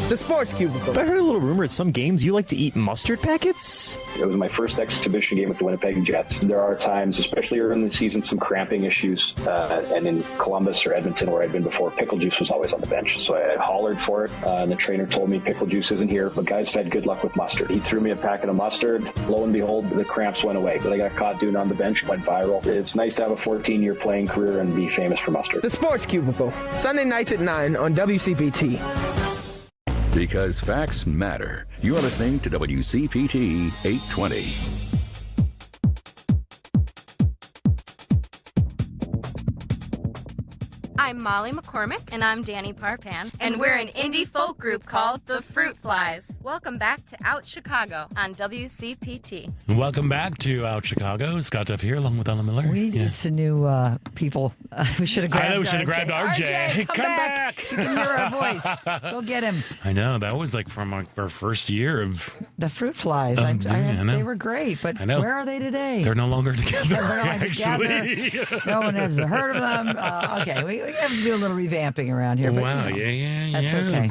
The Sports Cubicle. I heard a little rumor at some games you like to eat mustard packets. It was my first exhibition game with the Winnipeg Jets. There are times, especially early in the season, some cramping issues. And in Columbus or Edmonton, where I'd been before, pickle juice was always on the bench. So I hollered for it, and the trainer told me pickle juice isn't here, but guys have had good luck with mustard. He threw me a packet of mustard. Lo and behold, the cramps went away. But I got caught doing it on the bench, went viral. It's nice to have a 14-year playing career and be famous for mustard. The Sports Cubicle. Sunday nights at 9 on WCPT. Because facts matter. You are listening to WCPT 820. I'm Molly McCormick. And I'm Danny Parpan. And we're an indie folk group called The Fruit Flies. Welcome back to Out Chicago on WCPT. Welcome back to Out Chicago. Scott Duff here, along with Ella Miller. We need some new people. We should have grabbed I know we should have grabbed RJ. Come back. You can hear our voice. Go get him. I know. That was like from our first year of The Fruit Flies. I know. They were great, but I know. where are they today? They're no longer together, They're no longer actually. together. No one has heard of them. Okay, we have to do a little revamping around here. But, Wow, you know, yeah. That's okay.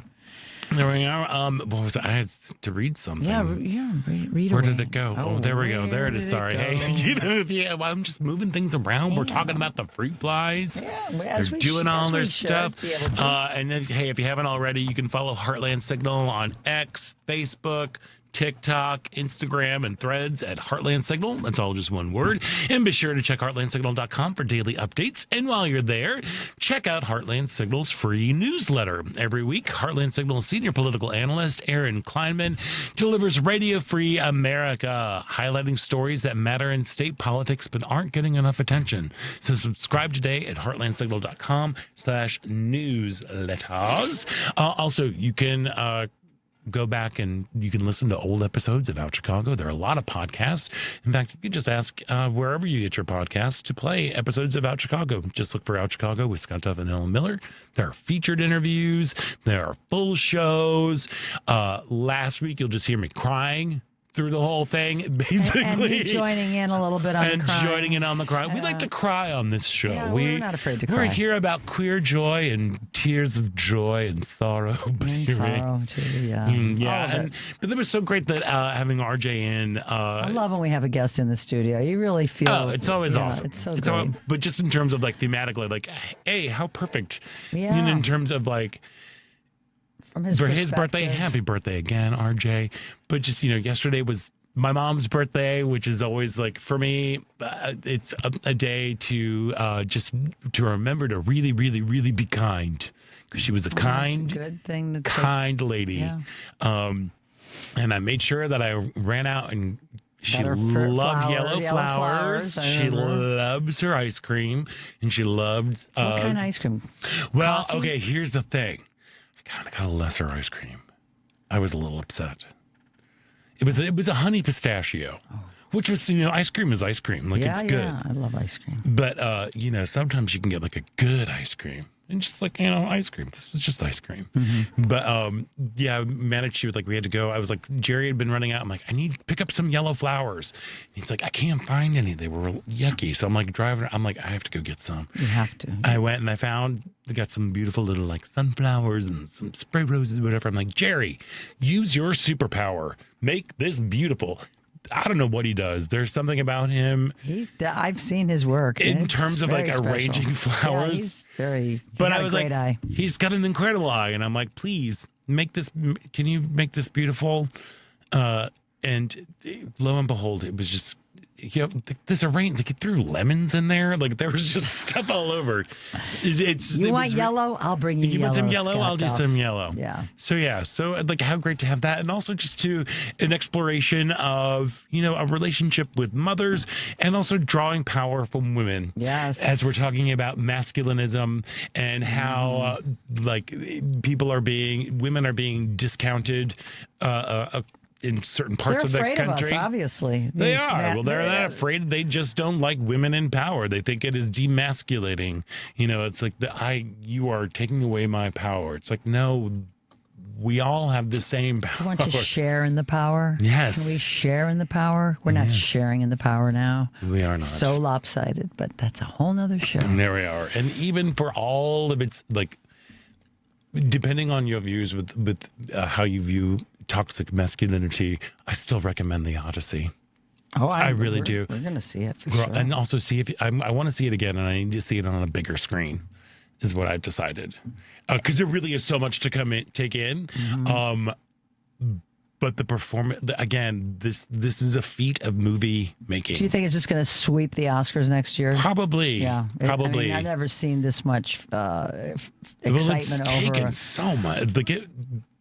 There we are. What was it? I had to read something. Yeah, read Where away. did it go? Oh, there we go. There it is. Sorry. Hey, I'm just moving things around. We're talking about the fruit flies. They're doing all their stuff. And then, hey, if you haven't already, you can follow Heartland Signal on X, Facebook, TikTok, Instagram, and Threads at Heartland Signal. That's all just one word. And be sure to check heartlandsignal.com for daily updates. And while you're there, check out Heartland Signal's free newsletter. Every week, Heartland Signal's senior political analyst, Aaron Kleinman, delivers Radio Free America, highlighting stories that matter in state politics but aren't getting enough attention. So subscribe today at heartlandsignal.com/newsletters. Also, you can go back and you can listen to old episodes of Out Chicago. There are a lot of podcasts. In fact, you can just ask wherever you get your podcasts to play episodes of Out Chicago. Just look for Out Chicago with Scott Duff and Ellen Miller. There are featured interviews. There are full shows. Last week, you'll just hear me crying through the whole thing, basically. And me joining in a little bit on the crying. And joining in on the crying. We like to cry on this show. Yeah, we're not afraid to cry. We're here about queer joy and tears of joy and sorrow. And sorrow, too, yeah. Yeah, but it was so great that having RJ in. I love when we have a guest in the studio. You really feel... Oh, it's always awesome. It's so great. But just in terms of, like, thematically, like, hey, how perfect. Yeah. You know, in terms of, like... From his for his birthday, happy birthday again, RJ. But just, yesterday was my mom's birthday, which is always like, for me, it's a day to just to remember to really, really, really be kind. Because she was a good thing kind lady. Yeah. And I made sure that I ran out and she Got her loved yellow flowers. I She remember. loves her ice cream. And she loved... What kind of ice cream? Well, Coffee? okay, here's the thing. I kind of got a lesser ice cream. I was a little upset. It was a honey pistachio, which was, ice cream is ice cream. Like, it's good. Yeah, I love ice cream. But, sometimes you can get like a good ice cream. And just like, ice cream. This was just ice cream. Mm-hmm. But, I managed to, like, we had to go. I was like, Jerry had been running out. I'm like, I need to pick up some yellow flowers. And he's like, I can't find any. They were yucky. So I'm like, driving. I'm like, I have to go get some. You have to. I went and they got some beautiful little, like, sunflowers and some spray roses, whatever. I'm like, Jerry, use your superpower. Make this beautiful. I don't know what he does. There's something about him. I've seen his work. In terms of, like, arranging flowers. Yeah, he's very, But I was great like, eye. he's got an incredible eye. And I'm like, please, can you make this beautiful? And lo and behold, it was just, this arrange, like, it threw lemons in there. Like, there was just stuff all over. You want yellow? I'll bring you yellow. You want some yellow? Scott I'll do Duff. some yellow. Yeah. So like, how great to have that. And also just an exploration of, a relationship with mothers and also drawing power from women. Yes. As we're talking about masculinism and how, women are being discounted, in certain parts of the country. They're afraid of us, obviously. They are. Well, they're not afraid. They just don't like women in power. They think it is demasculating. It's like you are taking away my power. It's like, no, we all have the same power. You want to share in the power? Yes. Can we share in the power? We're not sharing in the power now. We are not. So lopsided, but that's a whole nother show. And there we are. And even for all of its, like, depending on your views with how you view toxic masculinity, I still recommend The Odyssey. Oh, I really do. We're going to see it for sure. And also see I want to see it again, and I need to see it on a bigger screen, is what I've decided. Because there really is so much to take in. Mm-hmm. But the performance, again, this is a feat of movie making. Do you think it's just going to sweep the Oscars next year? Probably. Yeah. Probably. I've never seen this much excitement it's taken so much.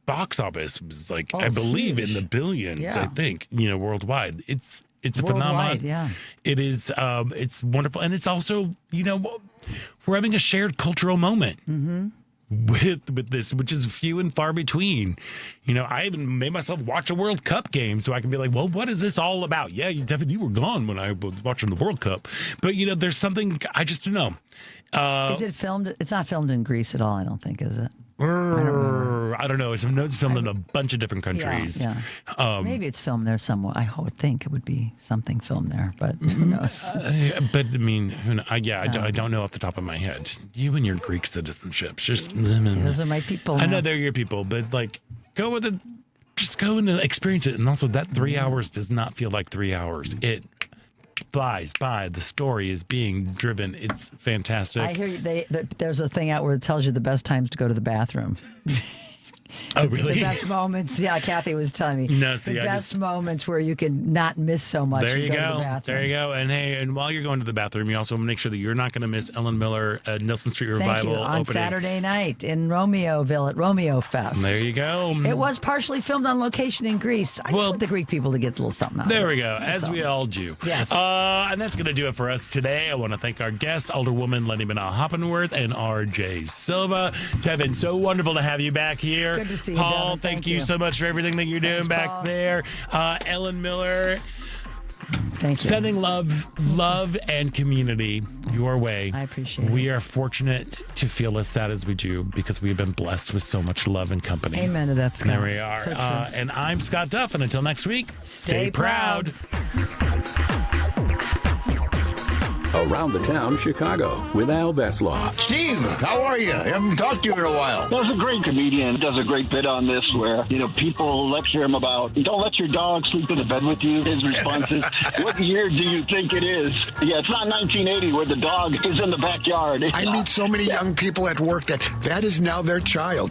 Box office was like, I believe, huge. in the billions. Yeah. I think worldwide. It's a Worldwide, phenomenon. yeah. It is. It's wonderful, and it's also we're having a shared cultural moment. Mm-hmm. With this, which is few and far between. I even made myself watch a World Cup game so I can be like, well, what is this all about? Yeah, you were gone when I was watching the World Cup. But, there's something, I just don't know. Is it filmed? It's not filmed in Greece at all, I don't think, is it? I don't know. It's filmed in a bunch of different countries. Yeah. Maybe it's filmed there somewhere. I would think it would be something filmed there, but who knows? But I mean, I don't know off the top of my head. You and your Greek citizenships, just those are my people. I know they're your people, but like, go with it. Just go and experience it. And also, that 3 hours does not feel like 3 hours. It flies by. The story is being driven. It's fantastic. I hear there's a thing out where it tells you the best times to go to the bathroom. Oh, really? The best moments. Yeah, Kathy was telling me. No, see, the best moments where you can not miss so much. There you and go. To the bathroom. There you go. And hey, and while you're going to the bathroom, you also want to make sure that you're not going to miss Ellen Miller at Nelson Street Revival Thank you. On opening Saturday night in Romeoville at Romeo Fest. There you go. It was partially filmed on location in Greece. I just want the Greek people to get a little something out There of it. we go. As we all do. Yes. And that's going to do it for us today. I want to thank our guests, Alderwoman Leni Manaa-Hoppenworth and RJ Silva. Kevin, so wonderful to have you back here. Good to see you, Paul, Devin. thank you so much for everything that you're doing back Paul. there. Ellen Miller. Thank you. Sending love and community your way. I appreciate it. We are fortunate to feel as sad as we do because we have been blessed with so much love and company. Amen to that, Scott. There we are. So true. And I'm Scott Duff, and until next week, Stay proud. Around the Town Chicago with Al Beslaw. Steve, how are you? I haven't talked to you in a while. There's a great comedian does a great bit on this where, people lecture him about, don't let your dog sleep in the bed with you. His response is, what year do you think it is? Yeah, it's not 1980 where the dog is in the backyard. I meet so many young people at work that is now their child.